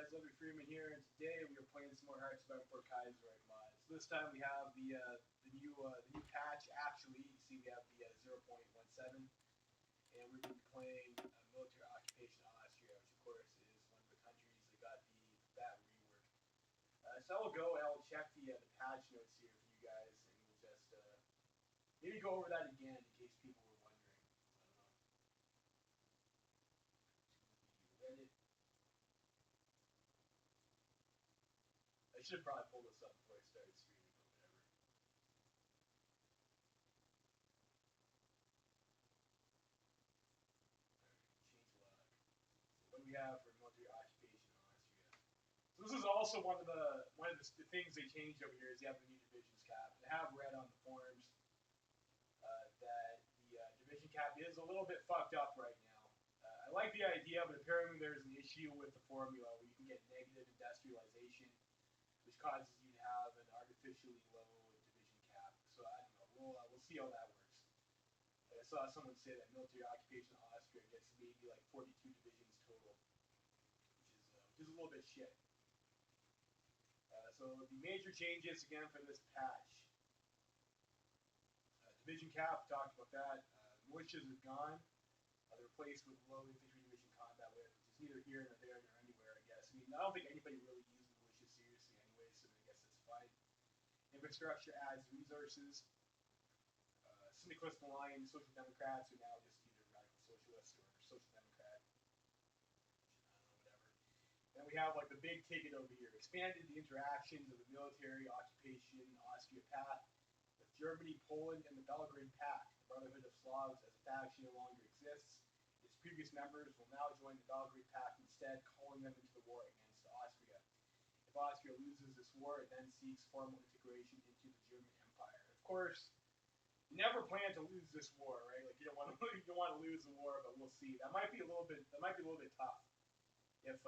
guys, Lovely Freeman here, and today we are playing some more Hearts of Iron Kaiserreich mods. This time we have the new patch. Actually, you see we have the 0.17, and we're going to be playing military occupation of Austria, which of course is one of the countries that got that rework. So I'll go and I'll check the patch notes here for you guys, and we'll just maybe go over that again in case people were wondering. Reddit. I should probably pull this up before I started streaming, but whatever. Change log. So what do we have for military occupation in Austria? So this is also one of the things they changed over here is they have the new divisions cap. And I have read on the forums that the division cap is a little bit fucked up right now. I like the idea, but apparently there's an issue with the formula where you can get negative industrialization, which causes you to have an artificially low division cap. So I don't know. We'll see how that works. I saw someone say that military occupation of Austria gets maybe like 42 divisions total, which is a little bit shit. So the major changes again for this patch. Division cap, talked about that. Militias are gone. They're replaced with low infantry division combat with, which is neither here nor there nor anywhere, I guess. I mean, I don't think anybody really uses militias seriously anyway, so I guess that's fine. Infrastructure adds resources. Syndicalist aligned Social Democrats are now just either radical socialists or social democrat. I don't know, whatever. Then we have like the big ticket over here. Expanded the interactions of the military occupation Austria path with Germany, Poland, and the Belgrade Pact. The Brotherhood of Slavs as a faction no longer exists. Its previous members will now join the Belgrade Pact instead, calling them into the war against Austria. If Austria loses this war, it then seeks formal integration into the German Empire. Of course, you never plan to lose this war, right? Like you don't want to lose the war, but we'll see. That might be a little bit tough. If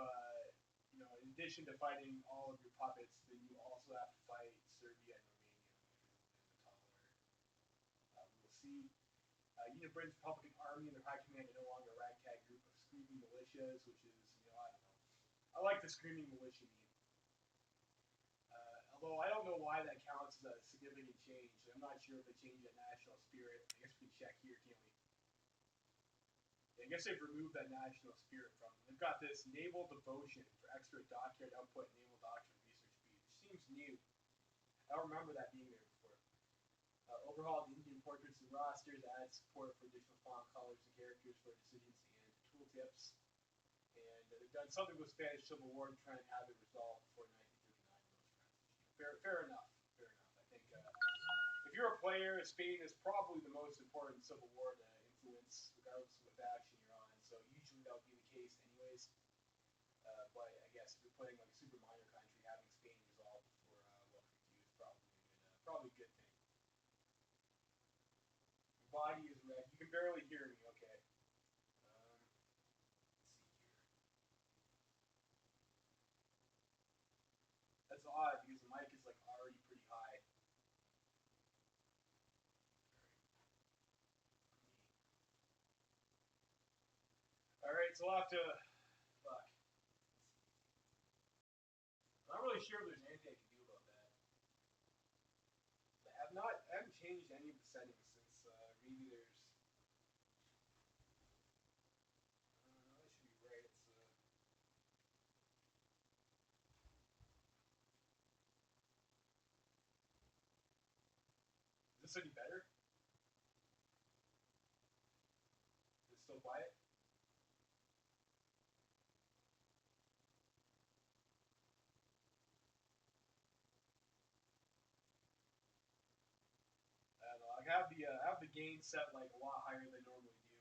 in addition to fighting all of your puppets, then you also have to fight Serbia and Romania in the tolerant. We'll see. Unit Britain's Republican Army and their high command are no longer a ragtag group of screaming militias, which is, I don't know. I like the screaming militia meme. Although I don't know why that counts as a significant change. I'm not sure if they changed that national spirit. I guess we can check here, can't we? Yeah, I guess they've removed that national spirit from them. They've got this naval devotion for extra dockyard output and naval doctrine research speed, which seems new. I don't remember that being there before. Overhauled Indian portraits and rosters, add support for additional font colors and characters for decisions and tooltips. And they've done something with Spanish Civil War to try and have it resolved before 1939. Fair enough. I think if you're a player, Spain is probably the most important civil war to influence, regardless of what faction you're on. So usually that would be the case, anyways. But I guess if you're playing like a super minor country, having Spain resolved before World War II is probably a good thing. Your body is red. You can barely hear me. Okay. Let's see here. That's odd because the mic is like already pretty high. Alright, so I'll have to. Fuck. I'm not really sure if there's anything I can do about that. I haven't changed any of the settings since maybe there's. That should be right. Is this any better? Is it still quiet? I don't know. I have the gain set like a lot higher than I normally do,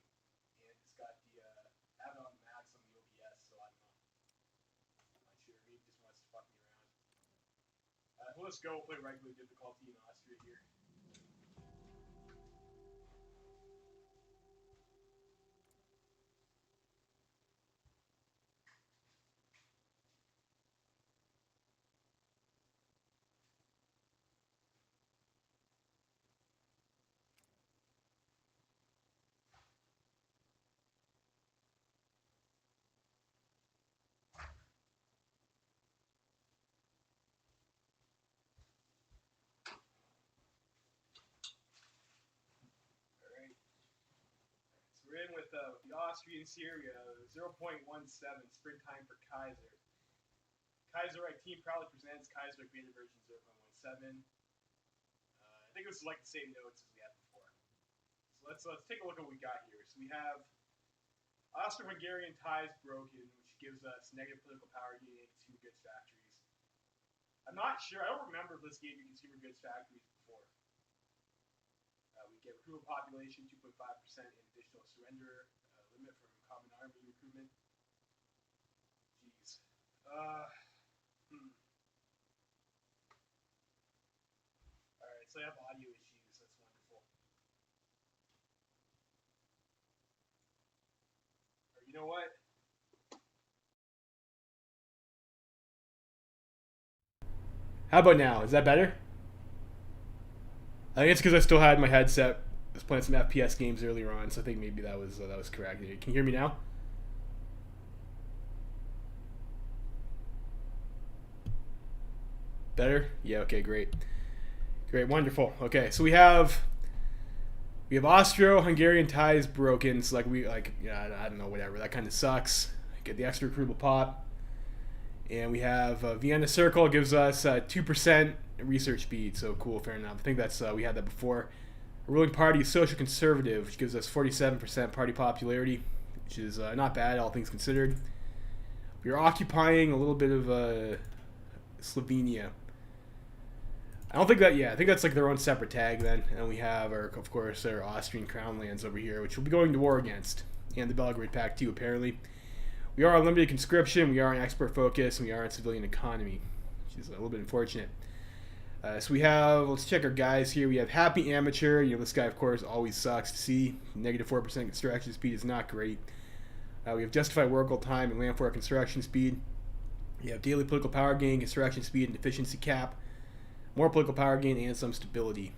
and it's got the I have it on the max on the OBS, so I don't know. I'm not sure. Maybe it just wants to fuck me around. Well, let's go play regular difficulty in Austria here. Austria and Syria, 0.17 sprint time for Kaiser. Kaiserreich team proudly presents Kaiserreich beta version 0.17. I think this is like the same notes as we had before. So let's take a look at what we got here. So we have Austro-Hungarian ties broken, which gives us negative political power gain, consumer goods factories. I'm not sure. I don't remember if this gave you consumer goods factories before. We get recruitable population 2.5% and additional surrender limit from common army recruitment. Jeez. Alright, so I have audio issues. That's wonderful. Or you know what? How about now? Is that better? I think it's because I still had my headset. I was playing some FPS games earlier on, so I think maybe that was correct. Can you hear me now? Better? Yeah. Okay. Great. Great. Wonderful. Okay. So we have Austro-Hungarian ties broken. So I don't know, whatever. That kind of sucks. Get the extra recruitable pop. And we have Vienna Circle gives us 2% research speed. So cool, fair enough. I think that's we had that before. Our ruling party is Social Conservative, which gives us 47% party popularity, which is not bad, all things considered. We are occupying a little bit of Slovenia. I think that's like their own separate tag then. And we have, of course, our Austrian crown lands over here, which we'll be going to war against. And the Belgrade Pact too, apparently. We are on limited conscription, we are on export focus, and we are on civilian economy, which is a little bit unfortunate. So we have, let's check our guys here. We have Happy Amateur. This guy, of course, always sucks to see. Negative 4% construction speed is not great. We have Justified Workable Time and Land for construction speed. We have Daily Political Power Gain, Construction Speed, and Efficiency Cap. More political power gain and some stability.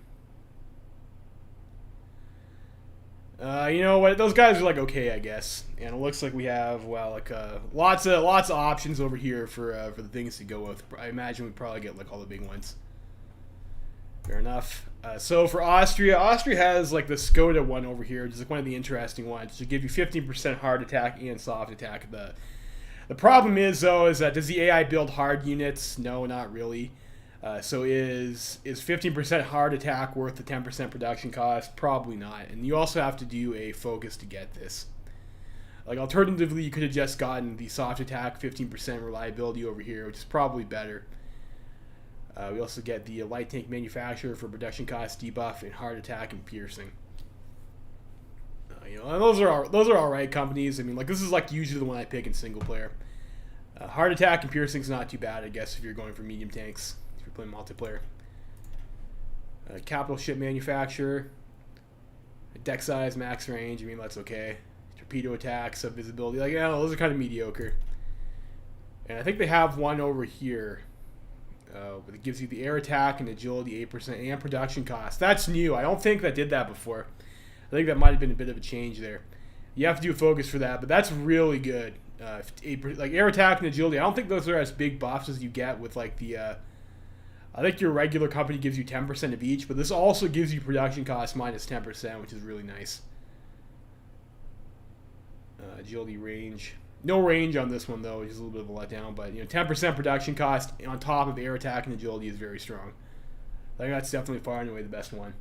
You know what? Those guys are okay, I guess. And it looks like we have lots of options over here for the things to go with. I imagine we probably get all the big ones. Fair enough. So for Austria has the Skoda one over here, which is one of the interesting ones. To give you 15% hard attack and soft attack. The problem is that does the AI build hard units? No, not really. So is 15% hard attack worth the 10% production cost? Probably not. And you also have to do a focus to get this. Alternatively, you could have just gotten the soft attack 15% reliability over here, which is probably better. We also get the light tank manufacturer for production cost debuff and hard attack and piercing. And those are all right companies. I mean, this is usually the one I pick in single player. Hard attack and piercing is not too bad, I guess, if you're going for medium tanks. Playing multiplayer. Capital ship manufacturer. Deck size, max range. I mean, that's okay. Torpedo attack, sub visibility. Those are kind of mediocre. And I think they have one over here. But it gives you the air attack and agility 8% and production cost. That's new. I don't think that did that before. I think that might have been a bit of a change there. You have to do a focus for that, but that's really good. Air attack and agility. I don't think those are as big buffs as you get with the. I think your regular company gives you 10% of each, but this also gives you production cost minus 10%, which is really nice. Agility range. No range on this one, though, which is a little bit of a letdown, but 10% production cost on top of air attack and agility is very strong. I think that's definitely far and away the best one.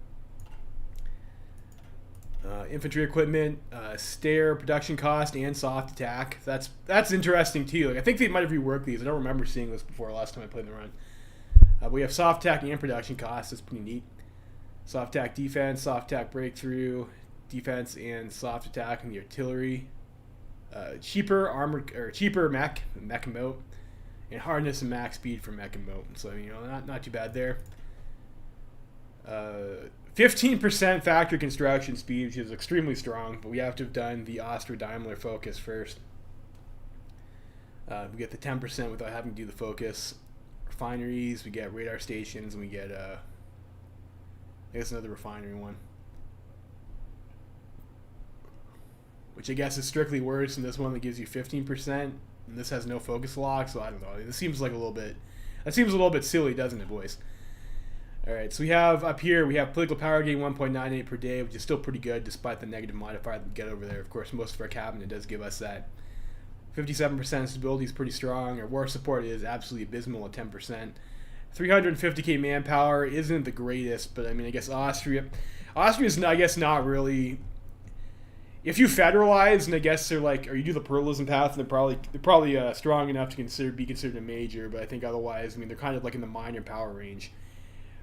Infantry equipment, stair, production cost, and soft attack. That's interesting, too. I think they might have reworked these. I don't remember seeing this before last time I played the run. We have soft attack and production costs. That's pretty neat. Soft attack defense, soft attack breakthrough, defense and soft attack in the artillery. Cheaper mech and moat, and hardness and max speed for mech and moat. So not too bad there. 15% factory construction speed, which is extremely strong, but we have to have done the Austro-Daimler focus first. We get the 10% without having to do the focus. Refineries, we get radar stations, and we get I guess another refinery one, which I guess is strictly worse than this one that gives you 15%, and this has no focus lock. So I don't know. This seems a little bit silly, doesn't it, boys? All right, so we have up here, we have political power gain 1.98 per day, which is still pretty good despite the negative modifier that we get over there. Of course, most of our cabinet does give us that. 57% stability is pretty strong. Our war support is absolutely abysmal at 10%. 350k manpower isn't the greatest, but I mean, I guess Austria's, I guess, not really. If you federalize, and I guess they're like, or you do the pluralism path, and they're probably strong enough to be considered a major. But I think otherwise, I mean, they're kind of like in the minor power range.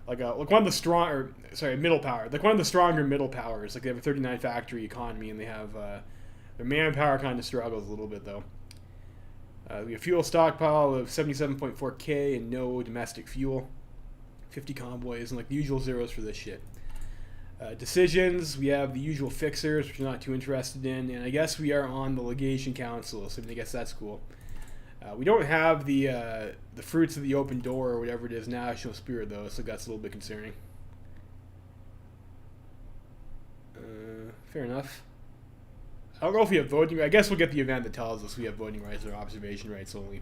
Like one of the middle power. Like one of the stronger middle powers. Like they have a 39 factory economy, and they have their manpower kind of struggles a little bit though. We have fuel stockpile of 77.4k and no domestic fuel. 50 convoys and like the usual zeros for this shit. Decisions, we have the usual fixers, which we're not too interested in, and I guess we are on the legation council, so I guess that's cool. We don't have the fruits of the open door or whatever it is, national spirit though, so that's a little bit concerning. Fair enough. I don't know if we have voting. I guess we'll get the event that tells us we have voting rights or observation rights only.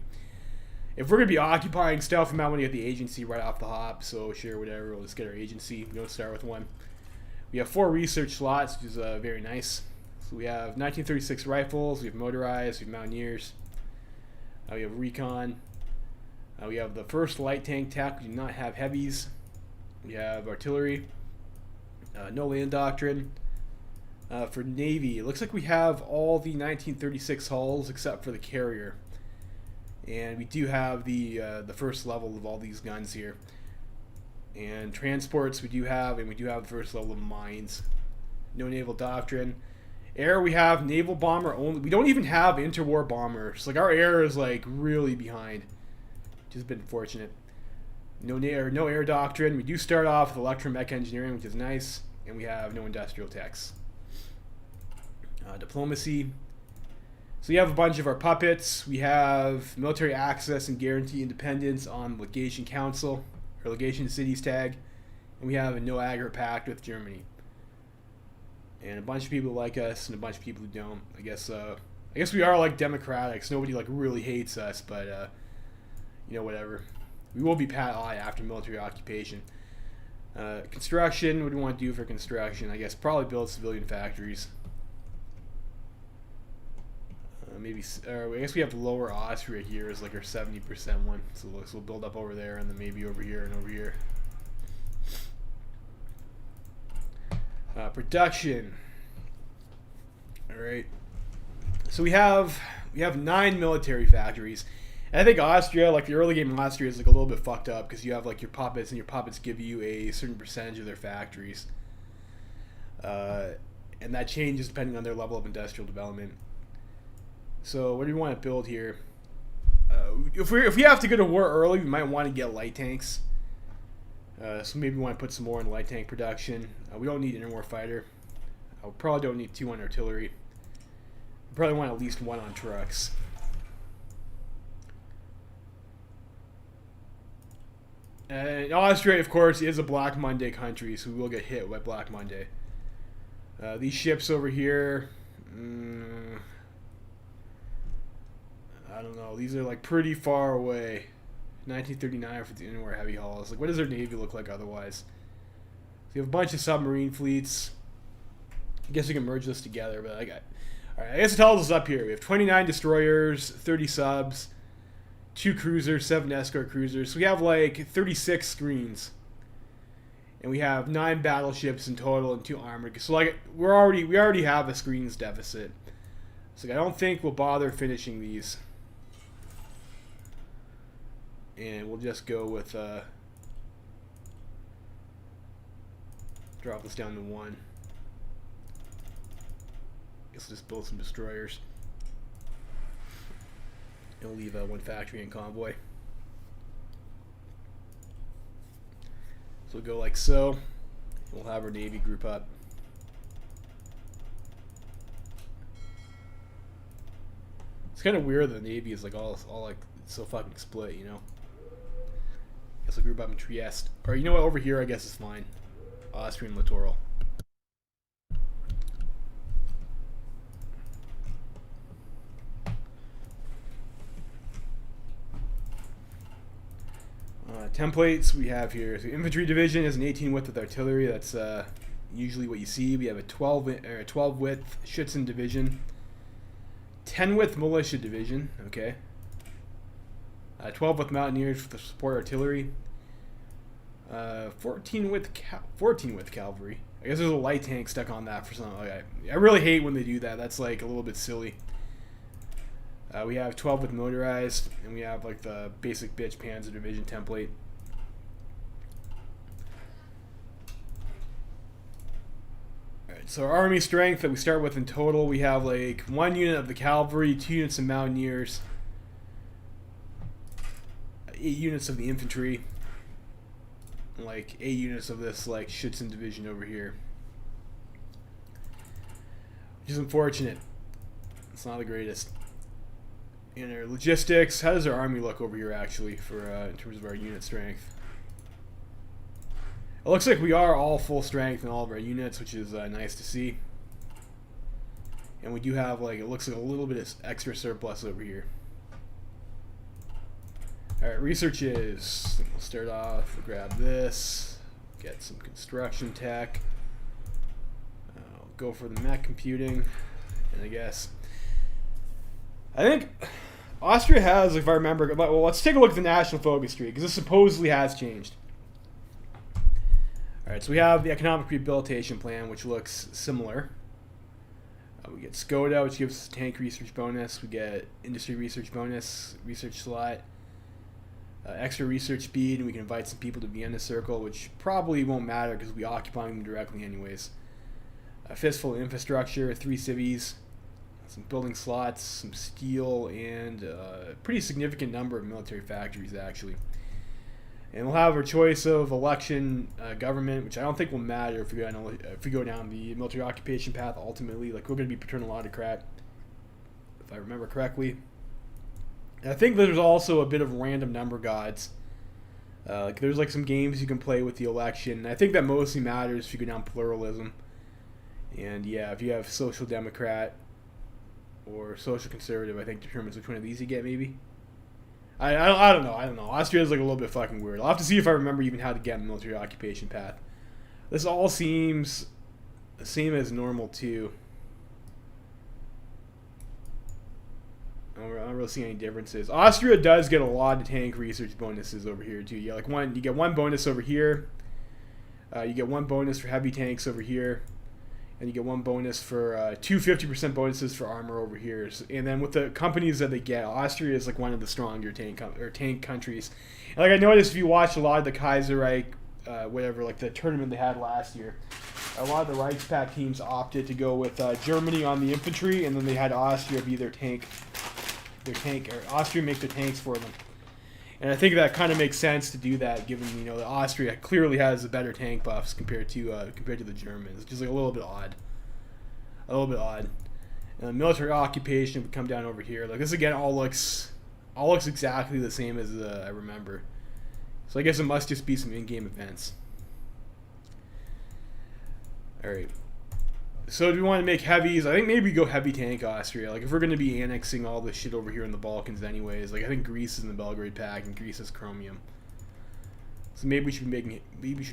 If we're going to be occupying stuff, we might want to get the agency right off the hop, so sure, whatever, we'll just get our agency. We don't start with one. We have 4 research slots, which is very nice. So we have 1936 rifles, we have motorized, we have mountaineers, we have recon, we have the first light tank tech, we do not have heavies, we have artillery, no land doctrine. For Navy, it looks like we have all the 1936 hulls except for the carrier. And we do have the first level of all these guns here. And transports we do have, and we do have the first level of mines. No naval doctrine. Air, we have naval bomber only. We don't even have interwar bombers. Like our air is like really behind, which has been fortunate. No air doctrine. We do start off with electromech engineering, which is nice, and we have no industrial techs. Diplomacy. So we have a bunch of our puppets. We have military access and guarantee independence on legation council, or legation cities tag, and we have a no aggregate pact with Germany. And a bunch of people like us, and a bunch of people who don't. I guess we are like democrats. Nobody like really hates us, but whatever. We will be pat eye after military occupation. Construction. What do we want to do for construction? I guess probably build civilian factories. I guess we have Lower Austria here as like our 70% one, so we'll build up over there, and then maybe over here and over here. Production. All right. So we have 9 military factories, and I think Austria, like the early game in Austria, is like a little bit fucked up because you have like your puppets, and your puppets give you a certain percentage of their factories, and that changes depending on their level of industrial development. So what do we want to build here? If we have to go to war early, we might want to get light tanks. So maybe we want to put some more in light tank production. We don't need an interwar fighter. We probably don't need 2 on artillery. We probably want at least 1 on trucks. And Austria, of course, is a Black Monday country, so we will get hit by Black Monday. These ships over here... I don't know. These are like pretty far away. 1939 for the interwar heavy hulls. Like, what does their navy look like otherwise? So you have a bunch of submarine fleets. I guess we can merge this together, but alright, I guess it tells us up here. We have 29 destroyers, 30 subs, 2 cruisers, 7 escort cruisers. So we have like 36 screens, and we have 9 battleships in total and 2 armored. So like we already have a screens deficit. So I don't think we'll bother finishing these. And we'll just go with drop this down to 1. Guess we'll just build some destroyers. And we'll leave 1 factory and convoy. So we'll go like so. We'll have our navy group up. It's kind of weird that the navy is like all like so fucking split, you know. Guess we'll group up in Trieste. Or you know what, over here I guess is fine. Austrian littoral. Templates we have here. So infantry division is an 18 width with artillery. That's usually what you see. We have a 12 width Schützen division, 10 width militia division. Okay. 12 width mountaineers with the support artillery. 14 width cavalry. I guess there's a light tank stuck on that for something. Like I really hate when they do that. That's like a little bit silly. We have 12 with motorized, and we have like the basic bitch Panzer Division template. Alright, so our army strength that we start with in total, we have like 1 unit of the cavalry, 2 units of mountaineers, 8 units of the infantry, and like 8 units of this like Schützen division over here. Which is unfortunate. It's not the greatest. In our logistics, how does our army look over here actually for in terms of our unit strength? It looks like we are all full strength in all of our units, which is nice to see. And we do have like, it looks like a little bit of extra surplus over here. Alright, researches. We'll start off, we'll grab this, get some construction tech. I'll go for the mech computing, and I think Austria has, if I remember, well, let's take a look at the national focus tree, because this supposedly has changed. Alright, so we have the economic rehabilitation plan, which looks similar. We get Skoda, which gives us a tank research bonus. We get industry research bonus, research slot, extra research speed, and we can invite some people to Vienna Circle, which probably won't matter because we'll be occupying them directly anyways. Fistful of infrastructure, 3 civies, some building slots, some steel, and a pretty significant number of military factories actually. And we'll have our choice of election government, which I don't think will matter if we go down the military occupation path ultimately. Like, we're going to be paternal autocrat, if I remember correctly. And I think there's also a bit of random number gods. Like, there's like some games you can play with the election. And I think that mostly matters if you go down pluralism. And yeah, if you have social democrat or social conservative, I think determines which one of these you get, maybe. I don't know. Austria's like a little bit fucking weird. I'll have to see if I remember even how to get a military occupation path. This all seems the same as normal too. I don't really see any differences. Austria does get a lot of tank research bonuses over here too. You get one bonus over here. You get 1 bonus for heavy tanks over here. And you get 1 bonus for 2 50% bonuses for armor over here. And then with the companies that they get, Austria is like one of the stronger tank countries. And like I noticed, if you watch a lot of the Kaiserreich, whatever, like the tournament they had last year, a lot of the Reichspakt teams opted to go with Germany on the infantry, and then they had Austria be their tank, or Austria make the tanks for them. And I think that kind of makes sense to do that, given that Austria clearly has the better tank buffs compared to the Germans. It's just like a little bit odd. And military occupation would come down over here. Like, this again all looks exactly the same as I remember. So I guess it must just be some in-game events. All right. So do we want to make heavies? I think maybe go heavy tank Austria. Like, if we're going to be annexing all this shit over here in the Balkans anyways, like I think Greece is in the Belgrade Pact and Greece has chromium. So maybe we should be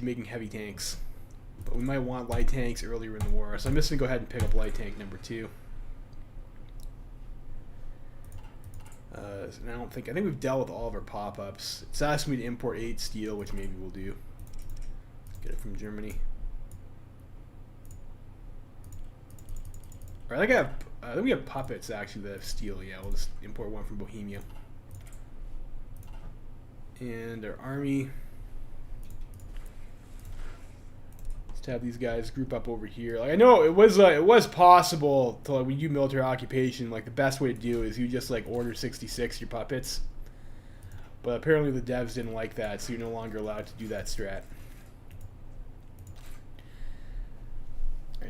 making heavy tanks. But we might want light tanks earlier in the war. So I'm just going to go ahead and pick up light tank number 2. And I think we've dealt with all of our pop-ups. It's asking me to import 8 steel, which maybe we'll do. Get it from Germany. Or I think we have puppets actually that have steel. Yeah, we'll just import 1 from Bohemia. And our army. Let's have these guys group up over here. Like, I know it was possible to, like, when you do military occupation, like the best way to do is you just like order 66 your puppets. But apparently the devs didn't like that, so you're no longer allowed to do that strat.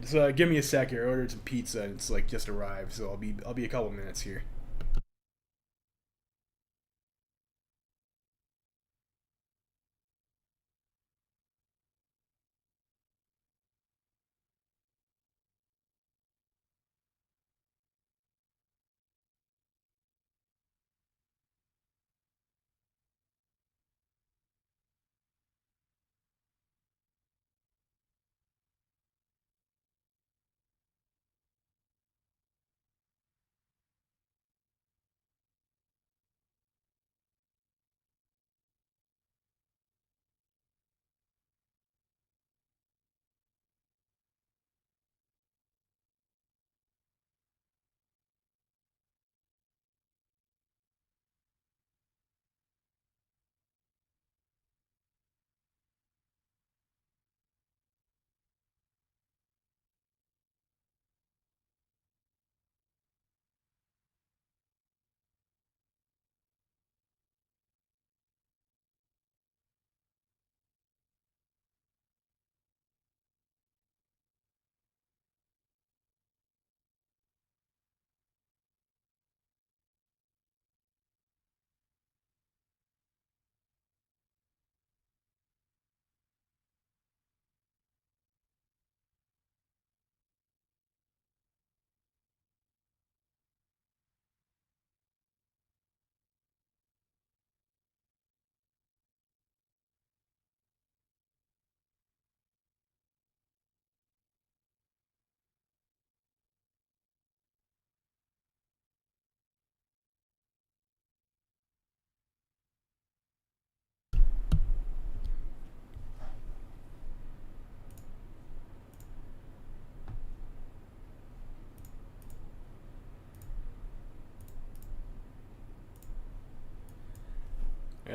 Just give me a sec here. I ordered some pizza and it's like just arrived, so I'll be a couple minutes here.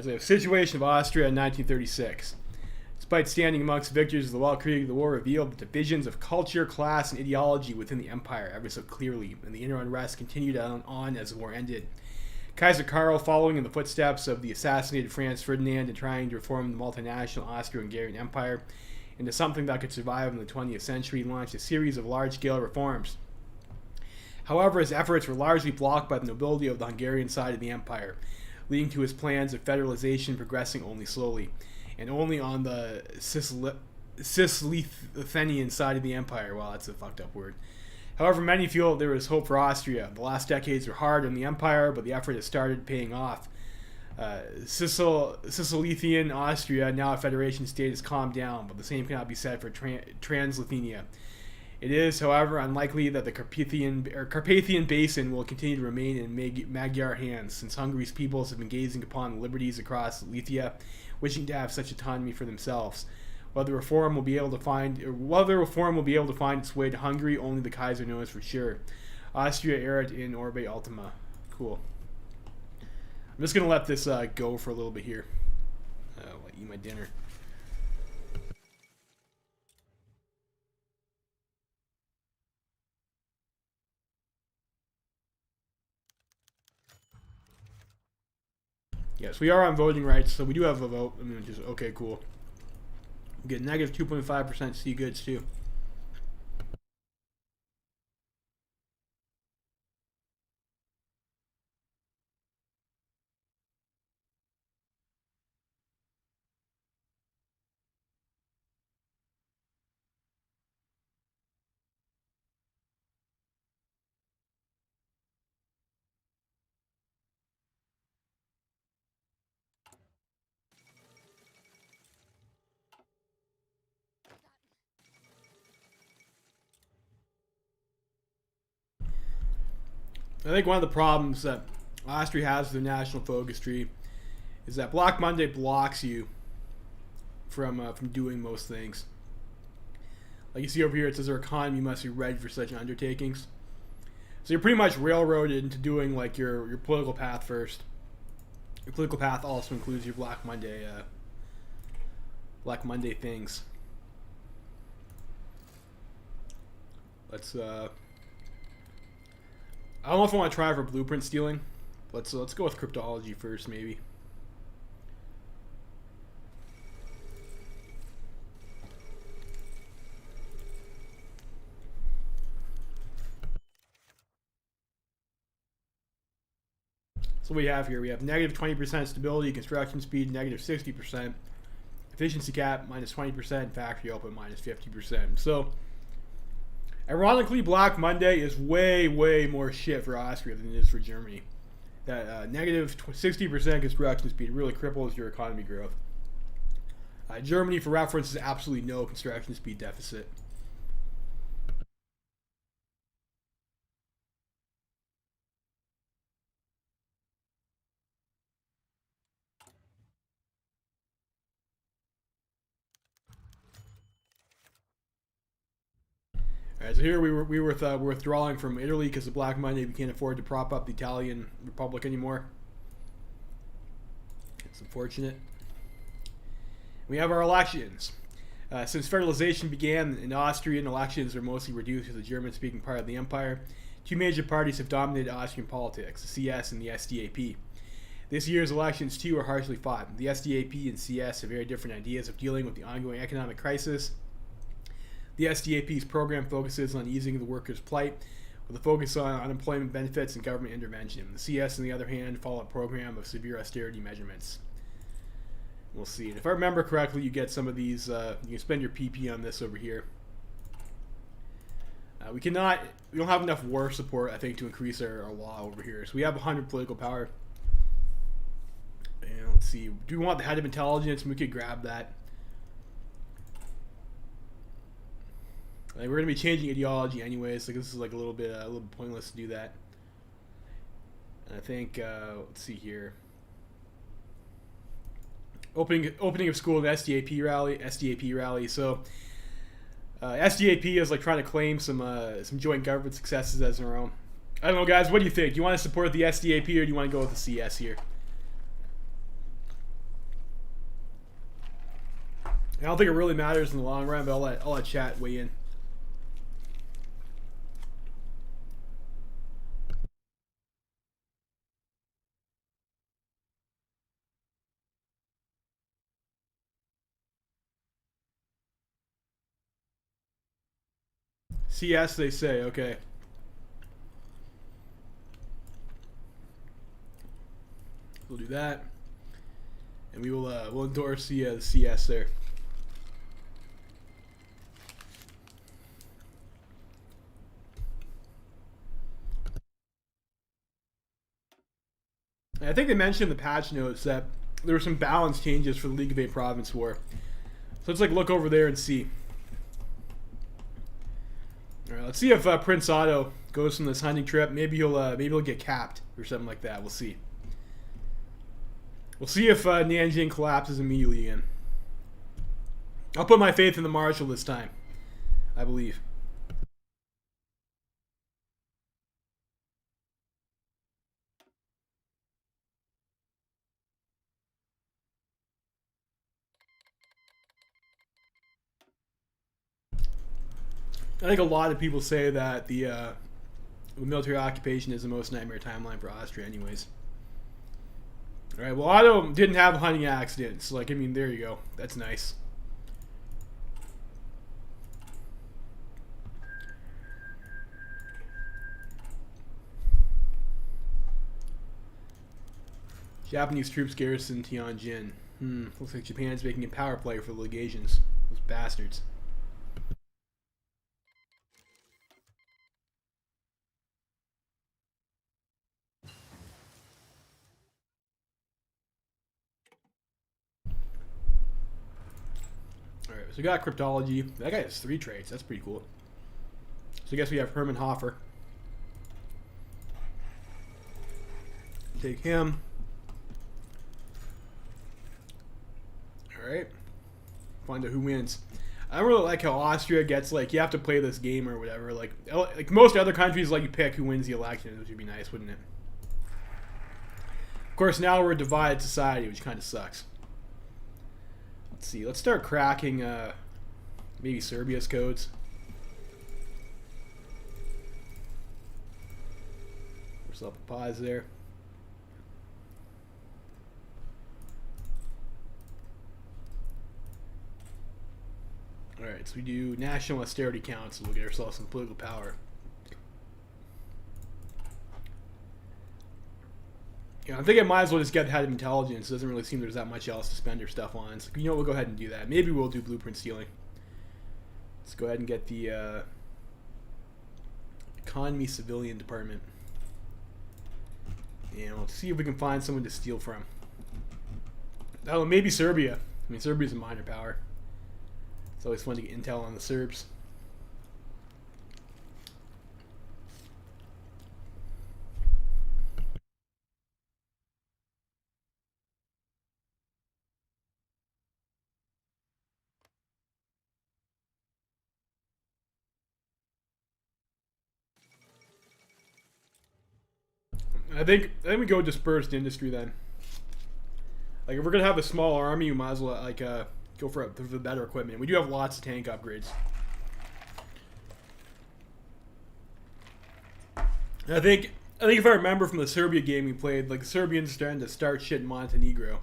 As a situation of Austria in 1936. Despite standing amongst victors of the well-created the war revealed the divisions of culture, class, and ideology within the empire ever so clearly, and the inner unrest continued on as the war ended. Kaiser Karl, following in the footsteps of the assassinated Franz Ferdinand and trying to reform the multinational Austro-Hungarian Empire into something that could survive in the 20th century, launched a series of large-scale reforms. However, his efforts were largely blocked by the nobility of the Hungarian side of the empire, leading to his plans of federalization progressing only slowly, and only on the Cisleithanian side of the empire. Wow, that's a fucked up word. However, many feel there was hope for Austria. The last decades were hard on the empire, but the effort has started paying off. Cisleithian Austria, now a federation state, has calmed down, but the same cannot be said for Transleithania. It is, however, unlikely that the Carpathian Basin will continue to remain in Magyar hands, since Hungary's peoples have been gazing upon the liberties across Lythia, wishing to have such autonomy for themselves. Whether reform will be able to find its way to Hungary, only the Kaiser knows for sure. Austria erat in orbe ultima. Cool. I'm just gonna let this go for a little bit here. I'll eat my dinner. Yes, we are on voting rights, so we do have a vote. I mean, just okay, cool. We get negative 2.5% C goods too. I think one of the problems that Austria has with their national focus tree is that Black Monday blocks you from doing most things. Like you see over here, it says our economy must be ready for such undertakings. So you're pretty much railroaded into doing like your political path first. Your political path also includes your Black Monday things. Let's I don't know if I want to try for blueprint stealing. Let's go with cryptology first, maybe. So what we have here, we have negative 20% stability, construction speed negative 60%, efficiency cap minus 20%, factory output minus 50%. So ironically, Black Monday is way more shit for Austria than it is for Germany. That negative 60% construction speed really cripples your economy growth. Germany, for reference, has absolutely no construction speed deficit. Alright, so here we're withdrawing from Italy because of Black Monday. We can't afford to prop up the Italian Republic anymore. It's unfortunate. We have our elections. Since federalization began, in Austrian elections are mostly reduced to the German-speaking part of the empire. Two major parties have dominated Austrian politics, the CS and the SDAP. This year's elections, too, are harshly fought. The SDAP and CS have very different ideas of dealing with the ongoing economic crisis. The SDAP's program focuses on easing the workers' plight, with a focus on unemployment benefits and government intervention. The CS, on the other hand, follow a program of severe austerity measurements. We'll see. And if I remember correctly, you get some of these, you can spend your PP on this over here. We don't have enough war support, I think, to increase our law over here. So we have 100 political power. And let's see, do we want the head of intelligence? We could grab that. Like, we're gonna be changing ideology anyways. Like, this is like a little bit pointless to do that. And I think let's see here. Opening of school, the SDAP rally. So SDAP is like trying to claim some joint government successes as their own. I don't know, guys. What do you think? Do you want to support the SDAP or do you want to go with the CS here? I don't think it really matters in the long run, but I'll let chat weigh in. CS, they say. Okay. We'll do that, and we'll endorse the CS there. And I think they mentioned in the patch notes that there were some balance changes for the League of Eight Province War. So let's look over there and see. All right, let's see if Prince Otto goes on this hunting trip. Maybe he'll get capped or something like that. We'll see. We'll see if Nanjing collapses immediately again. I'll put my faith in the Marshal this time, I believe. I think a lot of people say that the military occupation is the most nightmare timeline for Austria, anyways. All right, well, Otto didn't have hunting accidents. Like, I mean, there you go. That's nice. Japanese troops garrison Tianjin. Looks like Japan's making a power play for the legations. Those bastards. Alright, so we got cryptology. That guy has 3 traits. That's pretty cool. So I guess we have Hermann Hofer. Take him. Alright. Find out who wins. I don't really like how Austria gets, like, you have to play this game or whatever. Like most other countries, like, you pick who wins the election, which would be nice, wouldn't it? Of course, now we're a divided society, which kind of sucks. Let's see. Let's start cracking maybe Serbia's codes. There's up a pause there. Alright, so we do National Austerity Council. We'll get ourselves some political power. Yeah, I think I might as well just get head of intelligence. It doesn't really seem there's that much else to spend our stuff on. So, you know, we'll go ahead and do that. Maybe we'll do blueprint stealing. Let's go ahead and get the Economy Civilian Department. And we'll see if we can find someone to steal from. Oh, maybe Serbia. I mean, Serbia's a minor power. It's always fun to get intel on the Serbs. I think we go dispersed industry then. Like, if we're gonna have a small army, we might as well go for the better equipment. We do have lots of tank upgrades. And I think if I remember from the Serbia game we played, like, the Serbians are starting to start shit in Montenegro,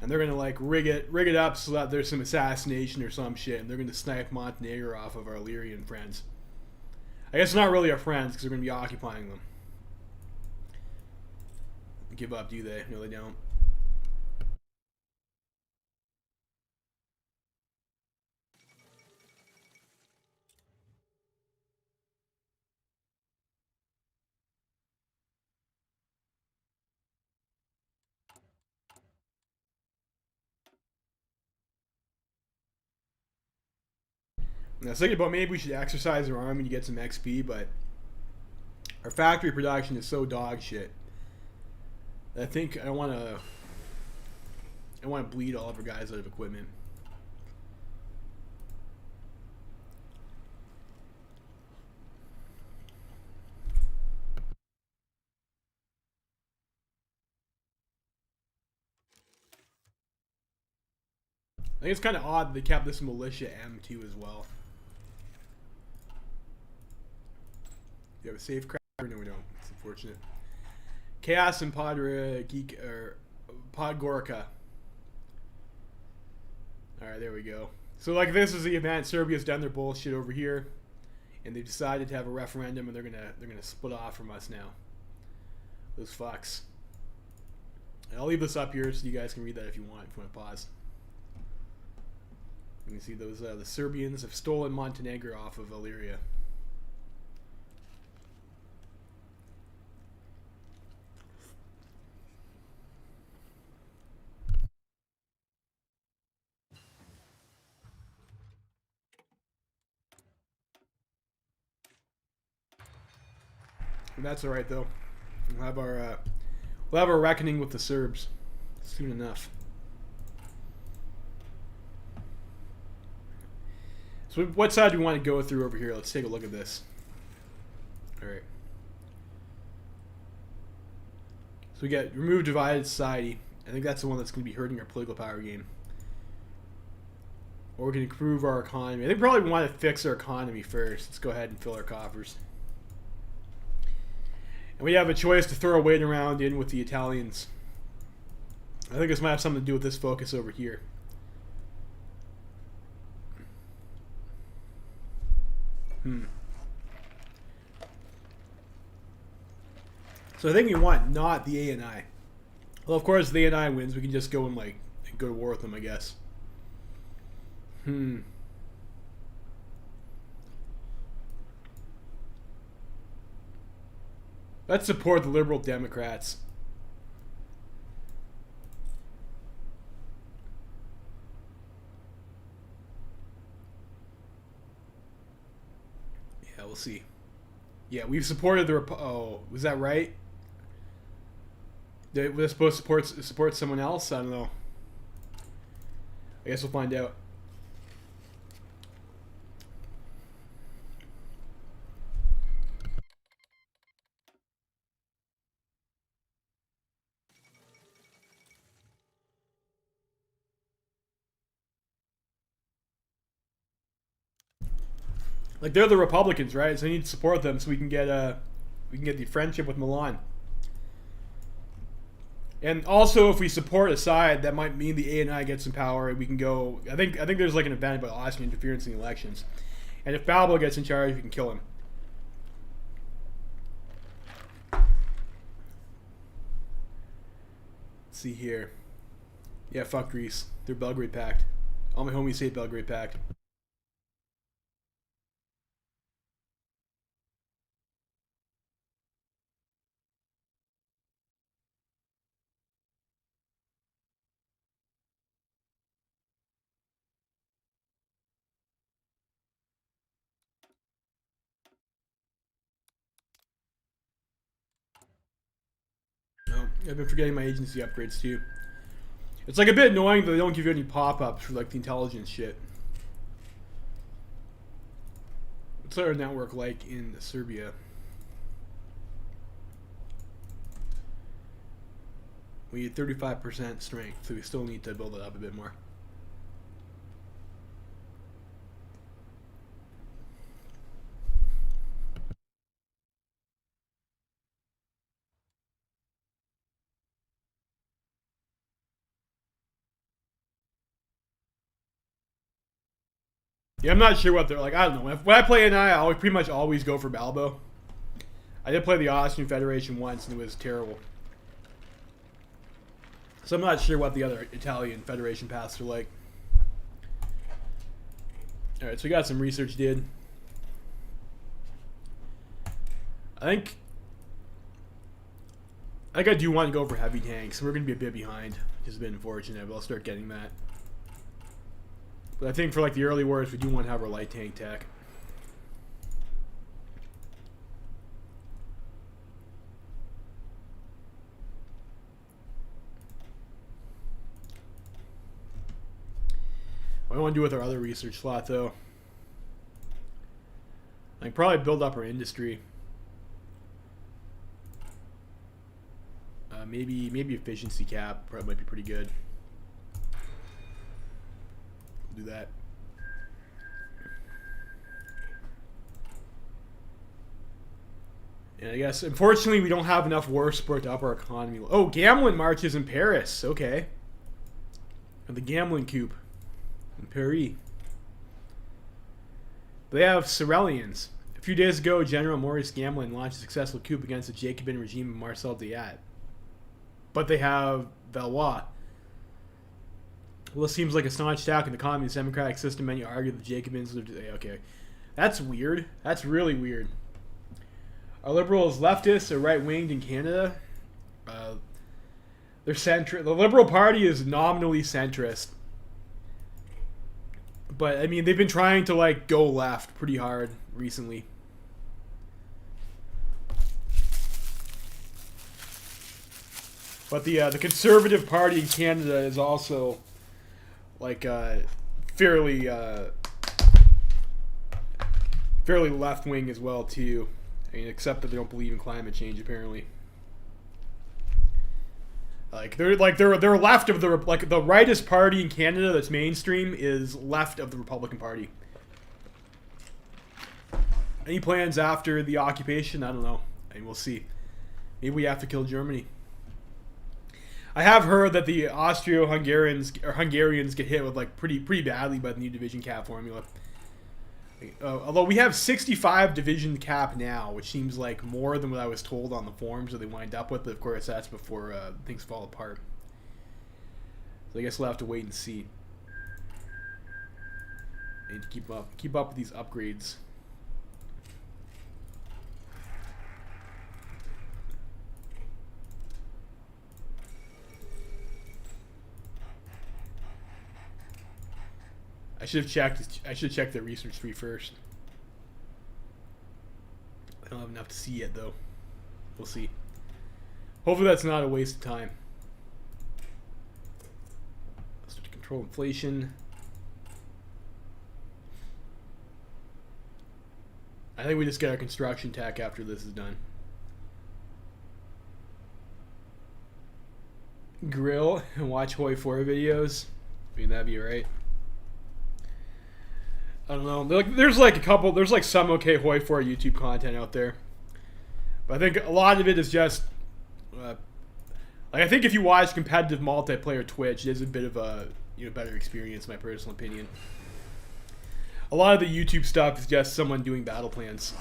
and they're gonna like rig it up so that there's some assassination or some shit, and they're gonna snipe Montenegro off of our Illyrian friends. I guess not really our friends because they're gonna be occupying them. Give up, do they? No, they don't. I was thinking about maybe we should exercise our army to get some XP, but our factory production is so dog shit. I think I want to bleed all of our guys out of equipment. I think it's kind of odd they kept this militia M2 as well. Do you have a safe cracker? No, we don't. It's unfortunate. Chaos and Podgorica. Alright, there we go. So, like, this is the event. Serbia's done their bullshit over here, and they've decided to have a referendum, and they're gonna split off from us now. Those fucks. And I'll leave this up here so you guys can read that if you want to pause. You can see those the Serbians have stolen Montenegro off of Illyria. And that's all right though. We'll have our reckoning with the Serbs soon enough. So what side do we want to go through over here? Let's take a look at this. All right. So we get remove divided society. I think that's the one that's going to be hurting our political power game. Or we can improve our economy. I think probably we want to fix our economy first. Let's go ahead and fill our coffers. And we have a choice to throw our weight around in with the Italians. I think this might have something to do with this focus over here. So I think we want not the ANI. Well, of course, if the ANI wins, we can just go and like go to war with them, I guess. Let's support the Liberal Democrats. Yeah, we'll see. Yeah, we've supported the oh, was that right? Were they supposed to support someone else? I don't know. I guess we'll find out. Like they're the Republicans, right? So we need to support them so we can get the friendship with Milan. And also, if we support a side, that might mean the ANI gets some power, and we can go. I think there's like an event about Austrian interference in the elections, and if Balbo gets in charge, we can kill him. Let's see here. Yeah, fuck Greece. They're Belgrade Pact. All my homies say Belgrade Pact. I've been forgetting my agency upgrades too. It's like a bit annoying that they don't give you any pop-ups for like the intelligence shit. What's our network like in Serbia? We need 35% strength, so we still need to build it up a bit more. Yeah, I'm not sure what they're like. I don't know. When I play NI, I pretty much always go for Balbo. I did play the Austrian Federation once, and it was terrible. So I'm not sure what the other Italian Federation paths are like. Alright, so we got some research did. I think I do want to go for heavy tanks. We're going to be a bit behind. It's a bit unfortunate, but I'll start getting that. But I think for like the early wars, we do want to have our light tank tech. What do I want to do with our other research slot, though? I can probably build up our industry. Maybe efficiency cap probably might be pretty good. do that. And I guess, unfortunately, we don't have enough war support to up our economy. Oh, gambling marches in Paris. Okay. And the gambling coup in Paris. They have Cerealians. A few days ago, General Maurice Gamelin launched a successful coup against the Jacobin regime of Marcel Diat. But they have Valois. Well, this seems like a staunch attack on the communist democratic system. Many argue that the Jacobins lived... Okay. That's weird. That's really weird. Are liberals leftists or right-winged in Canada? They're centrist. The Liberal Party is nominally centrist. But, I mean, they've been trying to, like, go left pretty hard recently. But the Conservative Party in Canada is also, like, fairly left-wing as well, too. I mean, except that they don't believe in climate change, apparently. They're left of the the rightist party in Canada that's mainstream is left of the Republican Party. Any plans after the occupation? I don't know. I mean, we'll see. Maybe we have to kill Germany. I have heard that the Austro-Hungarians get hit with like pretty badly by the new division cap formula. Although we have 65 division cap now, which seems like more than what I was told on the forums that they wind up with. But of course, that's before things fall apart. So I guess we'll have to wait and see. And keep up with these upgrades. I should have checked the research tree first. I don't have enough to see yet, though. We'll see. Hopefully that's not a waste of time. Let's start to control inflation. I think we just get our construction tech after this is done. Grill and watch HOI4 videos. I mean, that'd be alright. I don't know. There's some okay HOI4 YouTube content out there, but I think a lot of it is just I think if you watch competitive multiplayer Twitch, it is a bit of a better experience, in my personal opinion. A lot of the YouTube stuff is just someone doing battle plans,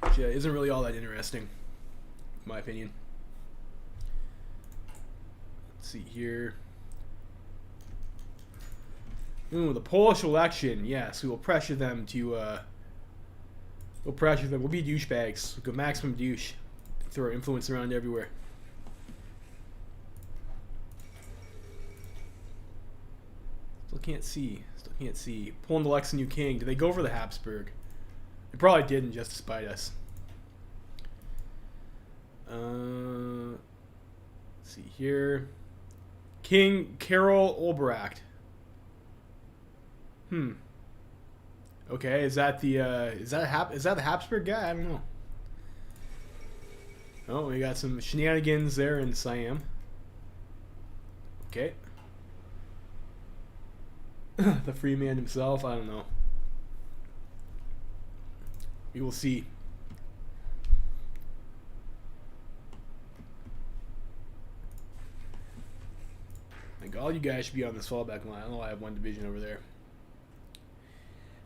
which isn't really all that interesting, in my opinion. Let's see here. Ooh, the Polish election. Yes, we will pressure them to. We'll pressure them. We'll be douchebags. We'll go maximum douche. Throw our influence around everywhere. Still can't see. Still can't see. Poland elects a new king. Did they go for the Habsburg? They probably didn't, just to spite us. Let's see here. King Karol Olberacht. Okay, is that the Habsburg guy? I don't know. Oh, we got some shenanigans there in Siam. Okay. The free man himself, I don't know. We will see. Like, all you guys should be on this fallback line. I know I have one division over there.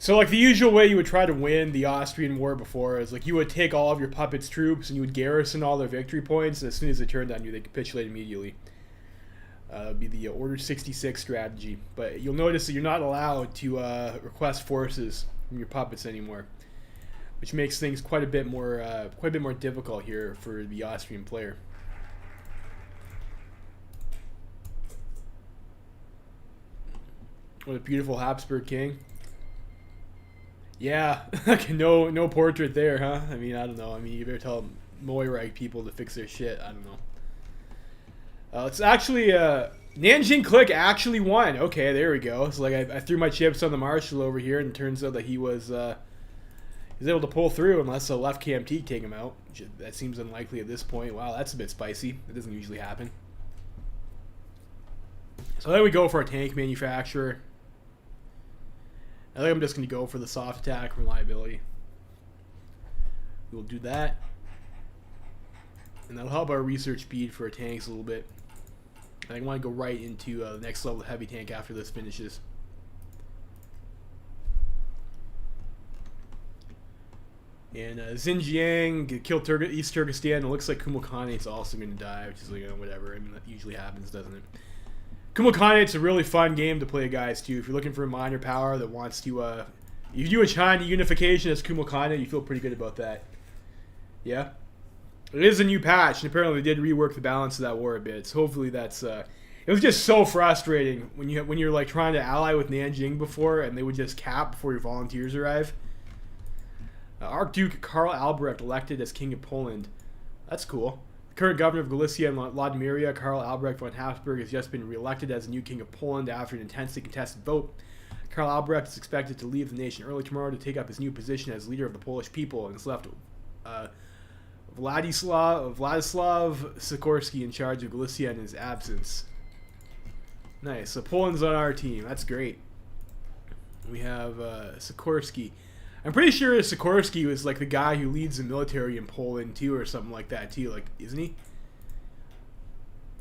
So, like, the usual way you would try to win the Austrian war before is, like, you would take all of your puppets' troops and you would garrison all their victory points, and as soon as they turned on you, they capitulate immediately. That would be the Order 66 strategy. But you'll notice that you're not allowed to request forces from your puppets anymore, which makes things quite a bit more difficult here for the Austrian player. What a beautiful Habsburg king. Yeah, no portrait there, huh? I mean, I don't know. I mean, you better tell Moirite people to fix their shit. I don't know. It's actually, Nanjing Click actually won. Okay, there we go. So, like, I threw my chips on the Marshal over here, and it turns out that he was able to pull through unless a left KMT take him out. That seems unlikely at this point. Wow, that's a bit spicy. It doesn't usually happen. So then we go for a tank manufacturer. I think I'm just going to go for the soft attack reliability. We'll do that. And that'll help our research speed for our tanks a little bit. I want to go right into the next level of heavy tank after this finishes. And Xinjiang killed East Turkestan. It looks like Kumal Khanate's also going to die, which is like, whatever. I mean, that usually happens, doesn't it? Kumal Khanate's a really fun game to play, guys, too. If you're looking for a minor power that wants to... if you do a China unification as Kumal Khanate, you feel pretty good about that. Yeah? It is a new patch, and apparently they did rework the balance of that war a bit. So hopefully that's... it was just so frustrating when you're like trying to ally with Nanjing before, and they would just cap before your volunteers arrive. Archduke Karl Albrecht elected as King of Poland. That's cool. The current governor of Galicia and Lodomeria, Karl Albrecht von Habsburg, has just been re-elected as the new King of Poland after an intensely contested vote. Karl Albrecht is expected to leave the nation early tomorrow to take up his new position as leader of the Polish people, and has left Vladislav Sikorsky in charge of Galicia in his absence. Nice. So Poland's on our team. That's great. We have Sikorsky. I'm pretty sure Sikorsky was like the guy who leads the military in Poland too, or something like that too. Like, isn't he?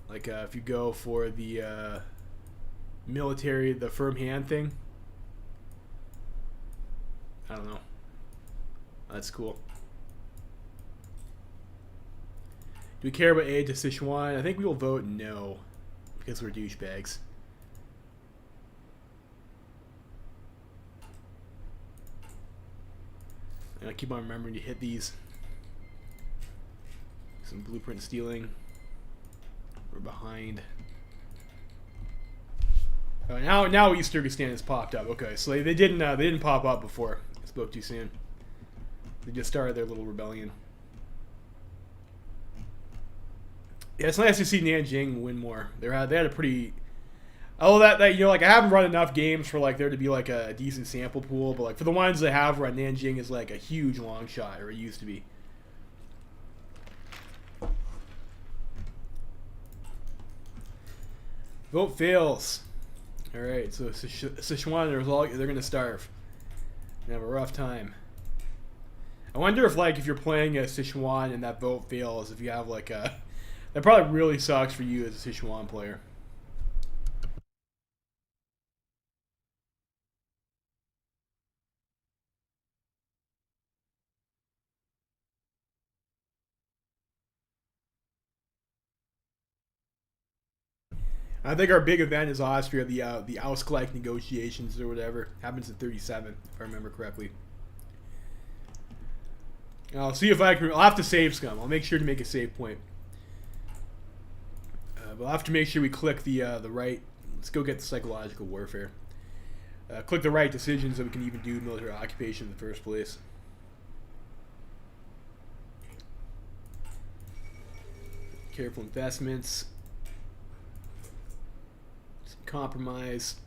Like, if you go for the military, the firm hand thing. I don't know. That's cool. Do we care about aid to Sichuan? I think we will vote no, because we're douchebags. And I keep on remembering to hit these. Some blueprint stealing. We're behind. Now East Turkestan has popped up. Okay, so they didn't pop up before. I spoke too soon. They just started their little rebellion. Yeah, it's nice to see Nanjing win more. They had a pretty... Oh, that like I haven't run enough games for like there to be like a decent sample pool, but like for the ones they have run, Nanjing is like a huge long shot, or it used to be. Vote fails. All right, so Sichuan, they're gonna starve. They have a rough time. I wonder if like if you're playing a Sichuan and that vote fails, if you have like a... That probably really sucks for you as a Sichuan player. I think our big event is Austria, the Ausgleich negotiations or whatever. Happens in 37, if I remember correctly. I'll see if I can... I'll have to save scum. I'll make sure to make a save point. We'll have to make sure we click the right... Let's go get the psychological warfare. Click the right decisions so we can even do military occupation in the first place. Careful investments. Some compromise.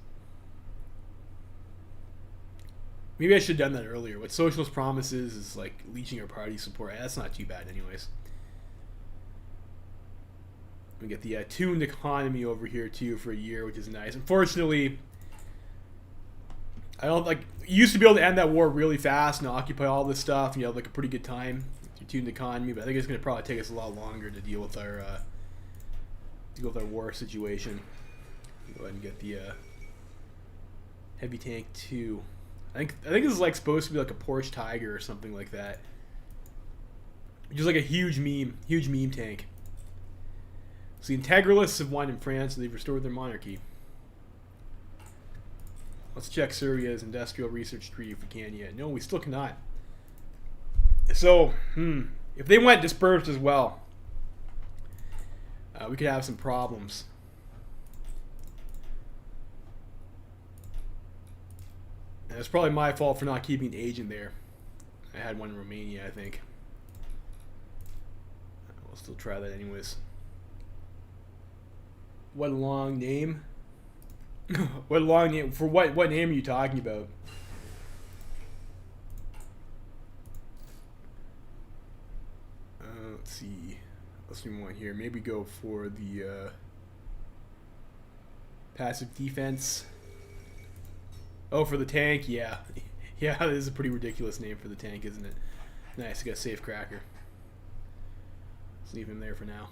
Maybe I should have done that earlier. What socialist promises is like leeching our party support. That's not too bad anyways. We get the tuned economy over here too for a year, which is nice. Unfortunately, I don't like... You used to be able to end that war really fast and occupy all this stuff, and you have like a pretty good time with your tuned economy. But I think it's going to probably take us a lot longer to deal with our war situation. Go ahead and get the heavy tank 2. I think this is like supposed to be like a Porsche Tiger or something like that. Just like a huge meme tank. So the integralists have won in France and they've restored their monarchy. Let's check Syria's industrial research tree if we can yet. No, we still cannot. So, if they went dispersed as well, we could have some problems. And it's probably my fault for not keeping an agent there. I had one in Romania, I think. We'll still try that anyways. What long name? What long name? For what name are you talking about? Let's see. Let's do one here. Maybe go for the Passive defense. Oh, for the tank, yeah. Yeah, this is a pretty ridiculous name for the tank, isn't it? Nice, got safe cracker. Let's leave him there for now.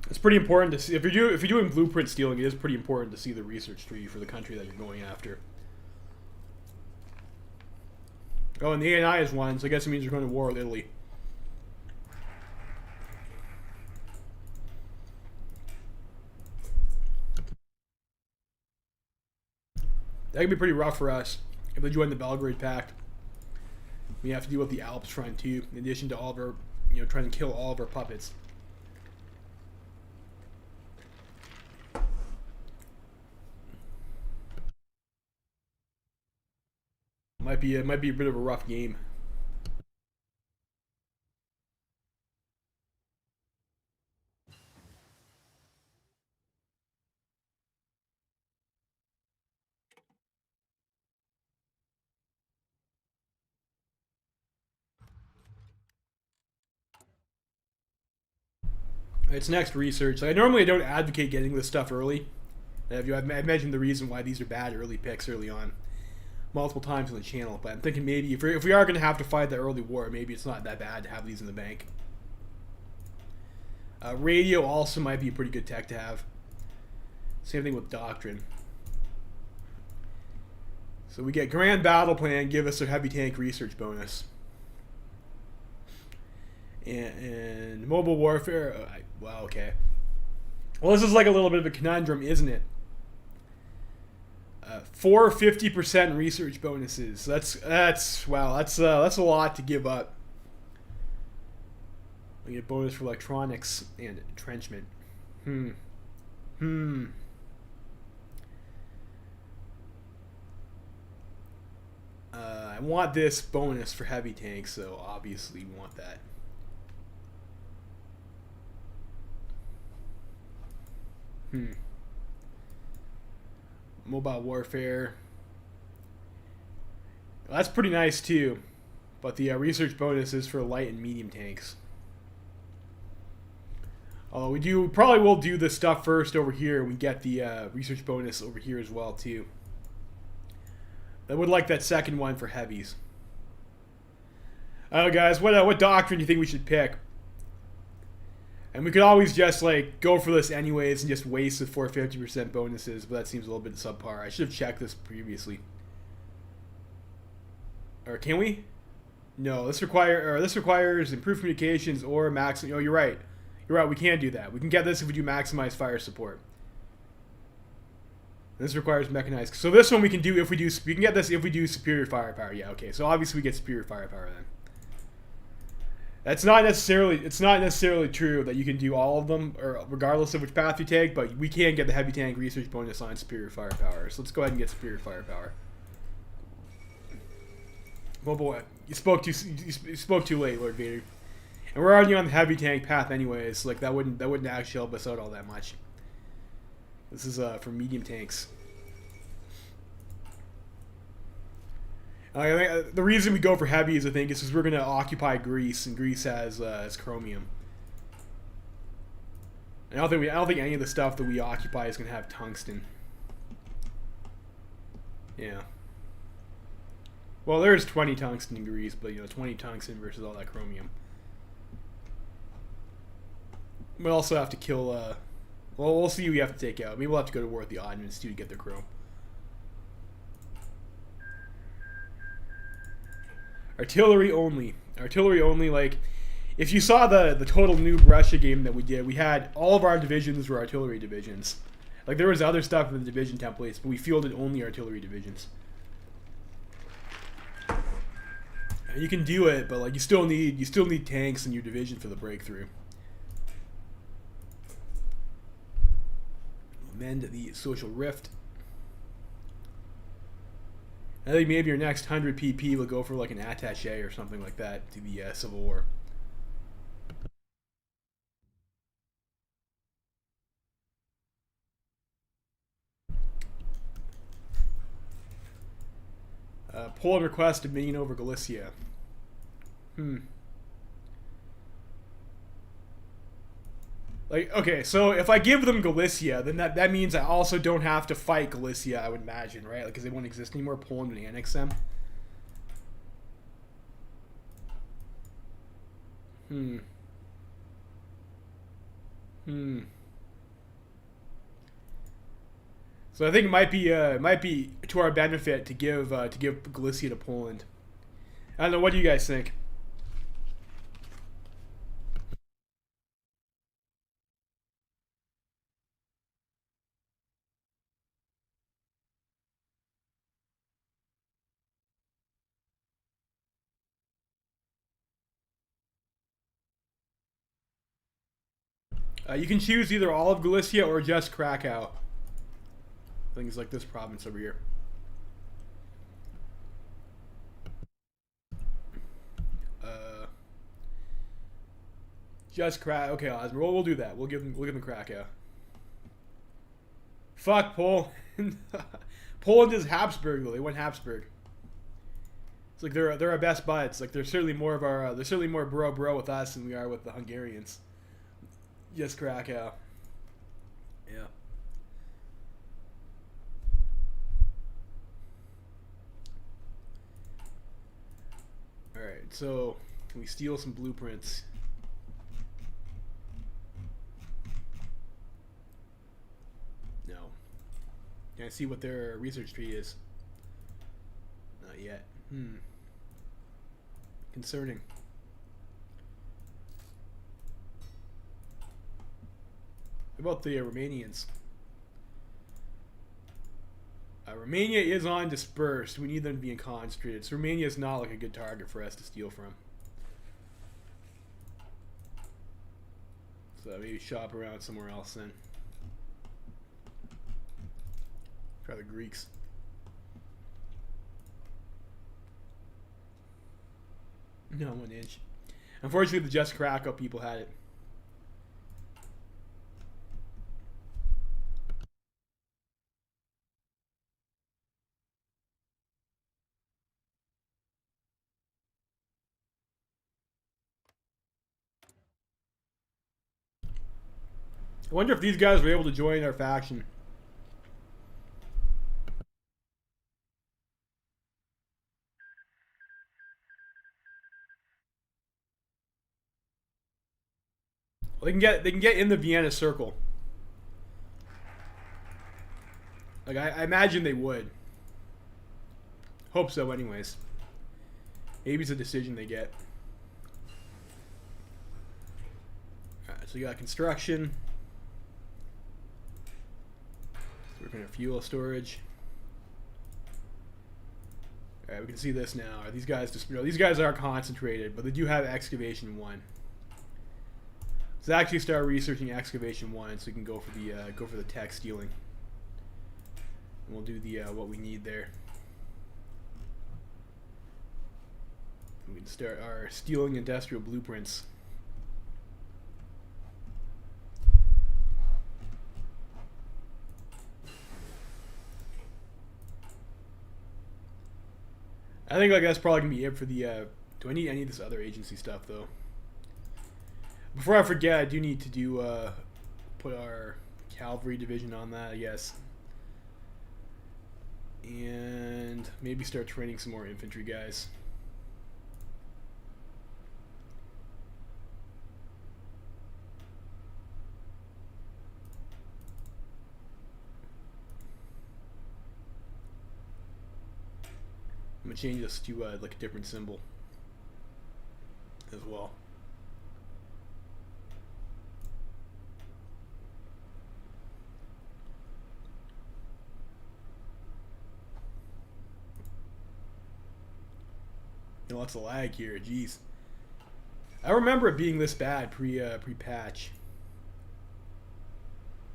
It's pretty important to see if you're doing blueprint stealing. It is pretty important to see the research tree for the country that you're going after. Oh, and the ANI is one, so I guess it means you're going to war with Italy. That could be pretty rough for us if they join the Belgrade Pact. We have to deal with the Alps front too, in addition to all of our, trying to kill all of our puppets. Might be a bit of a rough game. It's next research. Like, I normally don't advocate getting this stuff early. I've mentioned the reason why these are bad early picks early on multiple times on the channel, but I'm thinking maybe if we are going to have to fight that early war, maybe it's not that bad to have these in the bank. Radio also might be a pretty good tech to have. Same thing with doctrine. So we get Grand Battle Plan, give us a heavy tank research bonus. And mobile warfare, wow, okay. Well, this is like a little bit of a conundrum, isn't it? 4 50% research bonuses. That's wow. That's a lot to give up. We get bonus for electronics and entrenchment. I want this bonus for heavy tanks, so obviously we want that. Mobile warfare. Well, that's pretty nice too, but the research bonus is for light and medium tanks. Although we probably will do this stuff first over here. We get the research bonus over here as well too. I would like that second one for heavies. Guys, what doctrine do you think we should pick? And we could always just like go for this anyways and just waste the 450% bonuses, but that seems a little bit subpar. I should have checked this previously. Or can we? No, this requires improved communications or max. Oh, you're right. You're right. We can do that. We can get this if we do maximize fire support. This requires mechanized. So this one we can do if we do. We can get this if we do superior firepower. Yeah. Okay. So obviously we get superior firepower then. It's not necessarily true that you can do all of them, or regardless of which path you take, but we can get the heavy tank research bonus on superior firepower. So let's go ahead and get superior firepower. Oh boy, you spoke too late, Lord Vader. And we're already on the heavy tank path anyways. Like that wouldn't actually help us out all that much. This is for medium tanks. The reason we go for heavies, I think, is because we're going to occupy Greece, and Greece has chromium. And I don't think any of the stuff that we occupy is going to have tungsten. Yeah. Well, there's 20 tungsten in Greece, but 20 tungsten versus all that chromium. We'll also have to kill. Well, we'll see who we have to take out. Maybe we'll have to go to war with the Ottomans too to get their chrome. Artillery only. Artillery only, like, if you saw the total noob Russia game that we did, we had all of our divisions were artillery divisions. Like, there was other stuff in the division templates, but we fielded only artillery divisions. And you can do it, but like you still need tanks in your division for the breakthrough. Amend the social rift. I think maybe your next 100 PP will go for like an attaché or something like that to the Civil War. Poland requests dominion over Galicia. Like, okay, so if I give them Galicia, then that means I also don't have to fight Galicia, I would imagine, right? Like, because they won't exist anymore. Poland would annex them. Hmm. Hmm. So I think it might be to our benefit to give Galicia to Poland. I don't know. What do you guys think? You can choose either all of Galicia or just Krakow. Things like this province over here. Uh, just Krakow. Okay, Osmer. Well, we'll do that. We'll give them Krakow. Fuck Poland. Poland is Habsburg though. They went Habsburg. It's like they're our best buds. Like they're certainly more bro with us than we are with the Hungarians. Just Krakow. Yeah. All right. So can we steal some blueprints? No. Can I see what their research tree is? Not yet. Concerning. What about the Romanians? Romania is on dispersed. We need them to be in concentrated. So Romania is not like a good target for us to steal from. So maybe shop around somewhere else then. Try the Greeks. No, 1 inch. Unfortunately, the Just Krakow people had it. I wonder if these guys were able to join our faction. Well, they can get in the Vienna Circle. Like I imagine they would. Hope so, anyways. Maybe it's a decision they get. Alright, so you got construction. So we're gonna fuel storage. Alright, we can see this now. These guys just these guys are concentrated, but they do have excavation 1. Let's actually start researching excavation 1 so we can go for the tech stealing. And we'll do the what we need there. We can start our stealing industrial blueprints. I think like that's probably gonna be it for the. Do I need any of this other agency stuff though? Before I forget, I do need to do put our cavalry division on that, I guess, and maybe start training some more infantry guys. I'm gonna change this to like a different symbol as well. Lots of lag here, jeez. I remember it being this bad pre-patch.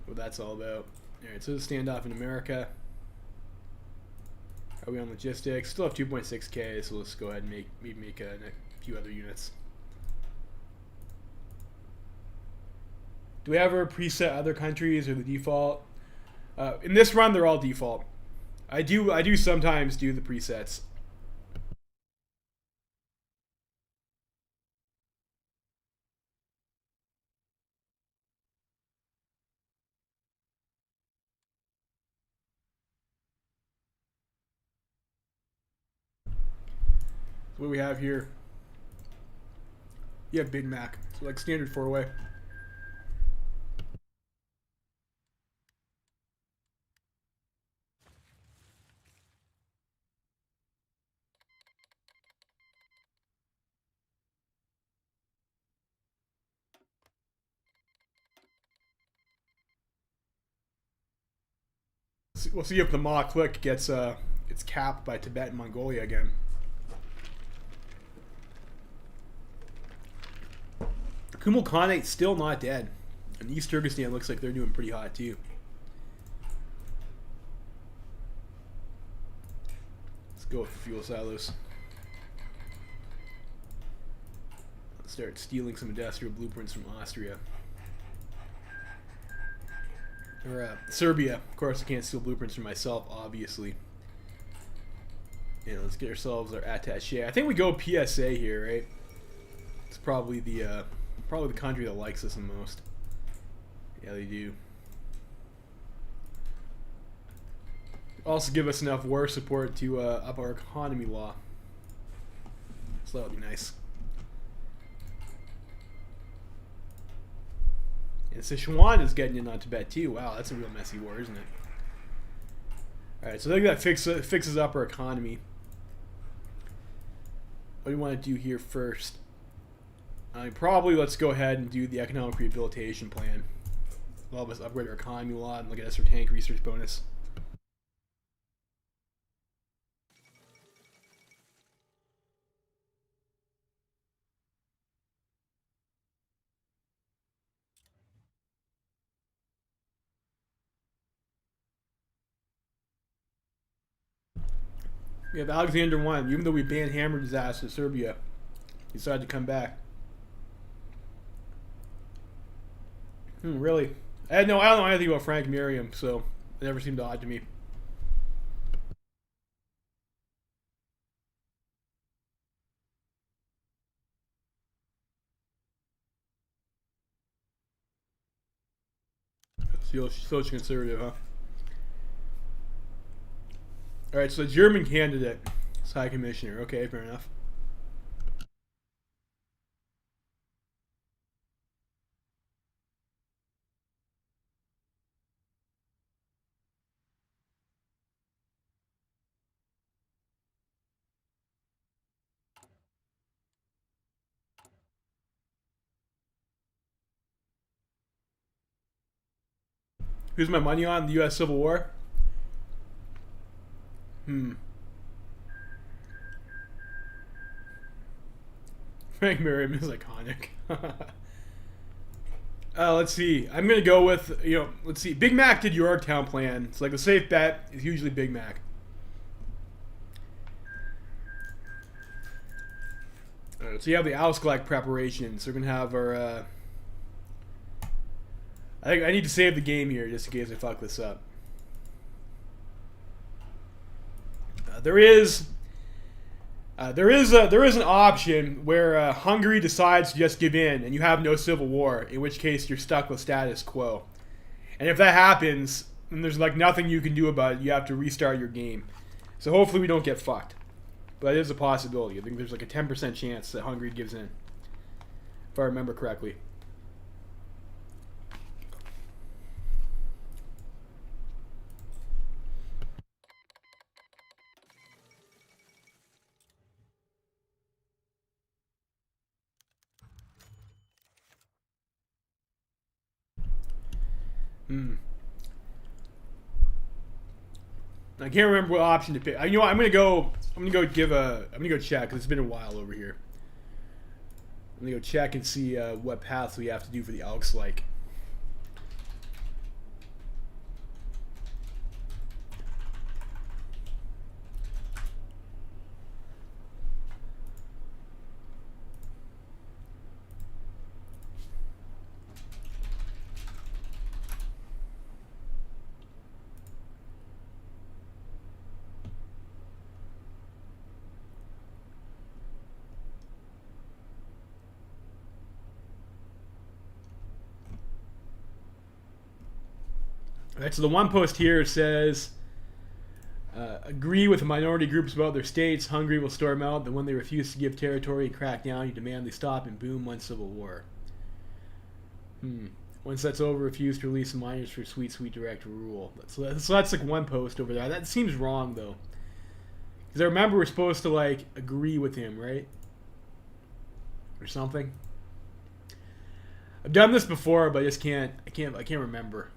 What that's all about. Alright, so the standoff in America. Are we on logistics? Still have 2.6k, so let's go ahead and maybe make a few other units. Do we ever preset other countries or the default? In this run, they're all default. I do sometimes do the presets. What do we have here? You have Big Mac. So like standard 4-way. We'll see if the Ma click gets it's capped by Tibet and Mongolia again. Kumal Khanate's still not dead. And East Turkestan looks like they're doing pretty hot too. Let's go with the fuel silos. Let's start stealing some industrial blueprints from Austria. Or Serbia. Of course, I can't steal blueprints for myself, obviously. And let's get ourselves our attaché. I think we go PSA here, right? It's probably the country that likes us the most. Yeah, they do. Also give us enough war support to up our economy law. So that'll be nice. And Sichuan is getting in on Tibet too. Wow, that's a real messy war, isn't it? Alright, so I think that fixes up our economy. What do you want to do here first? Probably let's go ahead and do the economic rehabilitation plan. We'll help us upgrade our economy a lot and look at us for tank research bonus. We have Alexander I. Even though we banned hammer disaster Serbia, he decided to come back. Really? I don't know anything about Frank Merriam, so it never seemed odd to me. Social conservative, huh? Alright, so the German candidate is High Commissioner. Okay, fair enough. Who's my money on? The U.S. Civil War? Frank Merriam is iconic. Let's see. I'm going to go with, let's see. Big Mac did Yorktown plan. It's like the safe bet is usually Big Mac. Alright, so you have the Ausgleich preparation. So we're going to have our... I think I need to save the game here just in case I fuck this up. There is an option where Hungary decides to just give in and you have no civil war, in which case you're stuck with status quo. And if that happens, then there's like nothing you can do about it. You have to restart your game. So hopefully we don't get fucked. But it is a possibility. I think there's like a 10% chance that Hungary gives in, if I remember correctly. I can't remember what option to pick. You know what? I'm gonna go check because it's been a while over here. I'm gonna go check and see what paths we have to do for the Ausgleich. Alright, so the one post here says agree with minority groups about their states. Hungary will storm out. Then when they refuse to give territory and crack down, you demand they stop, and boom, one civil war. Once that's over, refuse to release the miners for sweet, sweet direct rule. So that's like one post over there. That seems wrong, though. Because I remember we're supposed to, like, agree with him, right? Or something. I've done this before, but I just can't remember.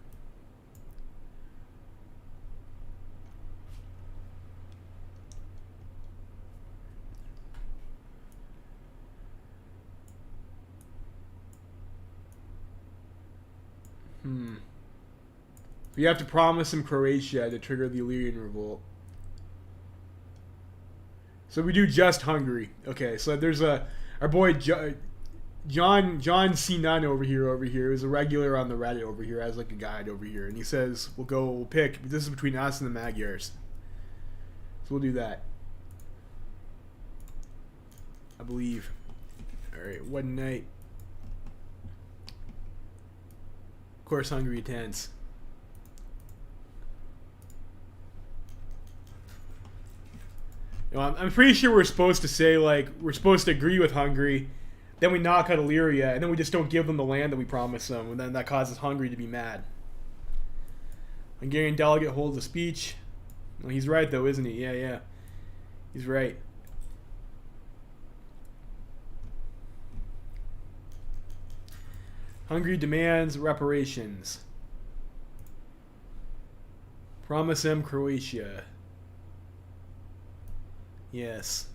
You have to promise him Croatia to trigger the Illyrian revolt. So we do just Hungary. Okay, so there's our boy John C. Nunn over here, who's a regular on the Reddit over here, as like a guide over here, and he says we'll pick. This is between us and the Magyars, so we'll do that. I believe. All right, one night. Of course, Hungary attends. You know, I'm pretty sure we're supposed to say, like, we're supposed to agree with Hungary, then we knock out Illyria, and then we just don't give them the land that we promised them, and then that causes Hungary to be mad. Hungarian delegate holds a speech. Well, he's right, though, isn't he? Yeah. He's right. Hungary demands reparations. Promise him Croatia. Yes.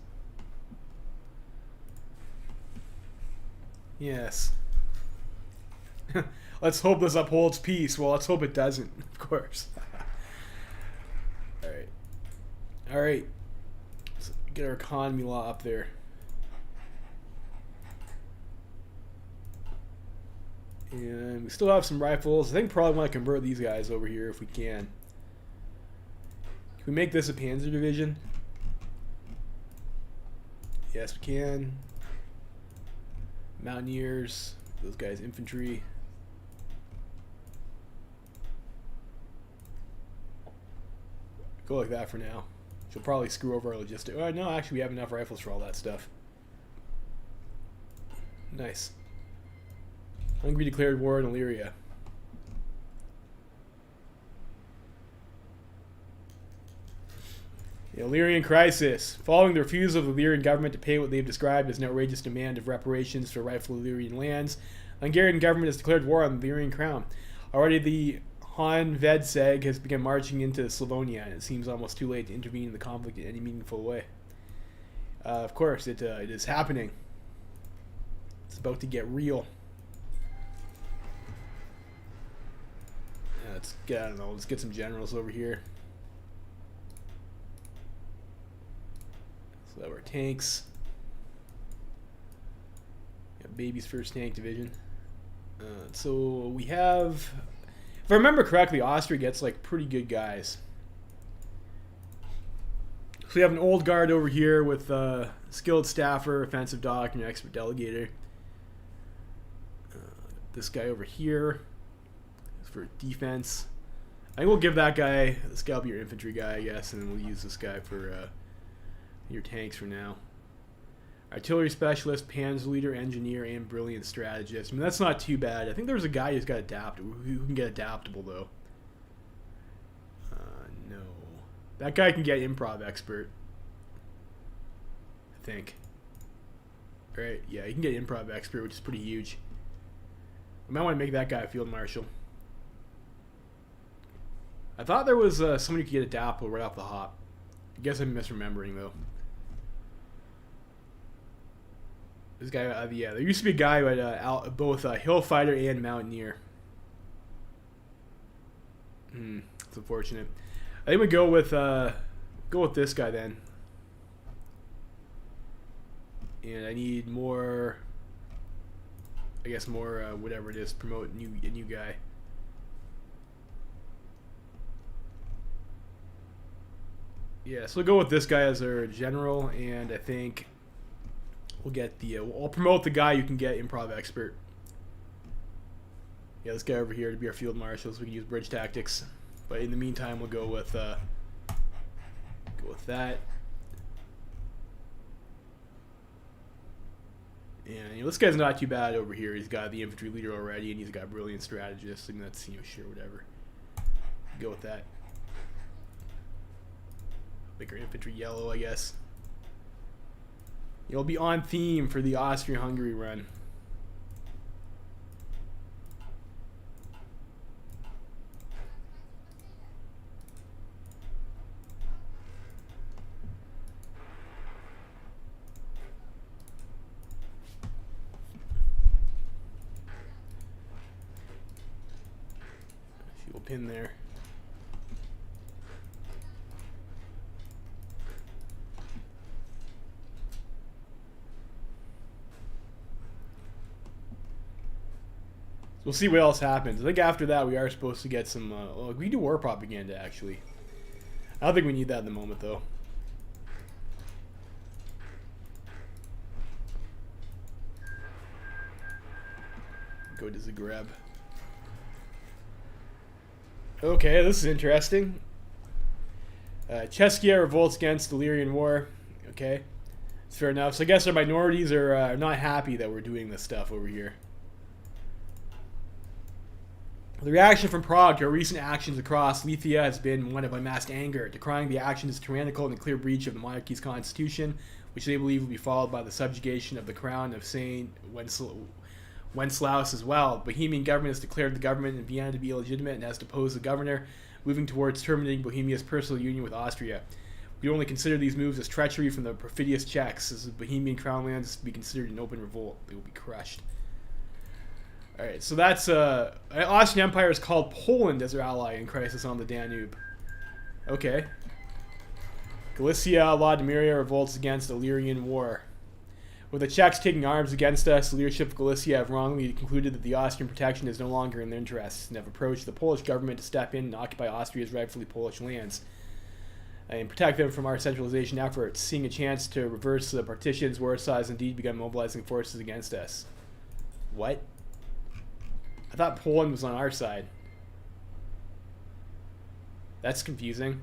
Let's hope this upholds peace. Well, let's hope it doesn't, of course. Alright. Let's get our economy law up there. And we still have some rifles. I think probably want to convert these guys over here if we can. Can we make this a Panzer division? Yes, we can. Mountaineers, those guys infantry. Go like that for now. She'll probably screw over our logistics. Oh, no, actually we have enough rifles for all that stuff. Nice. Hungary declared war on Illyria. The Illyrian crisis. Following the refusal of the Illyrian government to pay what they've described as an outrageous demand of reparations for rightful Illyrian lands, the Hungarian government has declared war on the Illyrian crown. Already the Han Vedseg has begun marching into Slavonia, and it seems almost too late to intervene in the conflict in any meaningful way. Of course, it is happening. It's about to get real. I don't know, let's get some generals over here. So that were tanks. Got baby's first tank division. So we have, if I remember correctly, Austria gets like pretty good guys. So we have an old guard over here with skilled staffer, offensive doc, and an expert delegator. This guy over here is for defense. I think we'll give that guy, this guy will be your infantry guy, I guess, and then we'll use this guy for your tanks for now. Artillery specialist, panzer leader, engineer, and brilliant strategist. I mean, that's not too bad. I think there's a guy who's got who can get adaptable, though. No. That guy can get improv expert. I think. Right, yeah, he can get improv expert, which is pretty huge. I might want to make that guy a field marshal. I thought there was somebody who could get adaptable right off the hop. I guess I'm misremembering, though. This guy, yeah, there used to be a guy who had both hill fighter and mountaineer. It's unfortunate. I think we go with this guy then. And I need more. I guess more whatever it is. Promote a new guy. Yeah, so we'll go with this guy as our general, and I think we'll get the. I'll promote the guy who can get improv expert. Yeah, this guy over here to be our field marshal, so we can use bridge tactics. But in the meantime, we'll go with Go with that. And this guy's not too bad over here. He's got the infantry leader already, and he's got brilliant strategist, and that's sure whatever. Go with that. Make our infantry yellow, I guess. You'll be on theme for the Austria-Hungary run. Fuel pin there. We'll see what else happens. I think after that we are supposed to get some... well, we can do war propaganda, actually. I don't think we need that in the moment, though. Go to Zagreb. Okay, this is interesting. Czechia revolts against the Illyrian War. Okay, it's fair enough. So I guess our minorities are not happy that we're doing this stuff over here. The reaction from Prague to our recent actions across Lithuania has been one of unmasked anger, decrying the action as tyrannical and a clear breach of the monarchy's constitution, which they believe will be followed by the subjugation of the crown of Saint Wenceslaus as well. The Bohemian government has declared the government in Vienna to be illegitimate and has deposed the governor, moving towards terminating Bohemia's personal union with Austria. We only consider these moves as treachery from the perfidious Czechs, as the Bohemian crown lands is to be considered an open revolt. They will be crushed. Alright, so that's Austrian Empire has called Poland as their ally in crisis on the Danube. Okay. Galicia, Lodomeria revolts against the Illyrian War. With the Czechs taking arms against us, the leadership of Galicia have wrongly concluded that the Austrian protection is no longer in their interests and have approached the Polish government to step in and occupy Austria's rightfully Polish lands and protect them from our centralization efforts. Seeing a chance to reverse the partitions, Warsaw has indeed begun mobilizing forces against us. What? I thought Poland was on our side. That's confusing.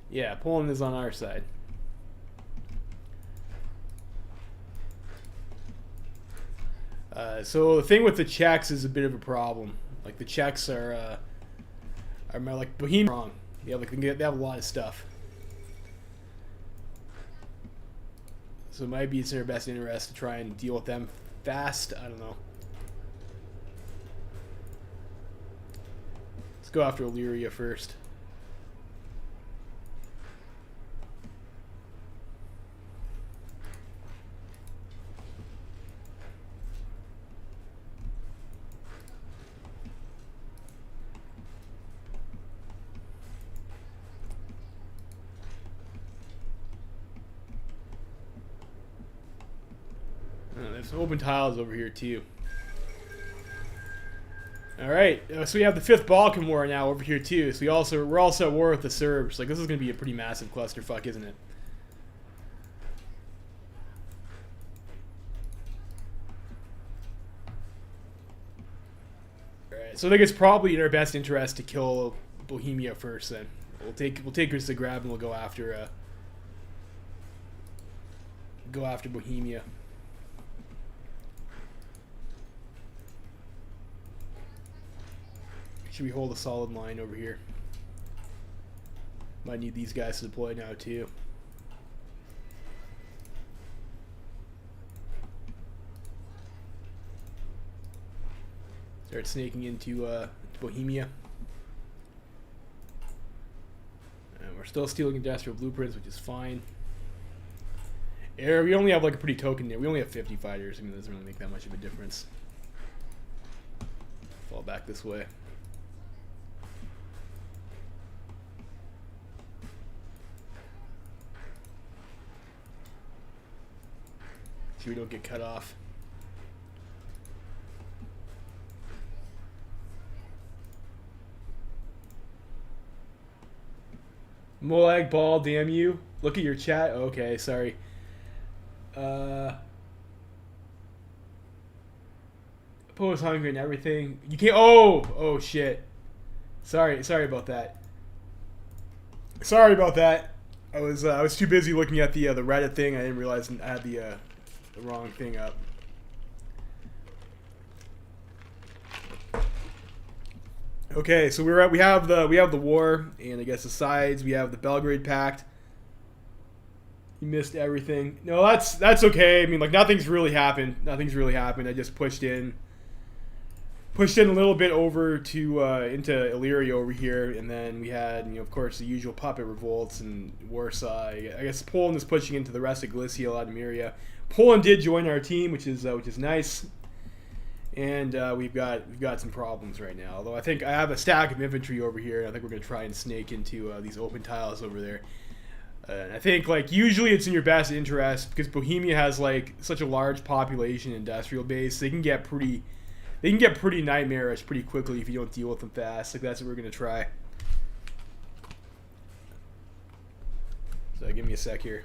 Yeah, Poland is on our side. So the thing with the Czechs is a bit of a problem. Like the Czechs are like Bohemian wrong. Yeah, like they have a lot of stuff. So it might be in their best interest to try and deal with them fast. I don't know. Let's go after Illyria first. There's some open tiles over here too. Alright, so we have the 5th Balkan War now over here too. So we're also at war with the Serbs. Like, this is going to be a pretty massive clusterfuck, isn't it? Alright, so I think it's probably in our best interest to kill Bohemia first then. We'll take Zagreb and we'll go after Bohemia. Should we hold a solid line over here? Might need these guys to deploy now too. Start snaking into Bohemia. And we're still stealing industrial blueprints, which is fine. We only have like a pretty token there. We only have 50 fighters. I mean, it doesn't really make that much of a difference. Fall back this way. So we don't get cut off. Molag ball, damn you. Look at your chat. Okay, sorry. Oppose Hungary and everything. You can't. Oh shit. Sorry about that. Sorry about that. I was too busy looking at the Reddit thing. I didn't realize I had the wrong thing up. Okay, so we have the war, and I guess the sides. We have the Belgrade Pact. You missed everything. No, that's okay. I mean, like, nothing's really happened. Nothing's really happened. I just pushed in a little bit over to into Illyria over here, and then we had, you know, of course, the usual puppet revolts in Warsaw. I guess Poland is pushing into the rest of Galicia, Admiria. Poland did join our team, which is nice, and we've got some problems right now. Although I think I have a stack of infantry over here, and I think we're gonna try and snake into these open tiles over there. And I think, like, usually it's in your best interest because Bohemia has, like, such a large population industrial base. They can get pretty nightmarish pretty quickly if you don't deal with them fast. Like, that's what we're gonna try. So give me a sec here.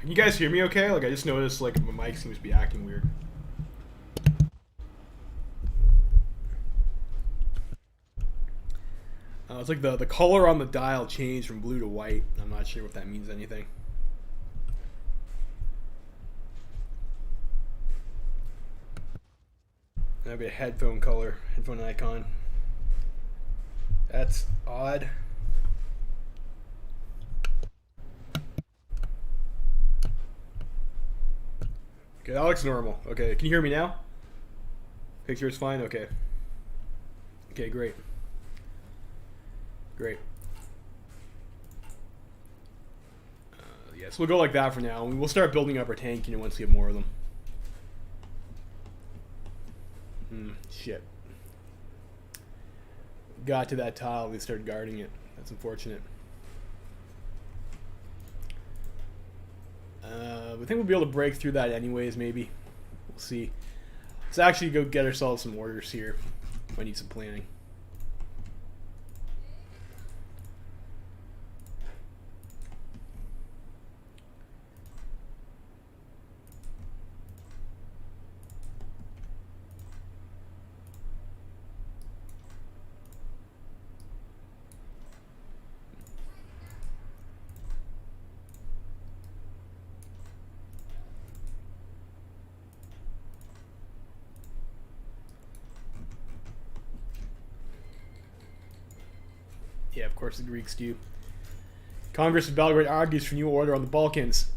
Can you guys hear me okay? Like, I just noticed, like, my mic seems to be acting weird. It's like the color on the dial changed from blue to white. I'm not sure if that means anything. I have a headphone color, headphone icon. That's odd. Okay, that looks normal. Okay, can you hear me now? Picture is fine? Okay. Okay, great. Great. Yeah, so we'll go like that for now. We'll start building up our tank, you know, once we have more of them. Shit. Got to that tile, they started guarding it. That's unfortunate. I think we'll be able to break through that anyways, maybe. We'll see. Let's actually go get ourselves some orders here. Might need some planning. Yeah, of course the Greeks do. Congress of Belgrade argues for new order on the Balkans.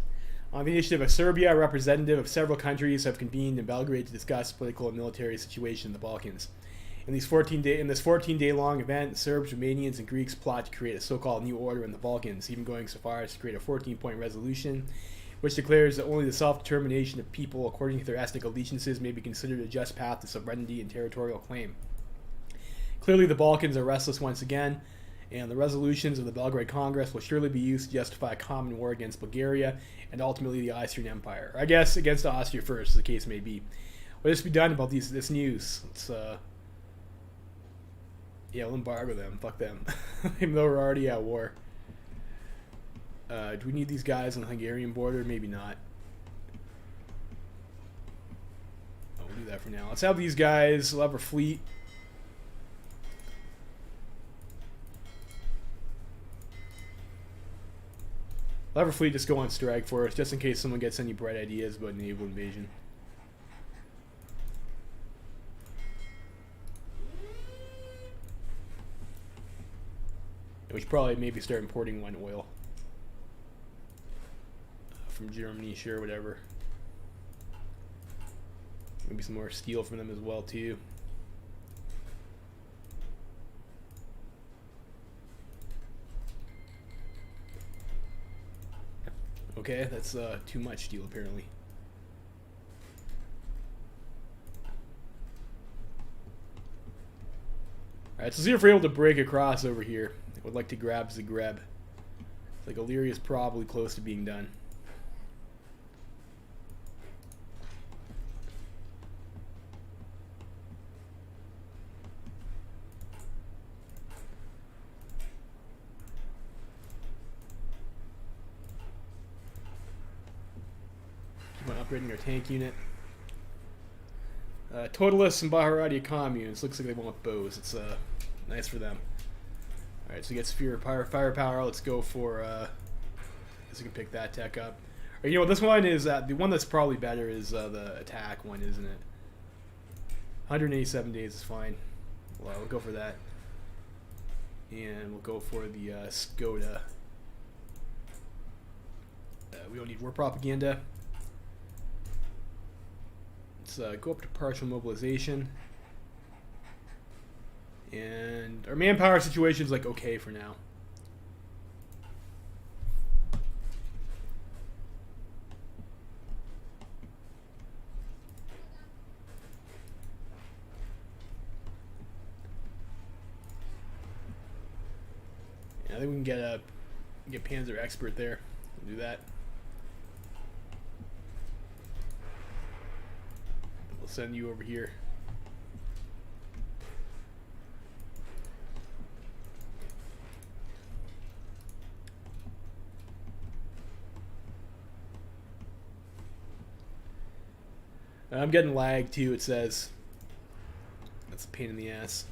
On the initiative of Serbia, a representative of several countries have convened in Belgrade to discuss political and military situation in the Balkans. In this 14-day-long event, Serbs, Romanians, and Greeks plot to create a so-called new order in the Balkans, even going so far as to create a 14-point resolution which declares that only the self-determination of people according to their ethnic allegiances may be considered a just path to sovereignty and territorial claim. Clearly, the Balkans are restless once again, and the resolutions of the Belgrade Congress will surely be used to justify a common war against Bulgaria and ultimately the Austrian Empire. Or I guess against Austria first, as the case may be. What is to be done about this news? Let's, yeah, we'll embargo them. Fuck them. Even though we're already at war. Do we need these guys on the Hungarian border? Maybe not. Oh, we'll do that for now. Let's have these guys. We'll have our fleet. We'll have our fleet just go on strike for us, just in case someone gets any bright ideas about naval invasion. And we should probably maybe start importing one oil. From Germany, sure, whatever. Maybe some more steel from them as well, too. Okay, that's too much steel, apparently. Alright, so see if we're able to break across over here. I would like to grab Zagreb. It's like Illyria is probably close to being done. upgrading our tank unit. Totalists and Baharati communes. Looks like they want bows. It's nice for them. Alright, so we get Sphere of Firepower. Let's go for... I guess we can pick that tech up. Or, you know what, this one is... the one that's probably better is the attack one, isn't it? 187 days is fine. Well, we'll go for that. And we'll go for the Skoda. We don't need war propaganda. Let's go up to partial mobilization. And our manpower situation is like okay for now. Yeah, I think we can get Panzer Expert there. We'll do that. We'll send you over here. I'm getting lag too, it says. That's a pain in the ass.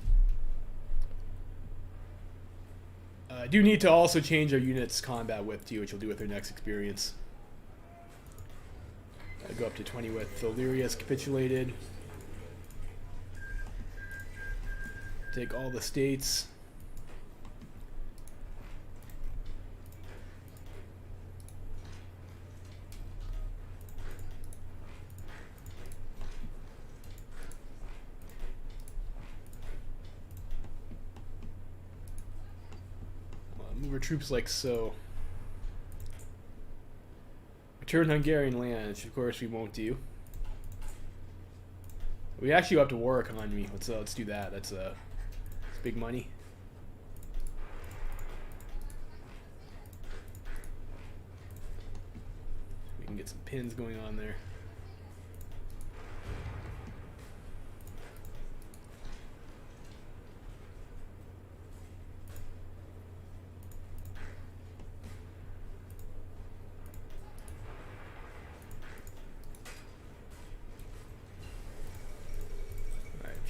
I do need to also change our unit's combat width too, which we'll do with our next experience. Go up to 20 width. Illyria's capitulated. Take all the states. Move our troops like so. Return Hungarian land, which of course we won't do. We actually go up to war economy. Let's do that. That's big money. We can get some pins going on there.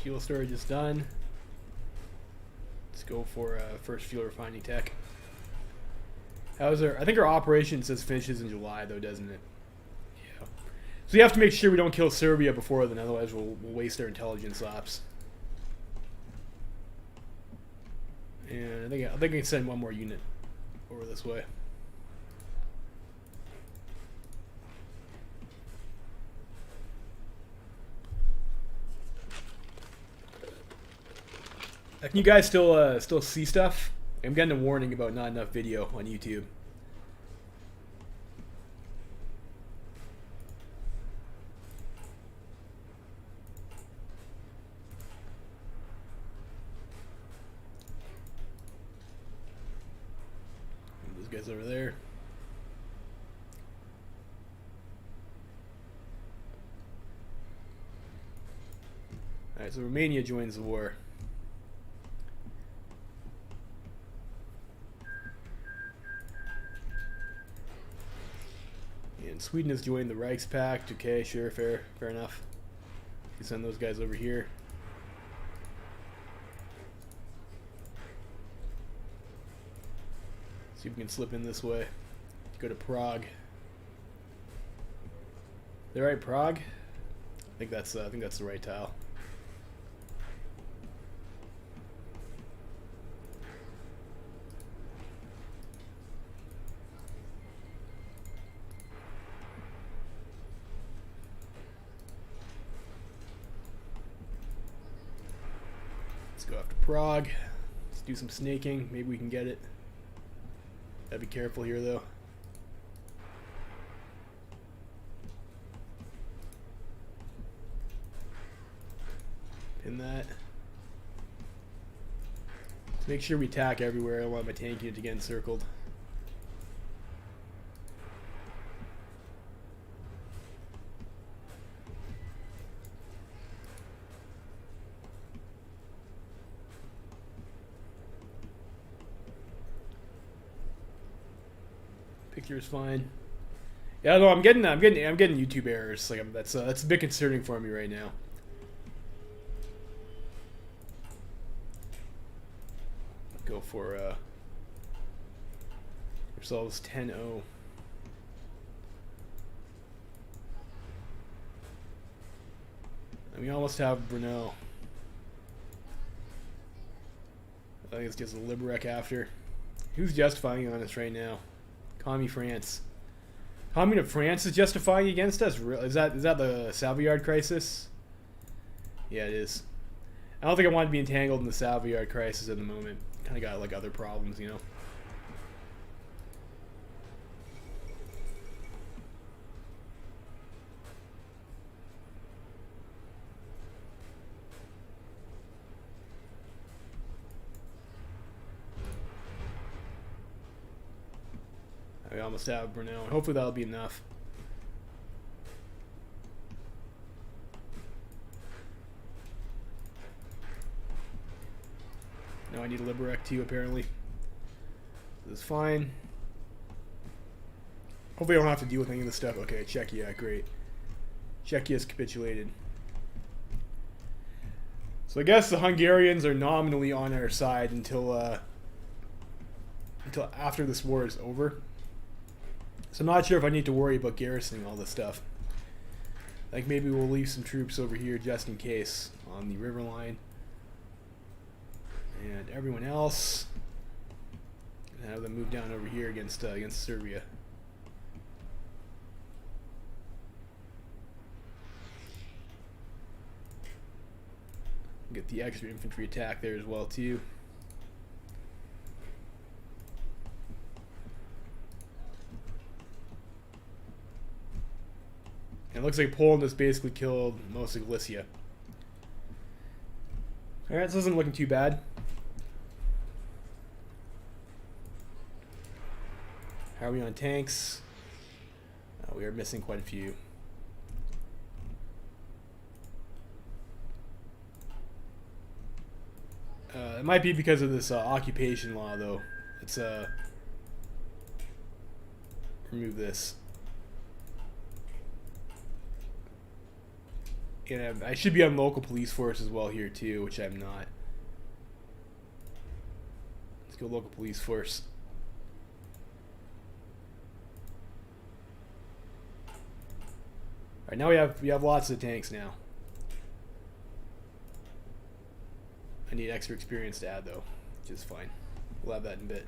Fuel storage is done. Let's go for first fuel refining tech. How's our? I think our operation says finishes in July though, doesn't it? Yeah. So you have to make sure we don't kill Serbia before then, otherwise we'll waste our intelligence ops. And I think I can send one more unit over this way. Can you guys still see stuff? I'm getting a warning about not enough video on YouTube. Those guys over there. Alright, so Romania joins the war. And Sweden has joined the Reichspakt. Okay, sure, fair enough. You send those guys over here. See if we can slip in this way. Go to Prague. They right, Prague? I think that's the right tile. Go after Prague. Let's do some snaking. Maybe we can get it. Gotta be careful here though. Pin that. Let's make sure we attack everywhere. I don't want my tank unit to get encircled. Picture is fine. Yeah, no, I'm getting YouTube errors. Like that's a bit concerning for me right now. Go for ourselves 10-0. And we almost have Brno. I think it's just a Liberec after. Who's justifying on us right now? Commie France. Commune of France is justifying against us? Is that the Savoyard crisis? Yeah, it is. I don't think I want to be entangled in the Savoyard crisis at the moment. Kind of got like other problems, you know. We almost have Brno. Hopefully that'll be enough. No, I need a Liberec too, apparently. This is fine. Hopefully I don't have to deal with any of this stuff. Okay, Czechia, great. Czechia's capitulated. So I guess the Hungarians are nominally on our side until after this war is over. So I'm not sure if I need to worry about garrisoning all this stuff. Like maybe we'll leave some troops over here just in case on the river line. And everyone else, and have them move down over here against Serbia. Get the extra infantry attack there as well too. And it looks like Poland has basically killed most of Galicia. Alright, this isn't looking too bad. How are we on tanks? We are missing quite a few. It might be because of this occupation law, though. Let's remove this. And I should be on local police force as well here too, which I'm not. Let's go local police force. All right, now we have lots of tanks now. I need extra experience to add though, which is fine. We'll have that in a bit.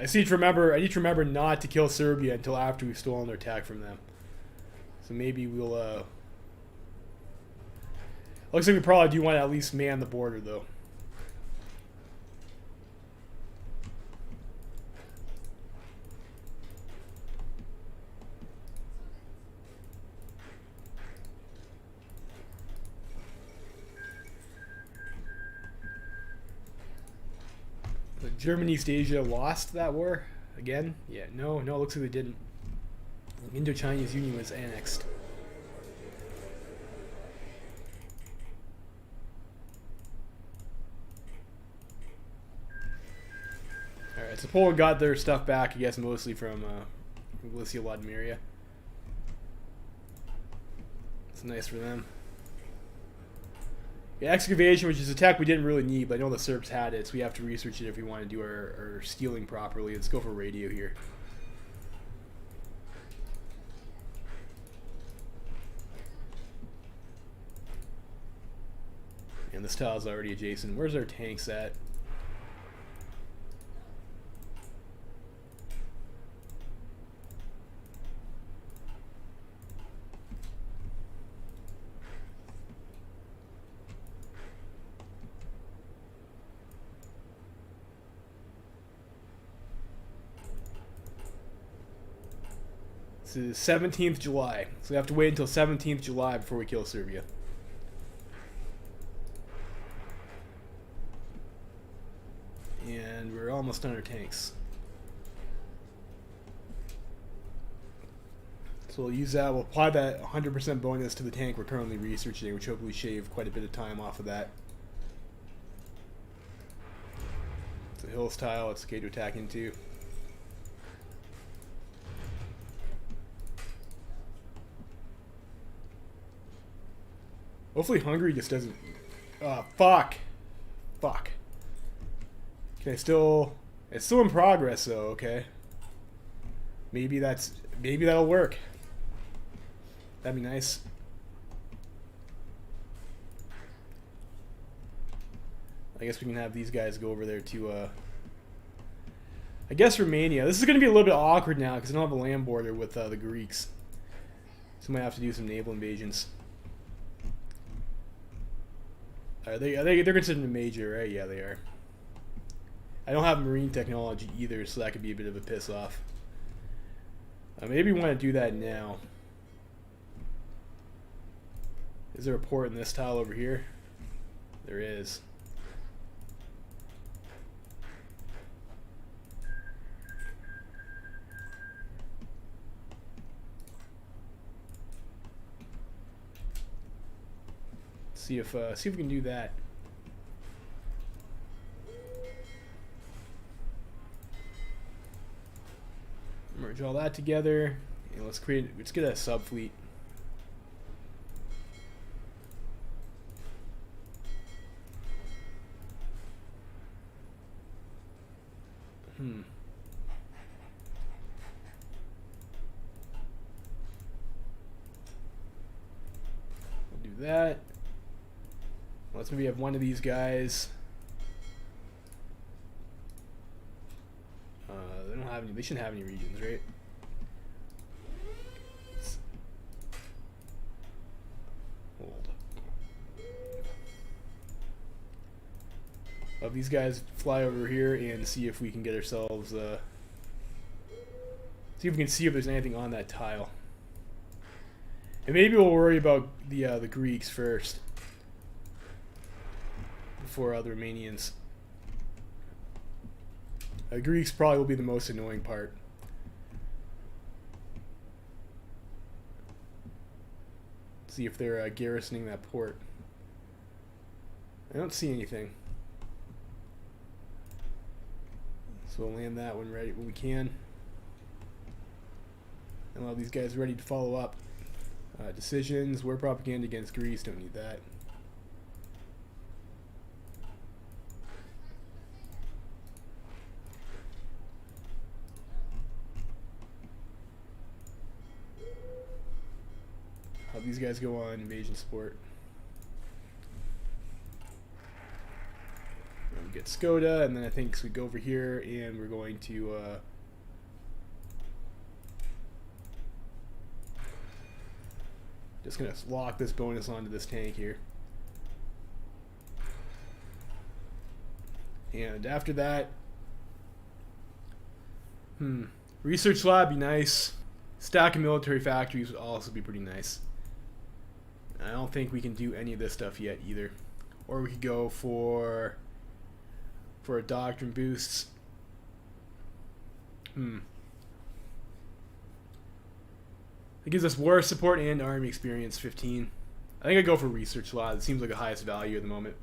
I need to remember not to kill Serbia until after we've stolen their attack from them. So maybe we'll looks like we probably do want to at least man the border though. German East Asia lost that war again? Yeah, no, it looks like they didn't. The Indo-Chinese Union was annexed. Alright, so Poland got their stuff back, I guess, mostly from Galicia, Vladimiria. It's nice for them. Yeah, excavation, which is a tech we didn't really need, but I know the Serbs had it, so we have to research it if we want to do our stealing properly. Let's go for radio here. And this tile's already adjacent. Where's our tanks at? This is 17th July, so we have to wait until 17th July before we kill Serbia. And we're almost done our tanks. So we'll use that, we'll apply that 100% bonus to the tank we're currently researching, which hopefully shave quite a bit of time off of that. So So hills tile, it's okay to attack into. Hopefully Hungary just doesn't... fuck. Fuck. Can I still... It's still in progress though, okay. Maybe that'll work. That'd be nice. I guess we can have these guys go over there to, I guess Romania. This is going to be a little bit awkward now because I don't have a land border with the Greeks. So I might have to do some naval invasions. They're considered a major, right? Yeah, they are. I don't have marine technology either, so that could be a bit of a piss off. Maybe we want to do that now. Is there a port in this tile over here? There is. See if we can do that. Merge all that together, and let's get a sub fleet. We'll do that. Let's maybe have one of these guys. They don't have any. They shouldn't have any regions, right? Hold. Have these guys fly over here and see if we can get ourselves. See if we can see if there's anything on that tile. And maybe we'll worry about the Greeks first. Before other Romanians. Greeks probably will be the most annoying part. See if they're garrisoning that port. I don't see anything. So we'll land that one ready when we can. And allow these guys ready to follow up. Decisions, war propaganda against Greece, don't need that. Have these guys go on invasion support. We get Skoda, and then I think we go over here and we're going to just gonna lock this bonus onto this tank here. And after that, research lab be nice. Stack of military factories would also be pretty nice. I don't think we can do any of this stuff yet either. Or we could go for a doctrine boosts. It gives us war support and army experience 15. I think I'd go for research lab. It seems like the highest value at the moment.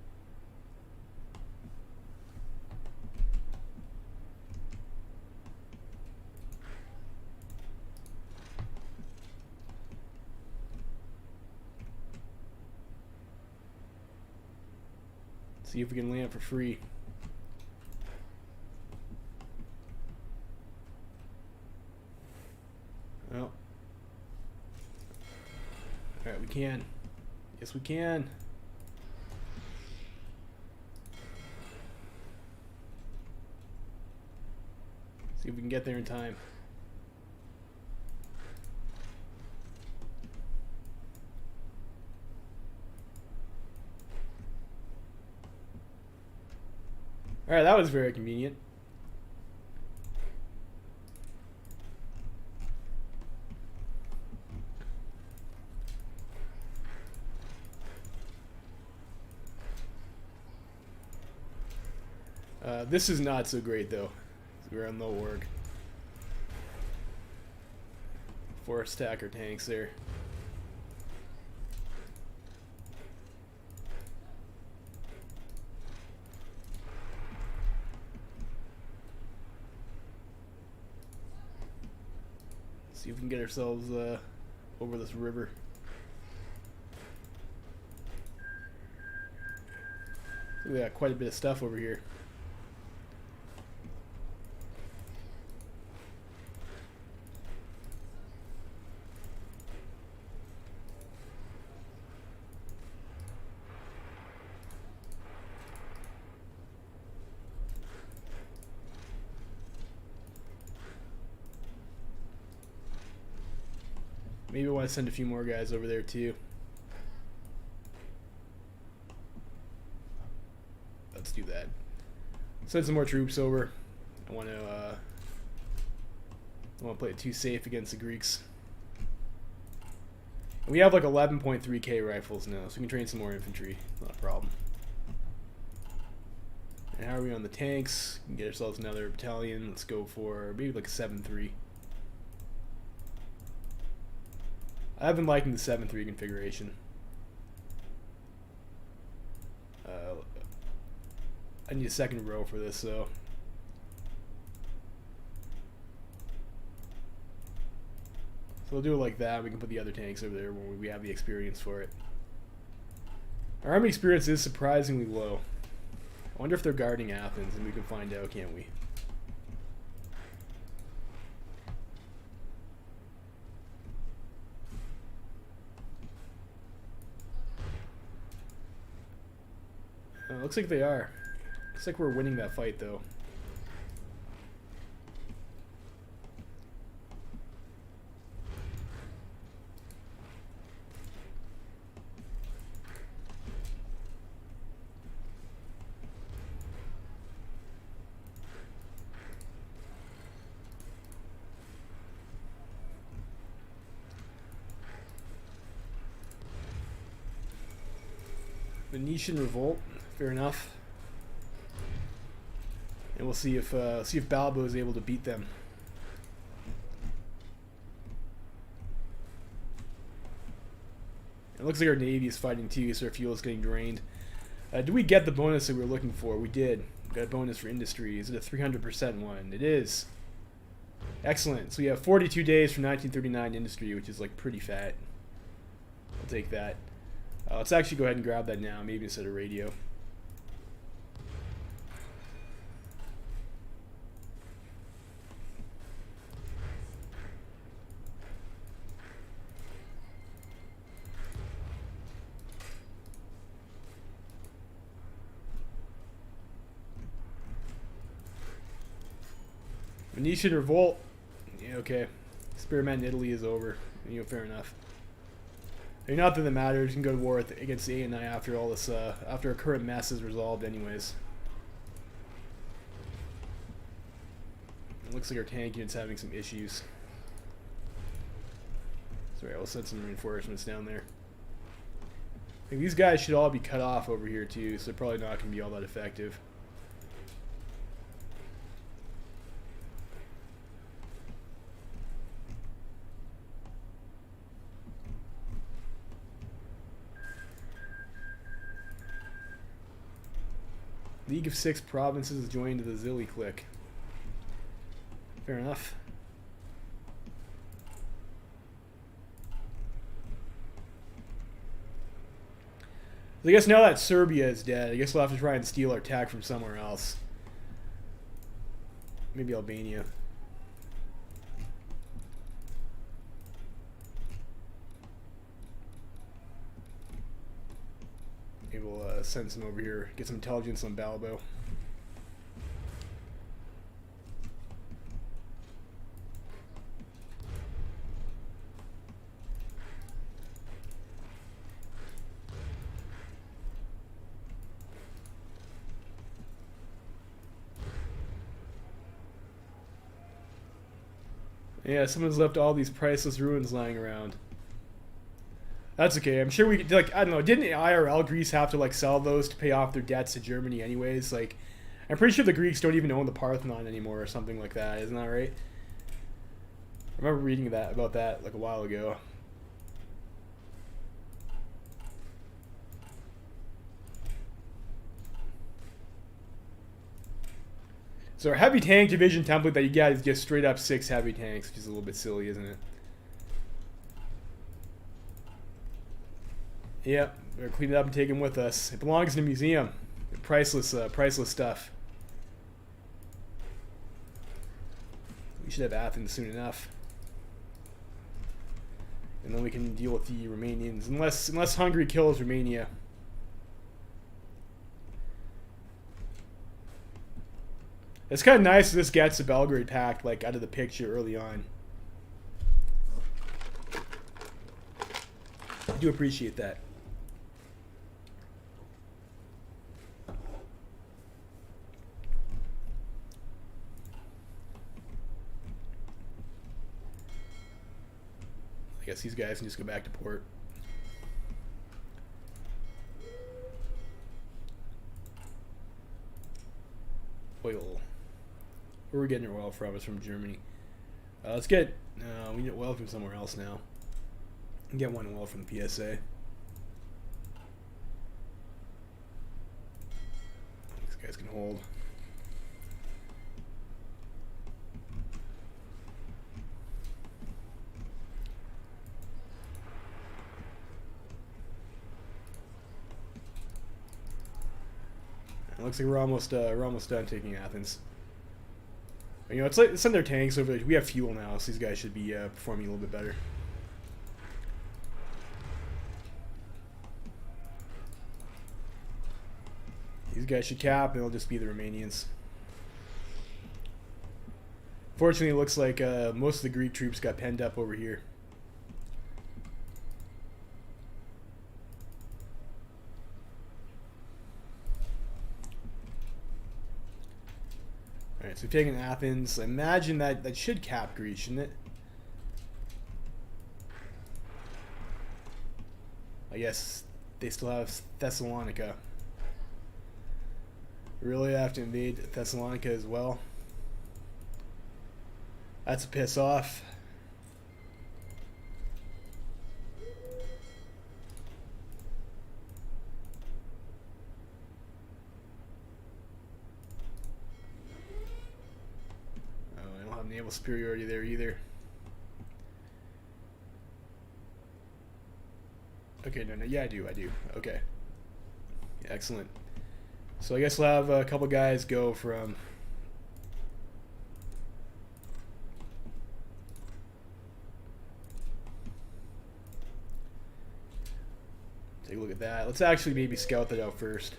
See if we can land for free. Well. Alright, we can. Yes, we can. See if we can get there in time. Alright, that was very convenient. This is not so great though. We're on low org. 4 stacker tanks there. See if we can get ourselves over this river. We got quite a bit of stuff over here. Maybe I want to send a few more guys over there too. Let's do that. Send some more troops over. I want to play it too safe against the Greeks. And we have like 11.3k rifles now, so we can train some more infantry. Not a problem. And how are we on the tanks? We can get ourselves another battalion. Let's go for maybe like a 7-3. I've been liking the 7-3 configuration. I need a second row for this, so. So we'll do it like that. We can put the other tanks over there when we have the experience for it. Our army experience is surprisingly low. I wonder if they're guarding Athens, and we can find out, can't we? Looks like they are. Looks like we're winning that fight, though. Venetian revolt. Fair enough. And we'll see if Balbo is able to beat them. It looks like our navy is fighting too, so our fuel is getting drained. Did we get the bonus that we were looking for? We did. We got a bonus for industry. Is it a 300% one? It is. Excellent. So we have 42 days from 1939 industry, which is like pretty fat. I'll take that. Let's actually go ahead and grab that now, maybe instead of radio. Venetian revolt. Yeah, okay. Experiment in Italy is over. You know, fair enough. Not that it matters. You can go to war against the ANI after all this, after our current mess is resolved, anyways. It looks like our tank unit's having some issues. Sorry, I'll send some reinforcements down there. I think these guys should all be cut off over here too, so they're probably not going to be all that effective. League of 6 provinces joined the Zilly clique. Fair enough. I guess now that Serbia is dead, I guess we'll have to try and steal our tech from somewhere else. Maybe Albania. Maybe we'll send some over here, get some intelligence on Balbo. Yeah, someone's left all these priceless ruins lying around. That's okay. I'm sure we could, like, I don't know, didn't IRL Greece have to, like, sell those to pay off their debts to Germany anyways? Like, I'm pretty sure the Greeks don't even own the Parthenon anymore or something like that. Isn't that right? I remember reading about that, like, a while ago. So our heavy tank division template that you get is just straight up 6 heavy tanks, which is a little bit silly, isn't it? Yep, we're clean it up and take them with us. It belongs in a museum. Priceless, priceless stuff. We should have Athens soon enough, and then we can deal with the Romanians, unless Hungary kills Romania. It's kind of nice that this gets the Belgrade Pact like out of the picture early on. I do appreciate that. I guess these guys can just go back to port. Oil. Where are we getting our oil from? It's from Germany. Let's get... we need oil from somewhere else now. Get one oil from the PSA. These guys can hold. It looks like we're almost done taking Athens. You know, it's in their tanks over there. We have fuel now, so these guys should be performing a little bit better. These guys should cap, and it'll just be the Romanians. Fortunately, it looks like most of the Greek troops got penned up over here. Alright, so we've taken Athens. I imagine that should cap Greece, shouldn't it? I guess they still have Thessalonica. Really have to invade Thessalonica as well. That's a piss off. Oh, I don't have naval superiority there either. Okay, no, yeah, I do. Okay. Yeah, excellent. So I guess we'll have a couple guys go from... Take a look at that. Let's actually maybe scout that out first.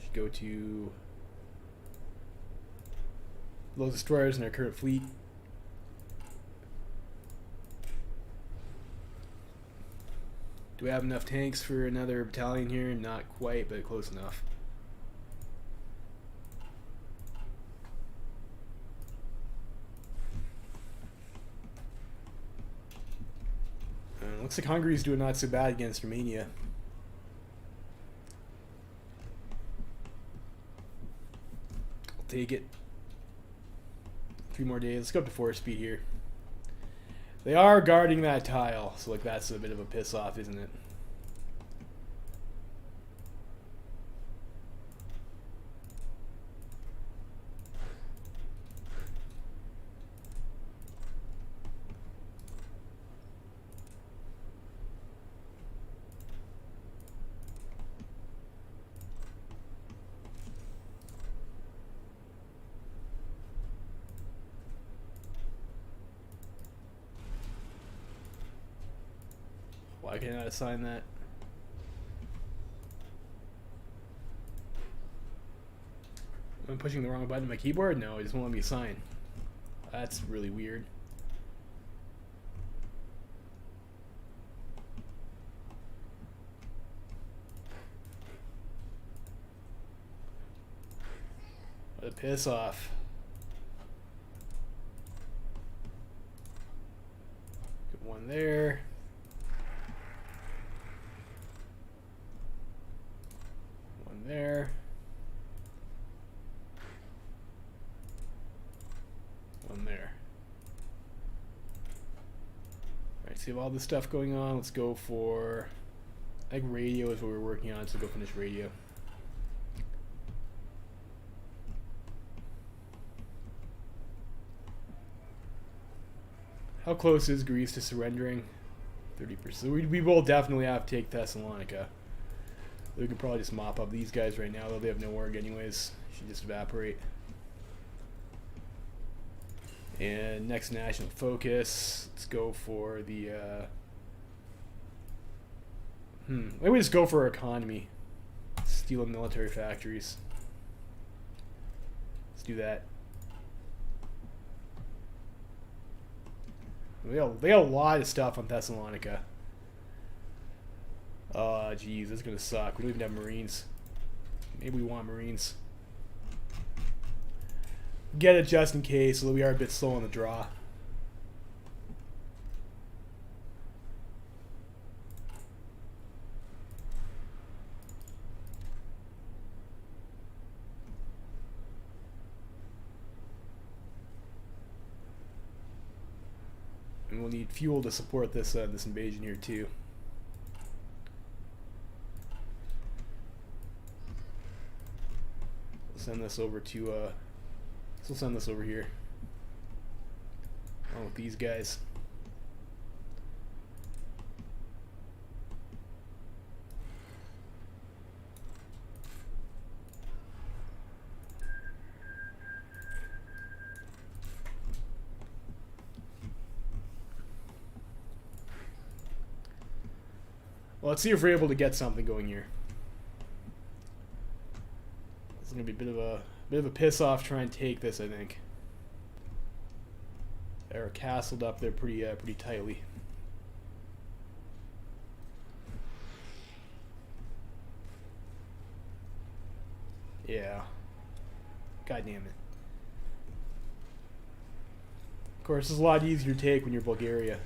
Should go to those destroyers in our current fleet. Do we have enough tanks for another battalion here? Not quite, but close enough. Looks like Hungary's doing not so bad against Romania. I'll take it. 3 more days. Let's go up to 4 speed here. They are guarding that tile, so like that's a bit of a piss off, isn't it? Why can't I assign that? Am I pushing the wrong button on my keyboard? No, it just won't let me assign. That's really weird. What a piss off. Get one there. There. One there. Alright, so you have all this stuff going on. Let's go for... I think radio is what we're working on, so go finish radio. How close is Greece to surrendering? 30%. We will definitely have to take Thessalonica. We could probably just mop up these guys right now, though they have no org anyways. Should just evaporate. And next national focus. Let's go for the... Maybe we just go for our economy. Steel and military factories. Let's do that. They got a lot of stuff on Thessalonica. Oh, geez, this is gonna suck. We don't even have Marines. Maybe we want Marines. Get it just in case, although we are a bit slow on the draw. And we'll need fuel to support this this invasion here too. We'll send this over to we'll send this over here. Along with these guys. Well, let's see if we're able to get something going here. It's gonna be a bit of a piss off try and take this, I think. They're castled up there pretty tightly. Yeah. God damn it. Of course, it's a lot easier to take when you're Bulgaria.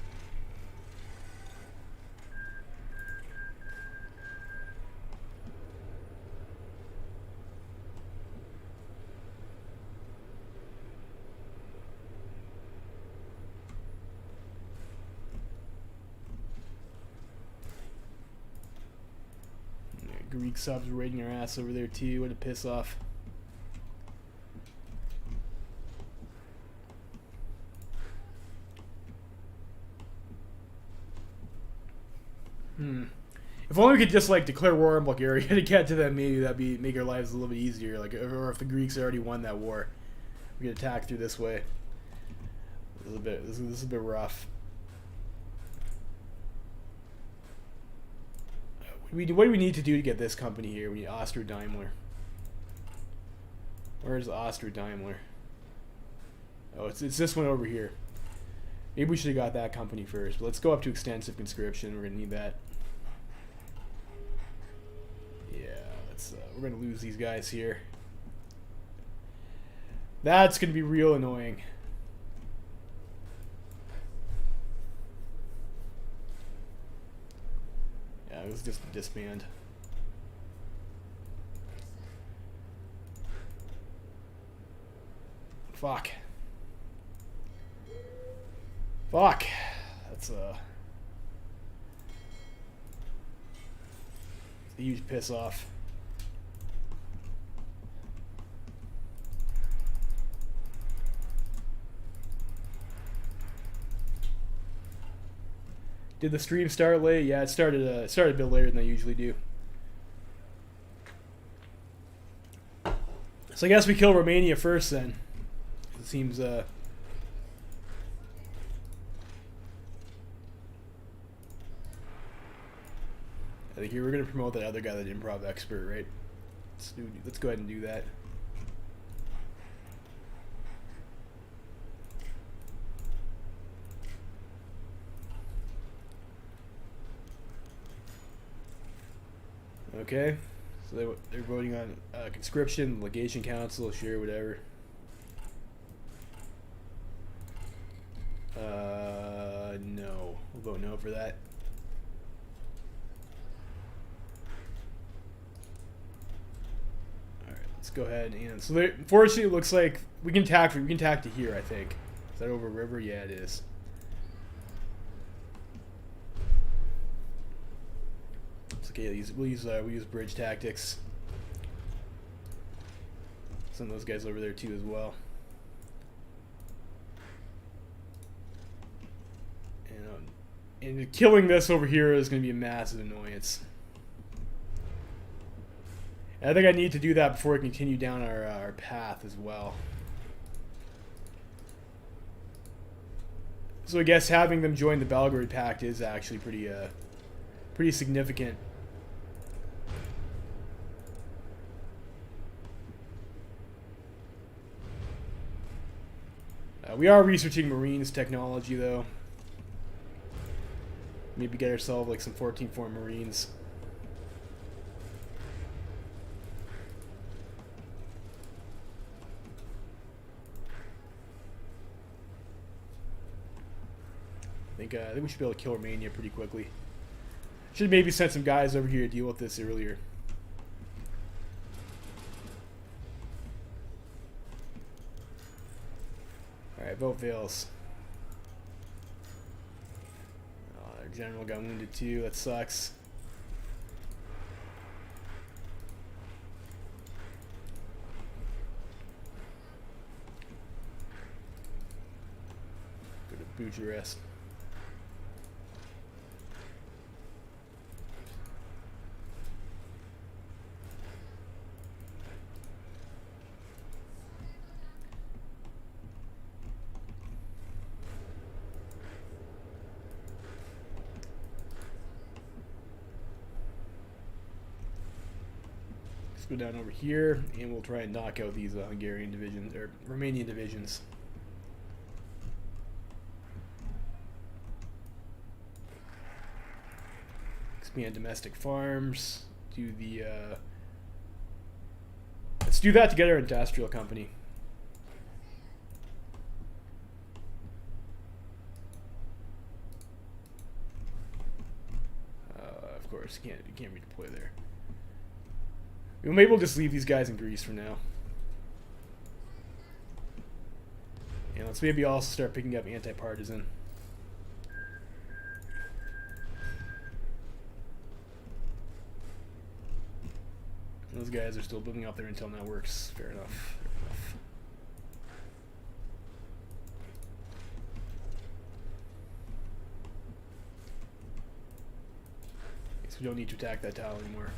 Greek subs raiding our ass over there too. What a piss off. If only we could just like declare war on Bulgaria to get to them, maybe that'd make our lives a little bit easier. Like, or if the Greeks already won that war, we could attack through this way. This is a bit rough. What do we need to do to get this company here? We need Austria Daimler. Where's Austria Daimler? Oh, it's this one over here. Maybe we should have got that company first. But let's go up to extensive conscription. We're gonna need that. Yeah, we're gonna lose these guys here. That's gonna be real annoying. It was just disband. Fuck. Fuck. That's a huge piss off. Did the stream start late? Yeah, it started a bit later than I usually do. So I guess we kill Romania first then. It seems I think here we're gonna promote that other guy, that improv expert, right? Let's go ahead and do that. Okay, so they're voting on conscription, legation council, sure, whatever. No, we'll vote no for that. All right, let's go ahead and so unfortunately, it looks like we can tack to here. I think is that over river? Yeah, it is. Okay, we'll use bridge tactics. Send those guys over there too as well. And killing this over here is going to be a massive annoyance. And I think I need to do that before we continue down our path as well. So I guess having them join the Belgrade Pact is actually pretty significant. We are researching Marines technology, though. Maybe get ourselves like some 14-4 Marines. I think we should be able to kill Romania pretty quickly. Should maybe send some guys over here to deal with this earlier. Alright, vote Vales. Oh, our general got wounded too. That sucks. Go to Bucharest. Go down over here and we'll try and knock out these Hungarian divisions or Romanian divisions. Expand domestic farms. Do the let's do that to get our industrial company. Of course, you can't redeploy there. Maybe we'll just leave these guys in Greece for now. And let's maybe also start picking up anti-partisan. Those guys are still building up their intel networks. Fair enough. Fair enough. Guess we don't need to attack that tile anymore.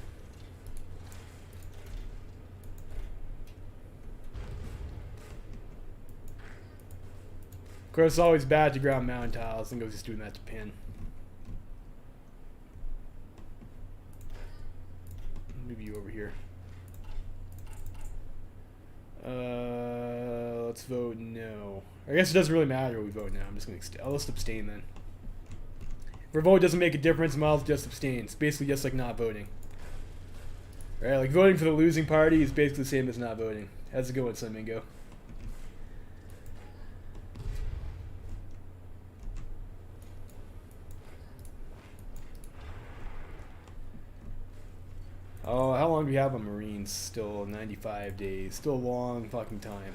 Of course, it's always bad to ground mountain tiles. I think I was just doing that to pin. Move you over here. Let's vote no. I guess it doesn't really matter what we vote now. I'm just gonna I'll just abstain then. If our vote doesn't make a difference, Miles just abstain. It's basically just like not voting. Right? Like voting for the losing party is basically the same as not voting. How's it going, Slimingo? Oh, how long do we have on Marines? Still 95 days. Still a long fucking time.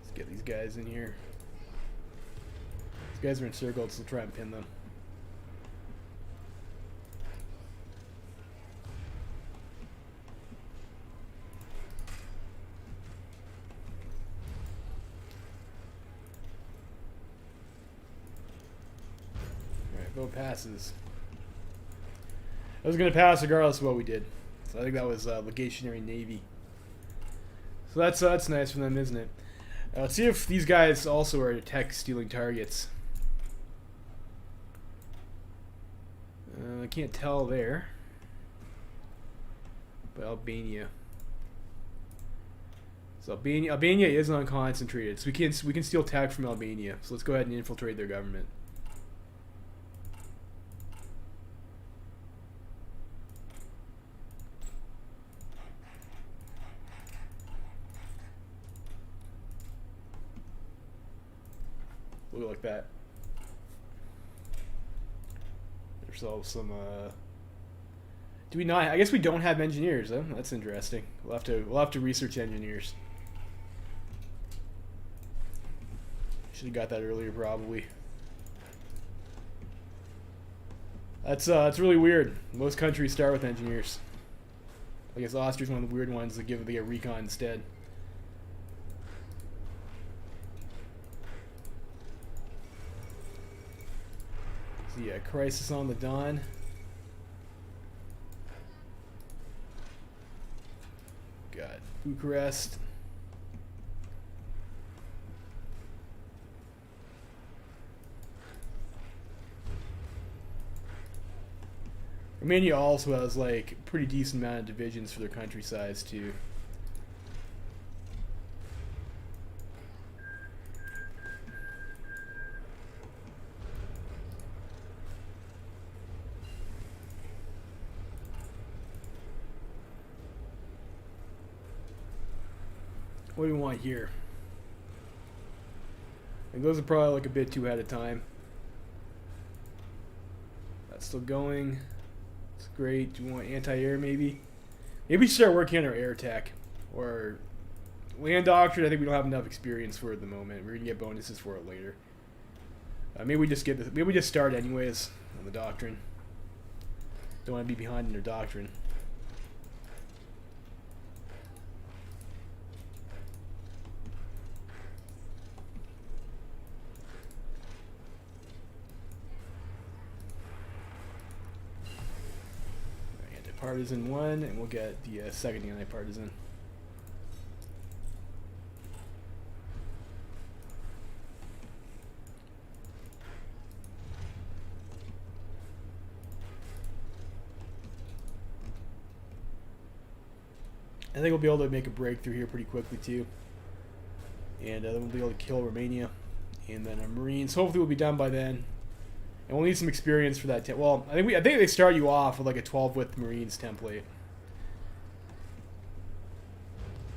Let's get these guys in here. These guys are encircled, so we'll try and pin them. Vote passes. I was going to pass regardless of what we did. So I think that was Legationary Navy. So that's nice for them, isn't it? Let's see if these guys also are tech stealing targets. I can't tell there. But Albania. So Albania is unconcentrated, so we can steal tech from Albania. So let's go ahead and infiltrate their government. We'll go like that. There's also some. Do we not? I guess we don't have engineers, though. That's interesting. We'll have to research engineers. Should have got that earlier, probably. That's really weird. Most countries start with engineers. I guess Austria's one of the weird ones that they get recon instead. So yeah, crisis on the Don. Got Bucharest. Romania also has like pretty decent amount of divisions for their country size too. What do we want here? And those are probably like a bit too ahead of time. That's still going. It's great. Do you want anti-air maybe? Maybe we should start working on our air tech. Or land doctrine, I think we don't have enough experience for it at the moment. We're gonna get bonuses for it later. Maybe we just start anyways on the doctrine. Don't want to be behind in their doctrine. Partisan 1, and we'll get the second anti-partisan. I think we'll be able to make a breakthrough here pretty quickly too, and then we'll be able to kill Romania, and then our Marines hopefully will be done by then. And we'll need some experience for that. Well, I think they start you off with like a 12 width Marines template.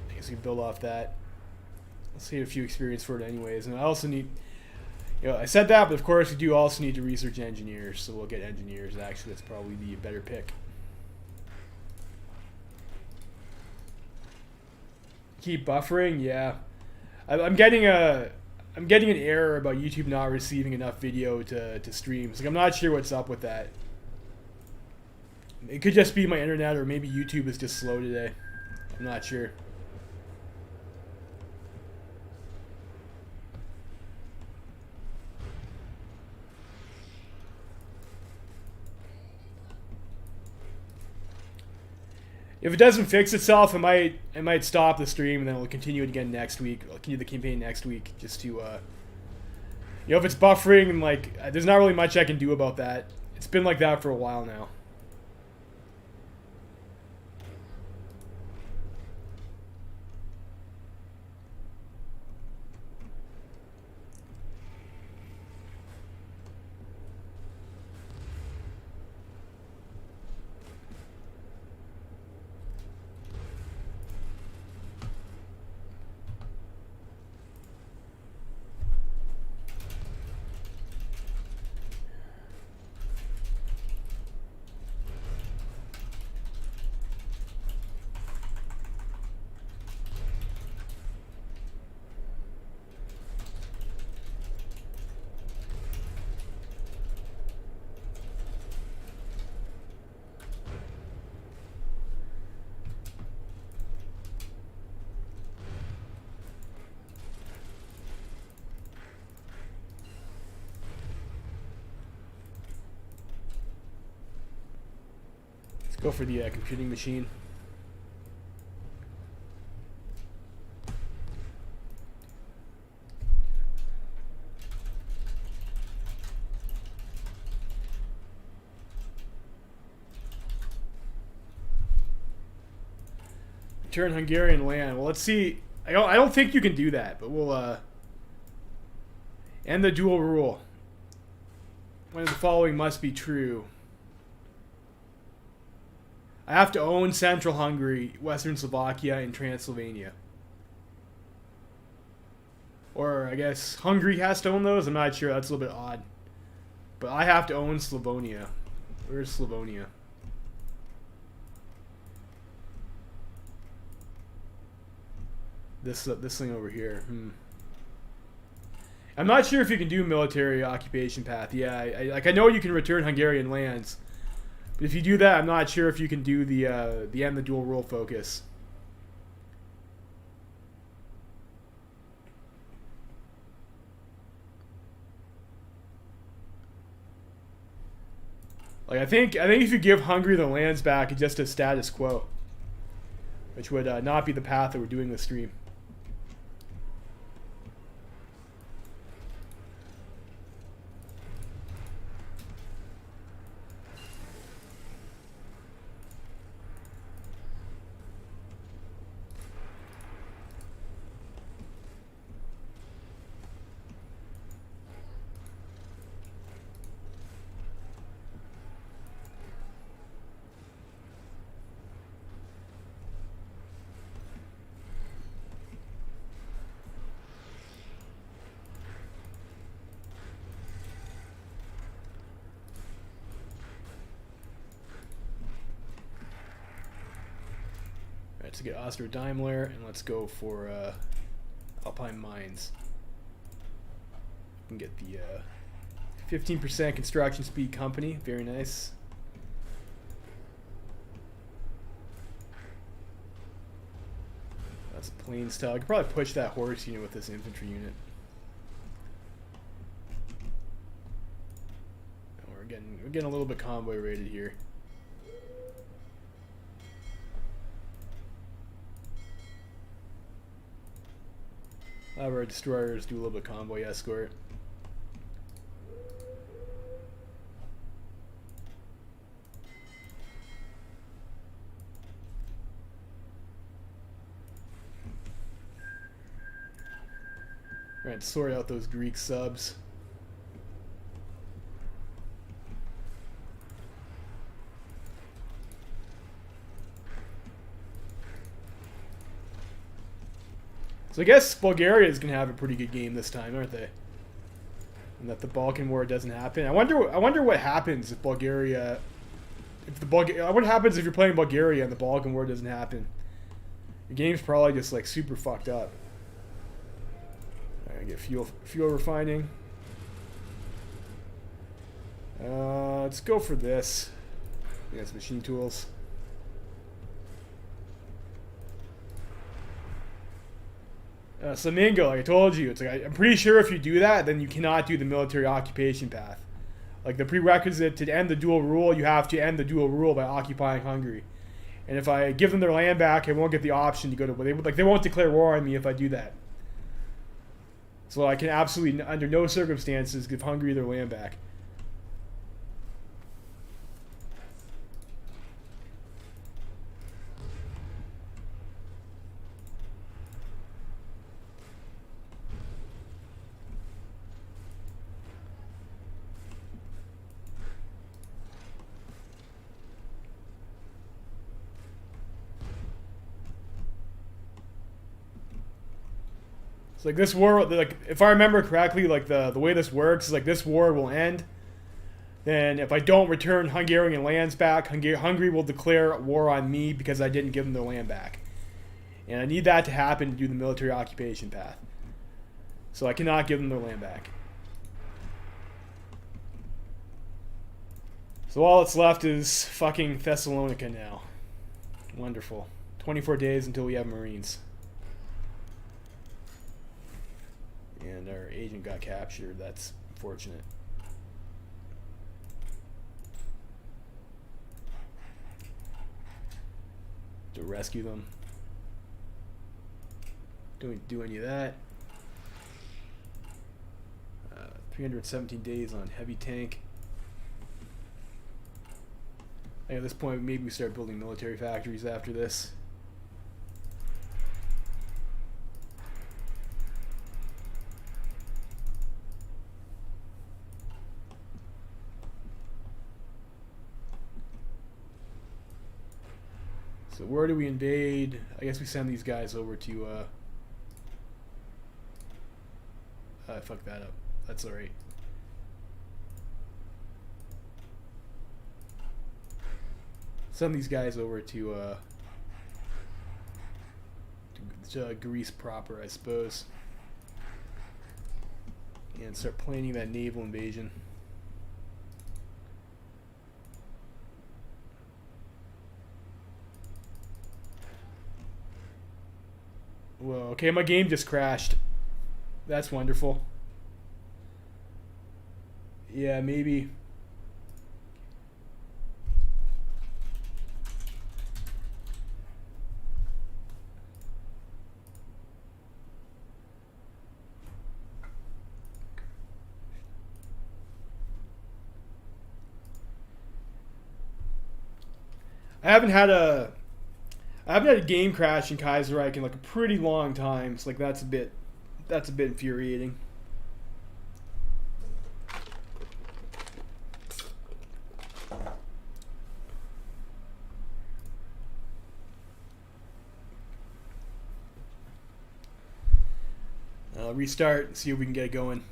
I guess we can build off that. Let's get a few experience for it anyways. And I also need, I said that, but of course we do also need to research engineers. So we'll get engineers. Actually, that's probably the better pick. Keep buffering, yeah. I'm getting an error about YouTube not receiving enough video to stream. Like, I'm not sure what's up with that. It could just be my internet, or maybe YouTube is just slow today. I'm not sure. If it doesn't fix itself, I might stop the stream and then we'll continue it again next week. I'll continue the campaign next week just to, if it's buffering and like, there's not really much I can do about that. It's been like that for a while now. Go for the computing machine. Return Hungarian land. Well, let's see. I don't think you can do that, but we'll end the dual rule. One of the following must be true. I have to own Central Hungary, Western Slovakia, and Transylvania. Or I guess Hungary has to own those? I'm not sure. That's a little bit odd. But I have to own Slavonia. Where's Slavonia? This thing over here. I'm not sure if you can do military occupation path. Yeah, I know you can return Hungarian lands, but if you do that, I'm not sure if you can do the end the dual rule focus. Like I think if you give Hungary the lands back, it's just a status quo, which would not be the path that we're doing this stream. Let's get Austria Daimler, and let's go for Alpine Mines. We can get the 15% construction speed company. Very nice. That's a plain style. I could probably push that horse unit with this infantry unit. And we're getting a little bit convoy rated here. Have our destroyers do a little bit of convoy escort. Alright, sort out those Greek subs. So I guess Bulgaria is going to have a pretty good game this time, aren't they? And that the Balkan War doesn't happen. I wonder what happens if Bulgaria... what happens if you're playing Bulgaria and the Balkan War doesn't happen? The game's probably just like super fucked up. I get fuel refining. Let's go for this. Yeah, it's machine tools. Flamingo, like I told you, it's like I'm pretty sure if you do that, then you cannot do the military occupation path. Like the prerequisite to end the dual rule, you have to end the dual rule by occupying Hungary. And if I give them their land back, I won't get the option to go to. They won't declare war on me if I do that. So I can absolutely, under no circumstances, give Hungary their land back. Like this war, like if I remember correctly, like the way this works is like this war will end. Then if I don't return Hungarian lands back, Hungary will declare war on me because I didn't give them their land back. And I need that to happen to do the military occupation path. So I cannot give them their land back. So all that's left is fucking Thessalonica now. Wonderful. 24 days until we have Marines. And our agent got captured. That's fortunate. To rescue them. Don't do any of that. 317 days on heavy tank. At this point, maybe we start building military factories after this. So where do we invade? I guess we send these guys over to, I fucked that up. That's alright. Send these guys over to Greece proper, I suppose. and start planning that naval invasion. Whoa, okay, my game just crashed. That's wonderful. Yeah, maybe. I haven't had a game crash in Kaiserreich in like a pretty long time. So like that's a bit infuriating. Restart and see if we can get it going.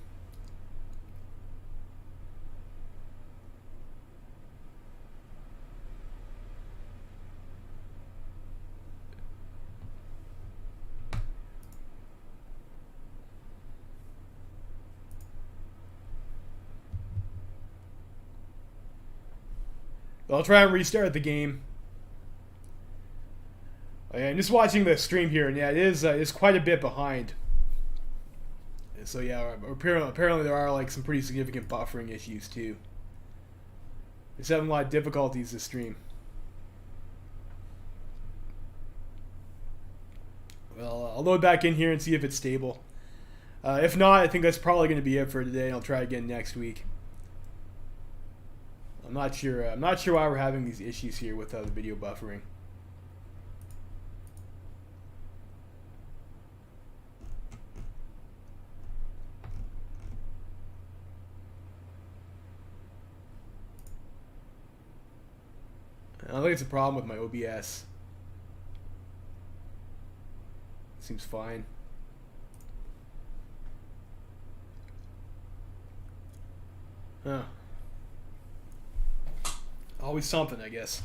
I'll try and restart the game. I'm just watching the stream here, and yeah, it's quite a bit behind. So yeah, apparently there are like some pretty significant buffering issues too. It's having a lot of difficulties this stream. Well, I'll load back in here and see if it's stable. If not, I think that's probably going to be it for today, and I'll try again next week. I'm not sure why we're having these issues here with the video buffering. I don't think it's a problem with my OBS. Seems fine. Huh. Always something, I guess.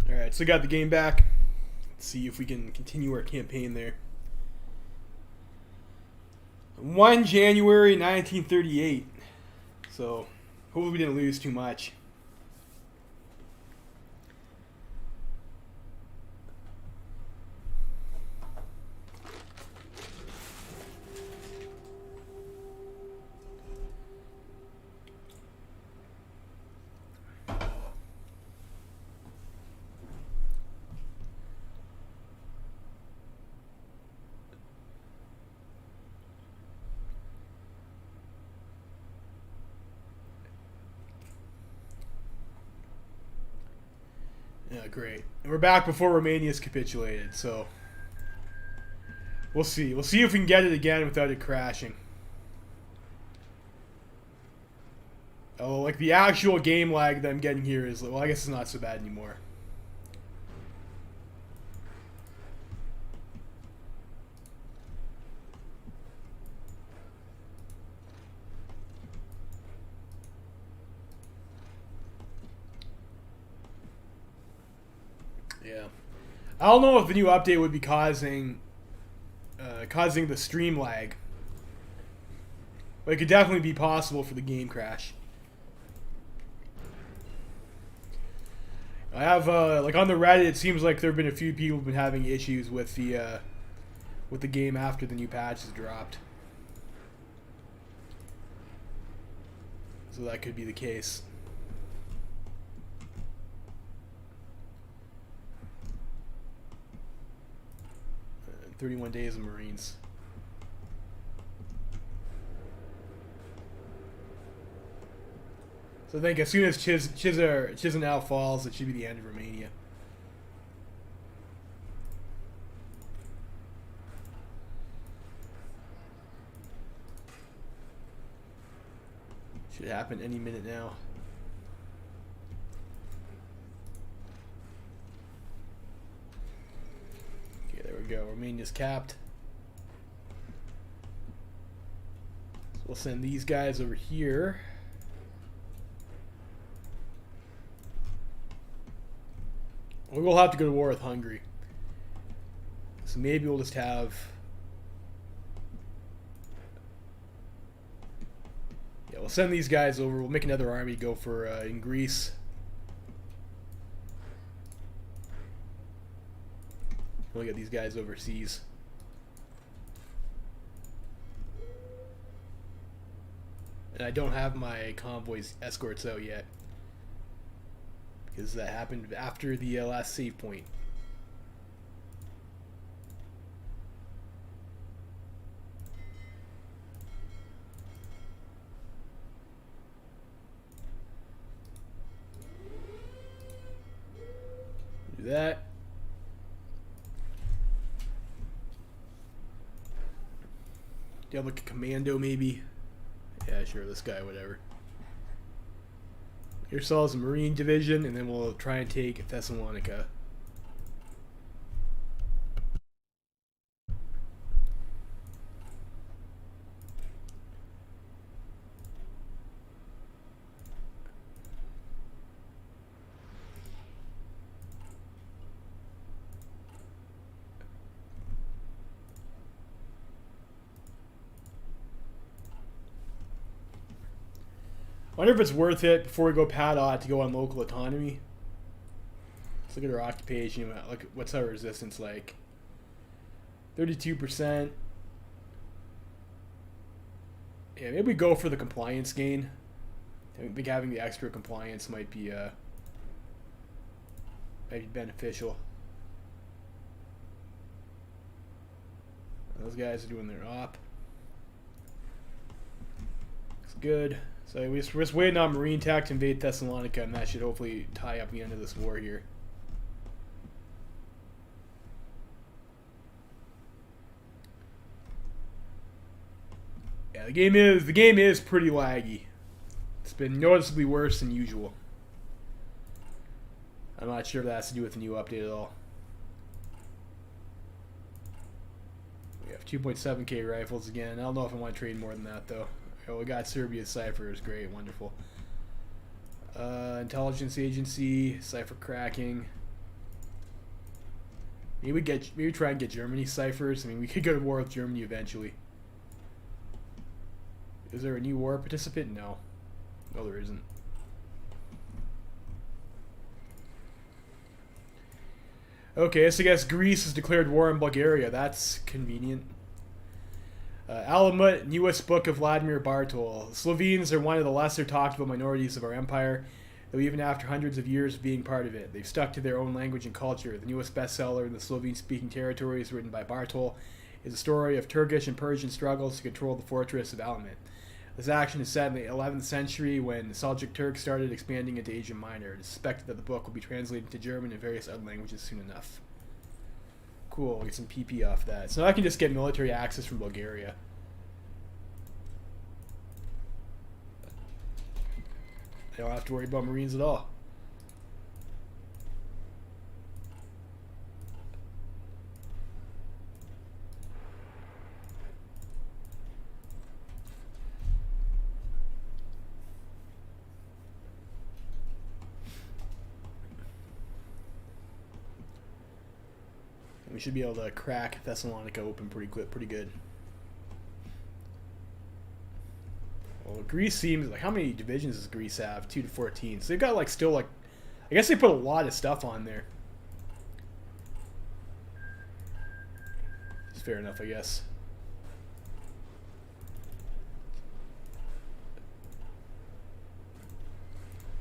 Alright, so got the game back. Let's see if we can continue our campaign there. 1 January 1938. So, hopefully we didn't lose too much. Yeah, great. And we're back before Romania's capitulated, so we'll see. We'll see if we can get it again without it crashing. Oh, like the actual game lag that I'm getting here is, well, I guess it's not so bad anymore. Yeah, I don't know if the new update would be causing the stream lag, but it could definitely be possible for the game crash. I have like on the Reddit, it seems like there have been a few people who've been having issues with the game after the new patch is dropped. So that could be the case. 31 days of Marines. So I think as soon as Chisinau falls, it should be the end of Romania. Should happen any minute now. Okay, there we go. Romania's capped. So we'll send these guys over here. We will have to go to war with Hungary. So maybe we'll just have... Yeah, we'll send these guys over. We'll make another army go for in Greece. We'll get these guys overseas. And I don't have my convoys escorts out yet, because that happened after the last save point. Do that. Do you have like a commando maybe? Yeah, sure, this guy, whatever. Yourselves a Marine division, and then we'll try and take Thessalonica. I wonder if it's worth it before we go Padot to go on local autonomy. Let's look at our occupation. Look, what's our resistance like? 32%. Yeah, maybe we go for the compliance gain. I think having the extra compliance might be beneficial. Those guys are doing their op. Looks good. So we're just waiting on Marine Tech to invade Thessalonica, and that should hopefully tie up the end of this war here. Yeah, the game is pretty laggy. It's been noticeably worse than usual. I'm not sure if that has to do with the new update at all. We have 2.7K rifles again. I don't know if I want to trade more than that though. Oh, we got Serbia's ciphers. Great, wonderful. Intelligence agency, cipher cracking. Maybe try and get Germany ciphers. I mean, we could go to war with Germany eventually. Is there a new war participant? No. No, there isn't. Okay, so I guess Greece has declared war on Bulgaria. That's convenient. Alamut, newest book of Vladimir Bartol. Slovenes are one of the lesser talked about minorities of our empire, though even after hundreds of years of being part of it, they've stuck to their own language and culture. The newest bestseller in the Slovene-speaking territories, written by Bartol, is a story of Turkish and Persian struggles to control the fortress of Alamut. This action is set in the 11th century when the Seljuk Turks started expanding into Asia Minor. It is suspected that the book will be translated to German and various other languages soon enough. Cool, we'll get some PP off that. So now I can just get military access from Bulgaria. I don't have to worry about Marines at all. We should be able to crack Thessalonica open pretty good. Well, Greece seems like, how many divisions does Greece have? 2 to 14. So they've got like still like I guess they put a lot of stuff on there. It's fair enough, I guess.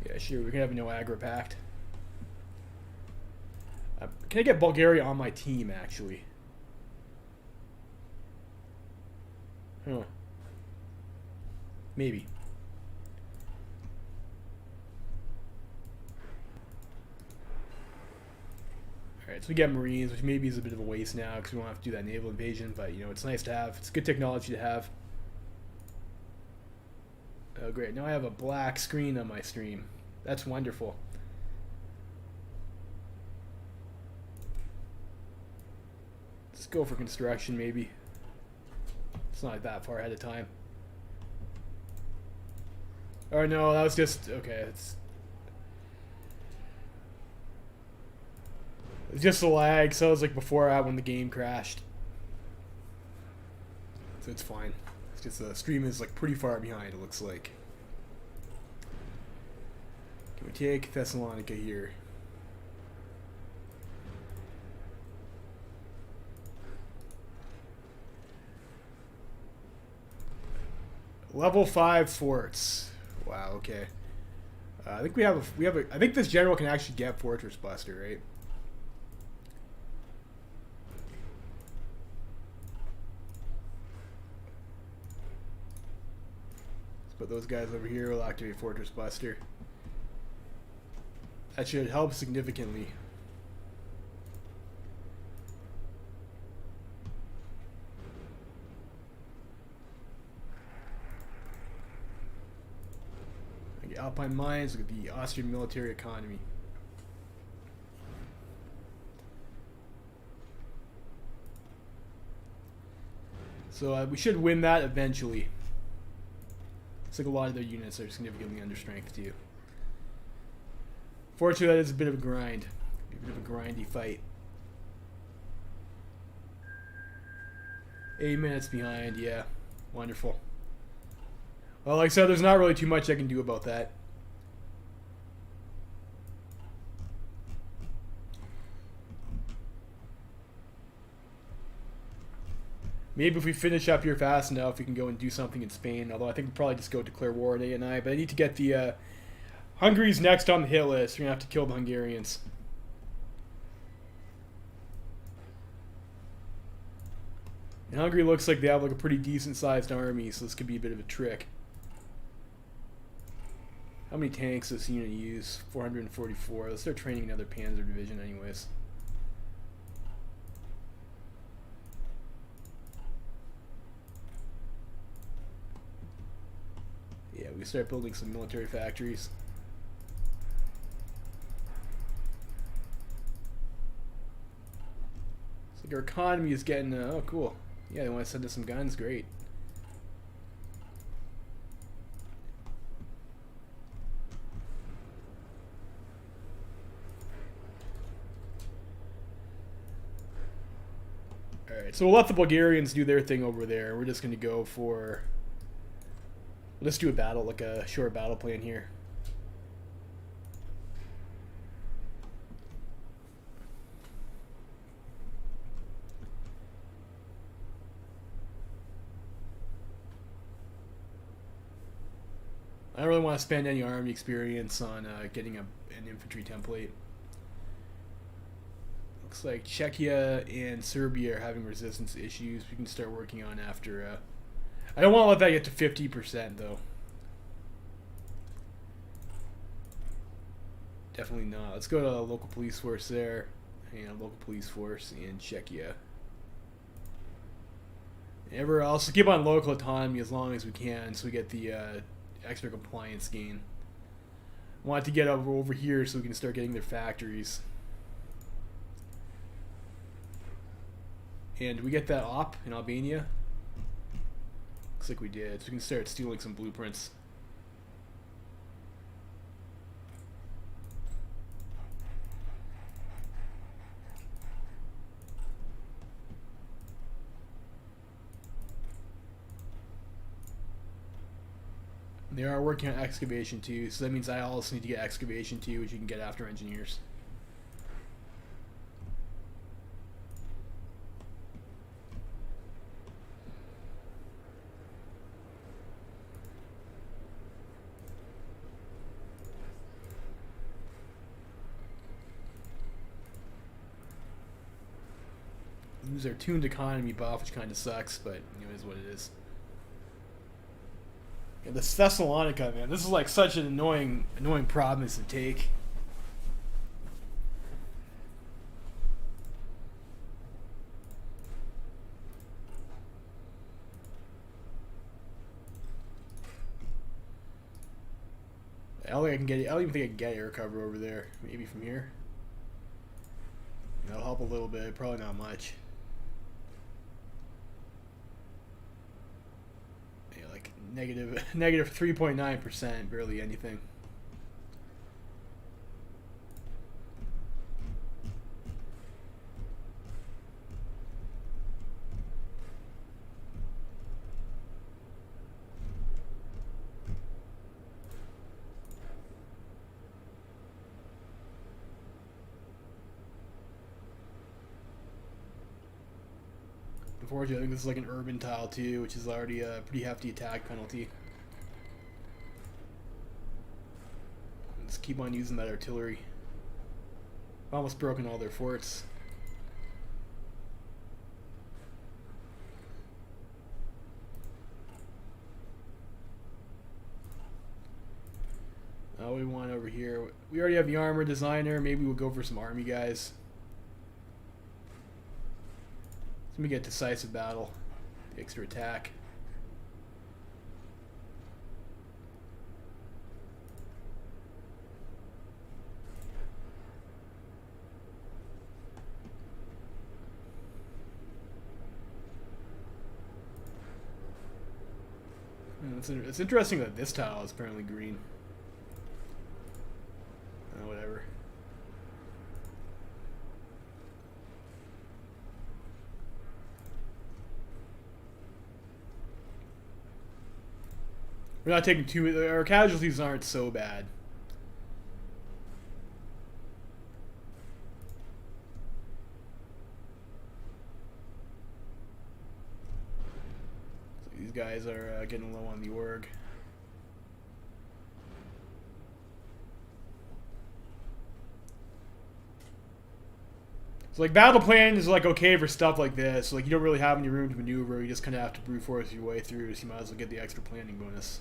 Yeah, sure, we can have no aggro pact. Can I get Bulgaria on my team, actually? Huh. Maybe. Alright, so we get Marines, which maybe is a bit of a waste now because we won't have to do that naval invasion, but, you know, it's nice to have. It's good technology to have. Oh, great. Now I have a black screen on my stream. That's wonderful. Let's go for construction, maybe. It's not that far ahead of time. Oh no, that was just okay. It's just a lag. So it was like before when the game crashed. So it's fine. It's just the stream is like pretty far behind. It looks like. Can we take Thessalonica here? Level 5 forts. Wow. Okay. I think we have a. I think this general can actually get Fortress Buster, right? Let's put those guys over here. We'll activate Fortress Buster. That should help significantly. Alpine mines, look at the Austrian military economy. So we should win that eventually. It's like a lot of their units are significantly under strength too. Fortunately, that is a bit of a grind. A bit of a grindy fight. 8 minutes behind, yeah. Wonderful. Well, like I said, there's not really too much I can do about that. Maybe if we finish up here fast enough, we can go and do something in Spain. Although I think we'll probably just go declare war at A&I. But I need to get the... Hungary's next on the hit list. We're going to have to kill the Hungarians. And Hungary looks like they have like a pretty decent-sized army, so this could be a bit of a trick. How many tanks does this unit use? 444. Let's start training another Panzer division anyways. Yeah, we start building some military factories. It's like our economy is getting... oh, cool. Yeah, they want to send us some guns. Great. Alright, so we'll let the Bulgarians do their thing over there. We're just going to go for... let's do a battle, like a short battle plan here. I don't really want to spend any army experience on getting an infantry template. Looks like Czechia and Serbia are having resistance issues. We can start working on after... I don't want to let that get to 50% though. Definitely not. Let's go to a local police force there. And a local police force in Czechia. Everywhere else, keep on local autonomy as long as we can so we get the extra compliance gain. I want it to get over here so we can start getting their factories. And we get that op in Albania? Looks like we did. So we can start stealing some blueprints. They are working on excavation too, so that means I also need to get excavation too, which you can get after engineers. Lose our tuned economy buff, which kind of sucks, but it is what it is. Yeah, this Thessalonica, man, this is like such an annoying province to take. I don't think I can get. I don't even think I can get air cover over there. Maybe from here. That'll help a little bit. Probably not much. Negative 3.9%, barely anything. Unfortunately, I think this is like an urban tile too, which is already a pretty hefty attack penalty. Just keep on using that artillery. Almost broken all their forts. Oh, we want over here. We already have the armor designer. Maybe we'll go for some army guys. Let me get decisive battle. The extra attack. It's interesting that this tile is apparently green. Whatever. We're not taking too. Our casualties aren't so bad. So these guys are getting low on the org. So like battle plan is like okay for stuff like this. Like you don't really have any room to maneuver. You just kind of have to brute force your way through. So you might as well get the extra planning bonus.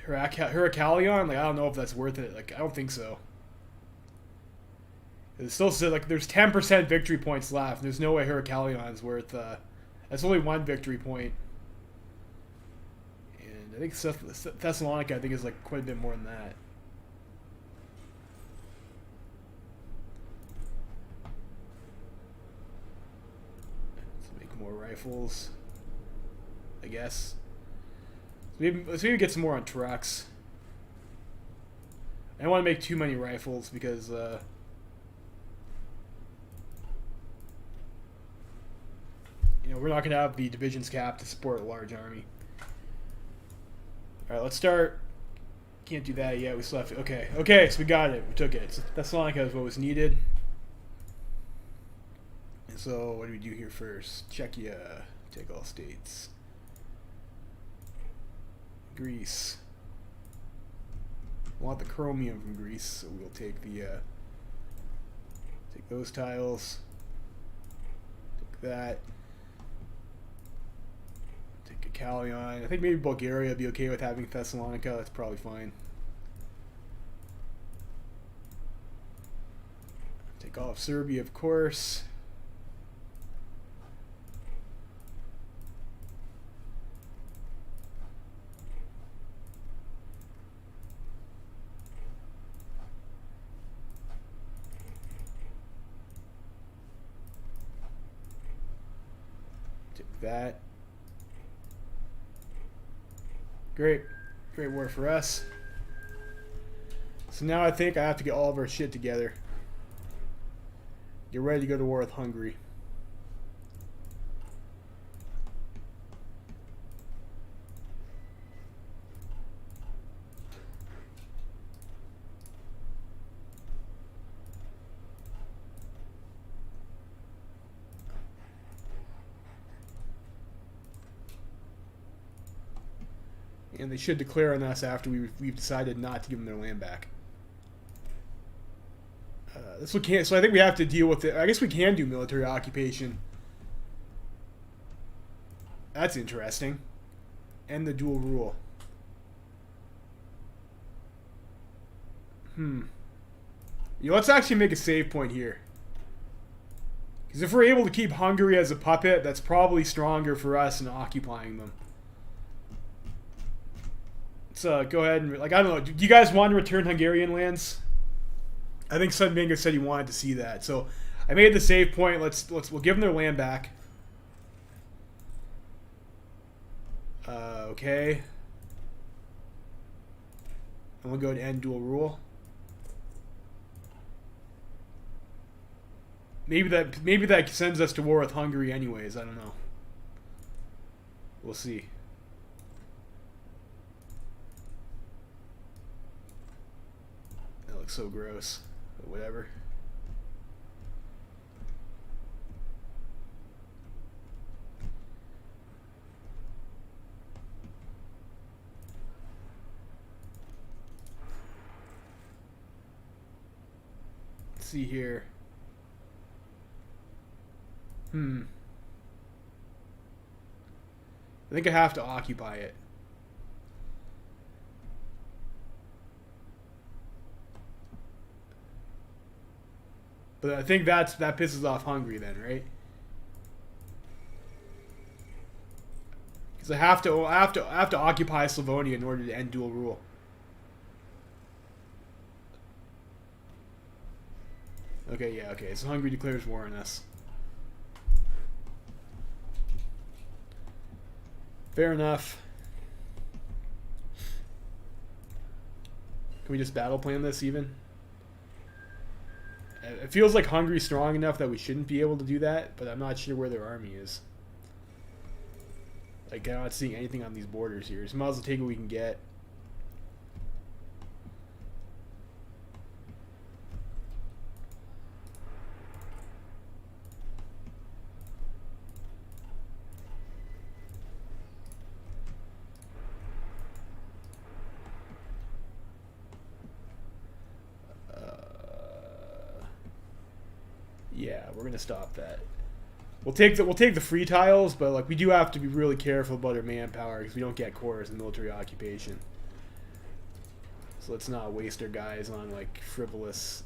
Heraclion, like I don't know if that's worth it. Like I don't think so. It still says like there's 10% victory points left. There's no way Heraclion's worth. That's only one victory point. And I think Thessalonica, I think is like quite a bit more than that. Let's make more rifles, I guess. Let's maybe get some more on trucks. I don't want to make too many rifles because you know, we're not going to have the divisions cap to support a large army. Alright, let's start. Can't do that yet. We still have to. Okay, so we got it. We took it. So Thessalonica is what was needed. And so, what do we do here first? Czechia. Take all states. Greece. We want the chromium from Greece, so we'll take the take those tiles. Take that. Take Callion. I think maybe Bulgaria would be okay with having Thessalonica. That's probably fine. Take all of Serbia, of course. That. Great war for us. So now I think I have to get all of our shit together. Get ready to go to war with Hungary. And they should declare on us after we've decided not to give them their land back. This we can't. So I think we have to deal with it. I guess we can do military occupation. That's interesting. And the dual rule. Let's actually make a save point here. Because if we're able to keep Hungary as a puppet, that's probably stronger for us in occupying them. Let's go ahead and, like, I don't know. Do you guys want to return Hungarian lands? I think Sunbinger said he wanted to see that. So I made the save point. We'll give them their land back. Okay. And we'll go to end dual rule. Maybe that sends us to war with Hungary anyways. I don't know. We'll see. That looks so gross. But whatever. Let's see here. I think I have to occupy it. But I think that pisses off Hungary then, right? Because I have to occupy Slavonia in order to end dual rule. Okay, yeah, okay. So Hungary declares war on us. Fair enough. Can we just battle plan this even? It feels like Hungary's strong enough that we shouldn't be able to do that, but I'm not sure where their army is. Like, I'm not seeing anything on these borders here. So might as well take what we can get. Yeah, we're gonna stop that. We'll take the free tiles, but like we do have to be really careful about our manpower because we don't get cores in military occupation. So let's not waste our guys on like frivolous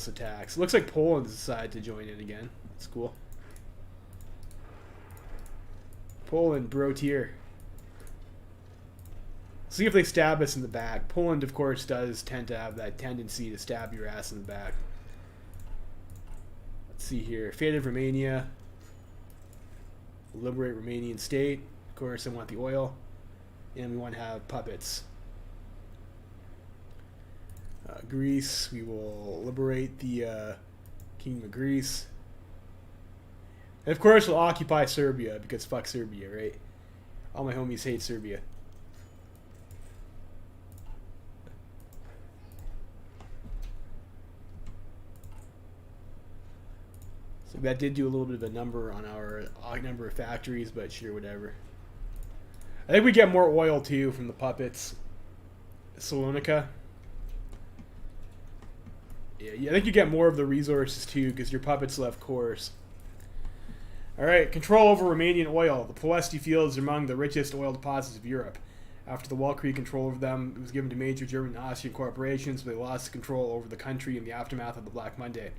attacks. It looks like Poland decided to join in again. That's cool. Poland, bro tier. See if they stab us in the back. Poland, of course, does tend to have that tendency to stab your ass in the back. Let's see here. Fate of Romania. Liberate Romanian state. Of course, I want the oil. And we want to have puppets. Greece. We will liberate the Kingdom of Greece. And of course, we'll occupy Serbia because fuck Serbia, right? All my homies hate Serbia. So that did do a little bit of a number on our number of factories, but sure, whatever. I think we get more oil too from the puppets. Salonika. Yeah, I think you get more of the resources too because your puppets left cores. Alright, control over Romanian oil. The Ploesti fields are among the richest oil deposits of Europe. After the Walkyrie control over them, it was given to major German and Austrian corporations, but they lost control over the country in the aftermath of the Black Monday.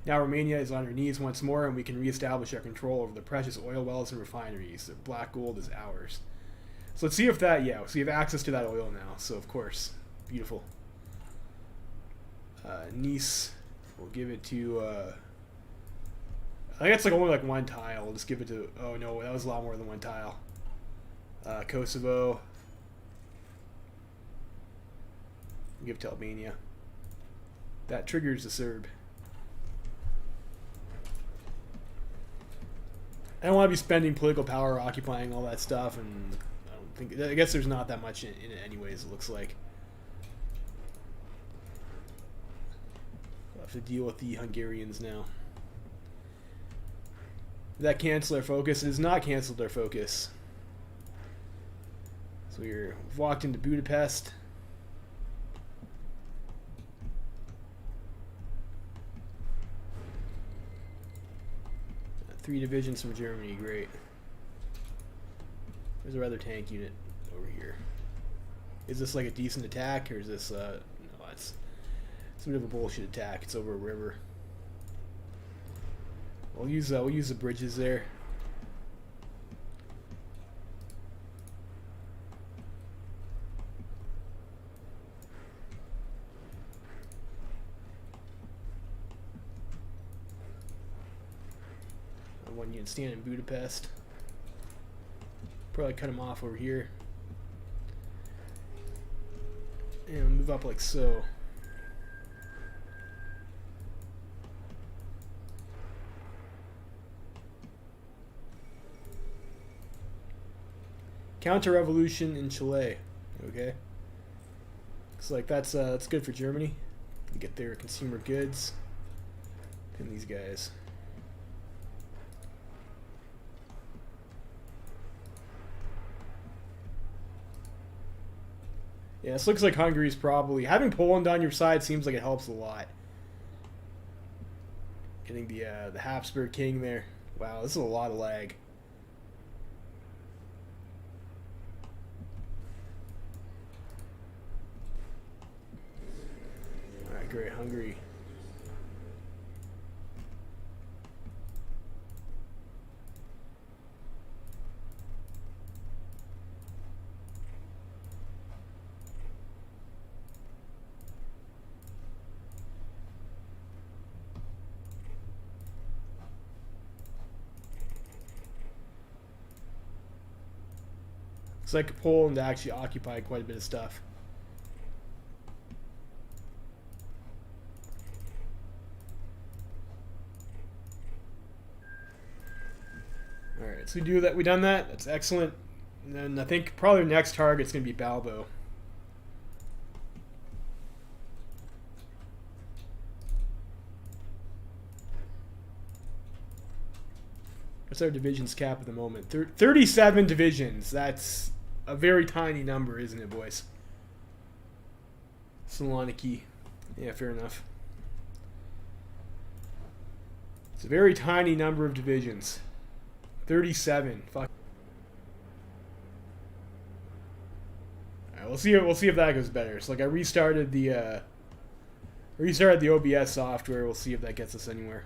Now Romania is on her knees once more, and we can reestablish our control over the precious oil wells and refineries. The black gold is ours. So let's see if that, yeah, so we have access to that oil now, so of course. Beautiful. Nice, we'll give it to, I think it's like only like one tile. We'll just give it to, oh no, that was a lot more than one tile. Kosovo. Give it to Albania. That triggers the Serb. I don't want to be spending political power occupying all that stuff, and I guess there's not that much in it anyways, it looks like. We'll have to deal with the Hungarians now. Did that cancel our focus? It has not canceled our focus. So we've walked into Budapest. Three divisions from Germany, great. There's our other tank unit over here. Is this like a decent attack, or is this no? It's a bit of a bullshit attack. It's over a river. We'll use the bridges there. One unit stand in Budapest. Probably cut him off over here. And move up like so. Counter-revolution in Chile. Okay. Looks like that's good for Germany. To get their consumer goods. Pin these guys. Yeah, this looks like Hungary's probably... Having Poland on your side seems like it helps a lot. Getting the Habsburg king there. Wow, this is a lot of lag. Alright, great. Hungary. It's like Poland actually occupied quite a bit of stuff. Alright, so we done that. That's excellent. And then I think probably the next target's going to be Balbo. What's our divisions cap at the moment? 37 divisions. That's a very tiny number, isn't it, boys? Saloniki. Yeah, fair enough. It's a very tiny number of divisions. 37. Fuck. Alright, we'll see if that goes better. So like I restarted the OBS software. We'll see if that gets us anywhere.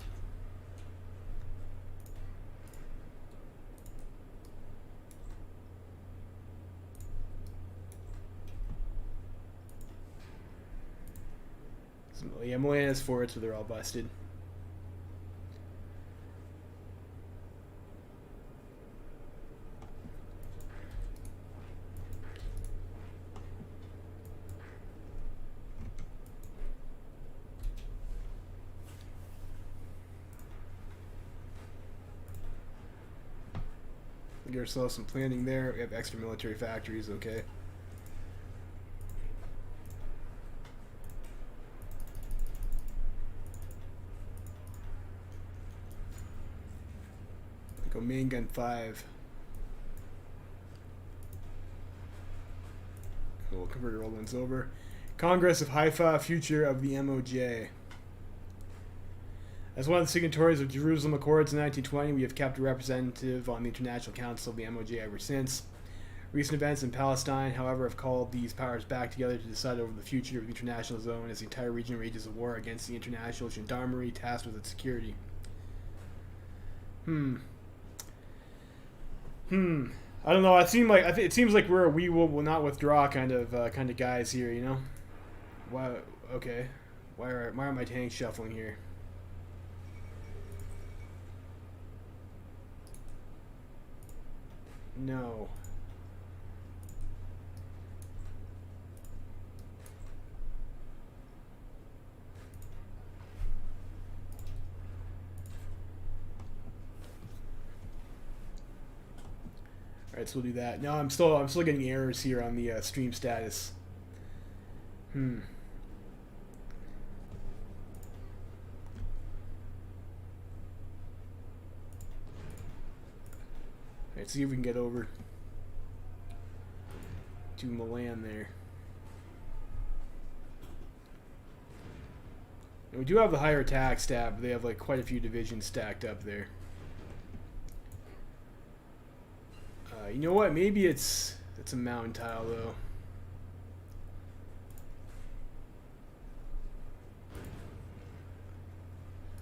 Yeah, Milan has forwards, but they're all busted. We get ourselves some planning there. We have extra military factories, okay. Go main gun 5. We'll convert our old ones over. Congress of Haifa, future of the MOJ. As one of the signatories of Jerusalem Accords in 1920, we have kept a representative on the International Council of the MOJ ever since. Recent events in Palestine, however, have called these powers back together to decide over the future of the international zone as the entire region rages a war against the international gendarmerie tasked with its security. I don't know. It seems like we're a we will not withdraw kind of guys here. You know. Why? Okay. Why are my tanks shuffling here? No. Alright, so we'll do that. No, I'm still getting errors here on the stream status. Alright, see if we can get over. to Milan there. And we do have the higher attack stat, but they have like quite a few divisions stacked up there. You know what? Maybe it's a mountain tile though.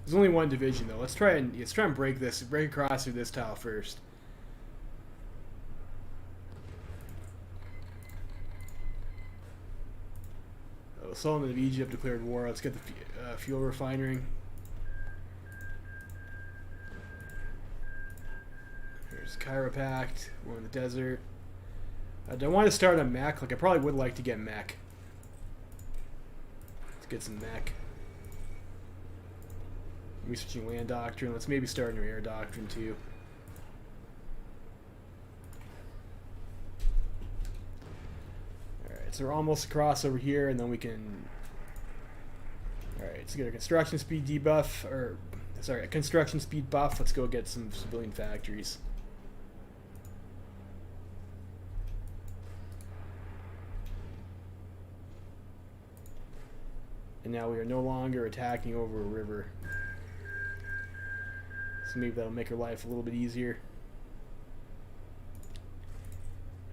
There's only one division though. Let's try and break across through this tile first. Oh, Sultan of Egypt declared war. Let's get the fuel refinery. There's Cairo Pact. We're in the desert. Do I want to start on mech? Like I probably would like to get mech. Let's get some mech. Researching land doctrine. Let's maybe start in your air doctrine too. Alright, so we're almost across over here, and then we can... Alright, let's get a construction speed debuff, or... Sorry, a construction speed buff. Let's go get some civilian factories. And now we are no longer attacking over a river. So maybe that'll make our life a little bit easier.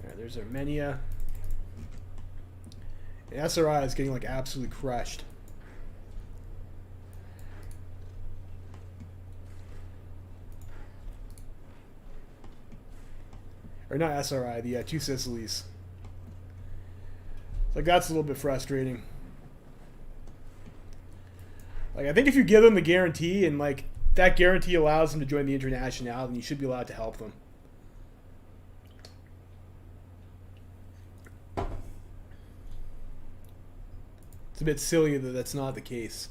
Alright, there's Armenia. And SRI is getting like absolutely crushed. Or not SRI, the Two Sicilies. Like that's a little bit frustrating. Like I think if you give them the guarantee and like that guarantee allows them to join the International, then you should be allowed to help them. It's a bit silly that that's not the case.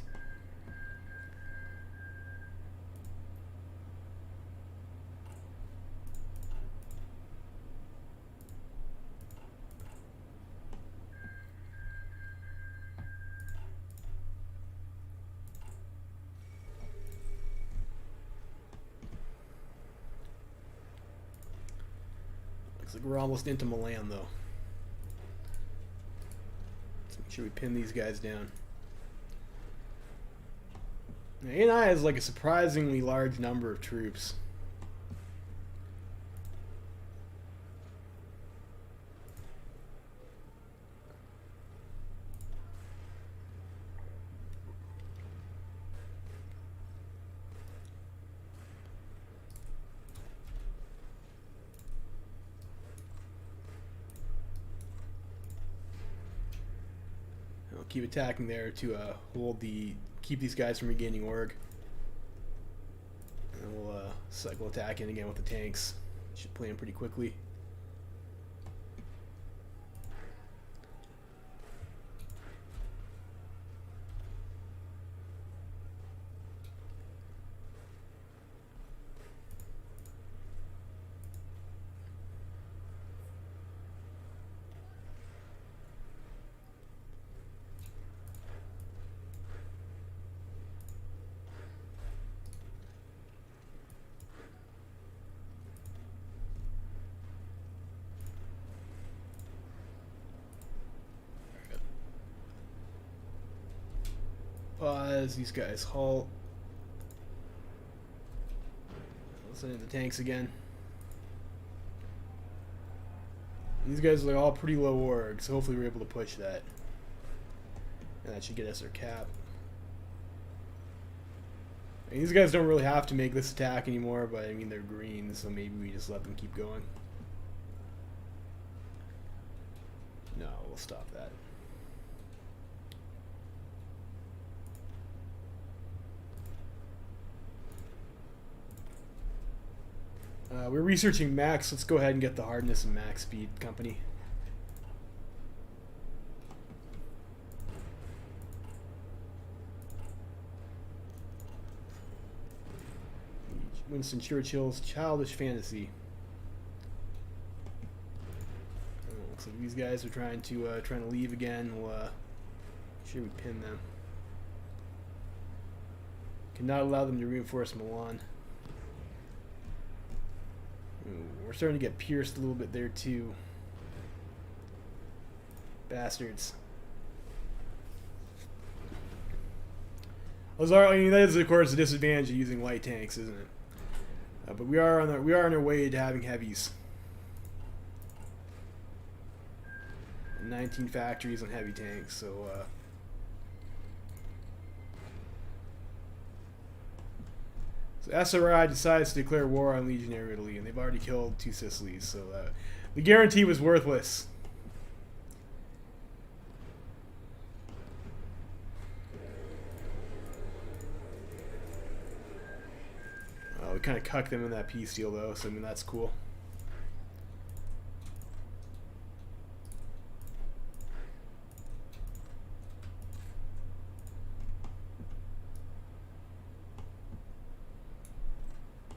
Looks like we're almost into Milan, though. Let's make sure we pin these guys down. Now, ANI has like a surprisingly large number of troops. I'll keep attacking there to keep these guys from regaining org. And we'll cycle attack in again with the tanks. Should play in pretty quickly. Pause, these guys halt. Let's send in the tanks again. These guys are all pretty low org, so hopefully we're able to push that. And that should get us our cap. And these guys don't really have to make this attack anymore, but I mean they're green, so maybe we just let them keep going. No, we'll stop that. We're researching max. Let's go ahead and get the hardness and max speed company. Winston Churchill's childish fantasy. Looks like these guys are trying to leave again. We'll make sure we pin them. Cannot allow them to reinforce Milan. Ooh, we're starting to get pierced a little bit there too. Bastards. I mean, that is of course a disadvantage of using light tanks, isn't it? But we are on our way to having heavies. 19 factories on heavy tanks, so so SRI decides to declare war on Legionary Italy, and they've already killed 2 Sicilies, so the guarantee was worthless. We kind of cucked them in that peace deal, though, so I mean, that's cool.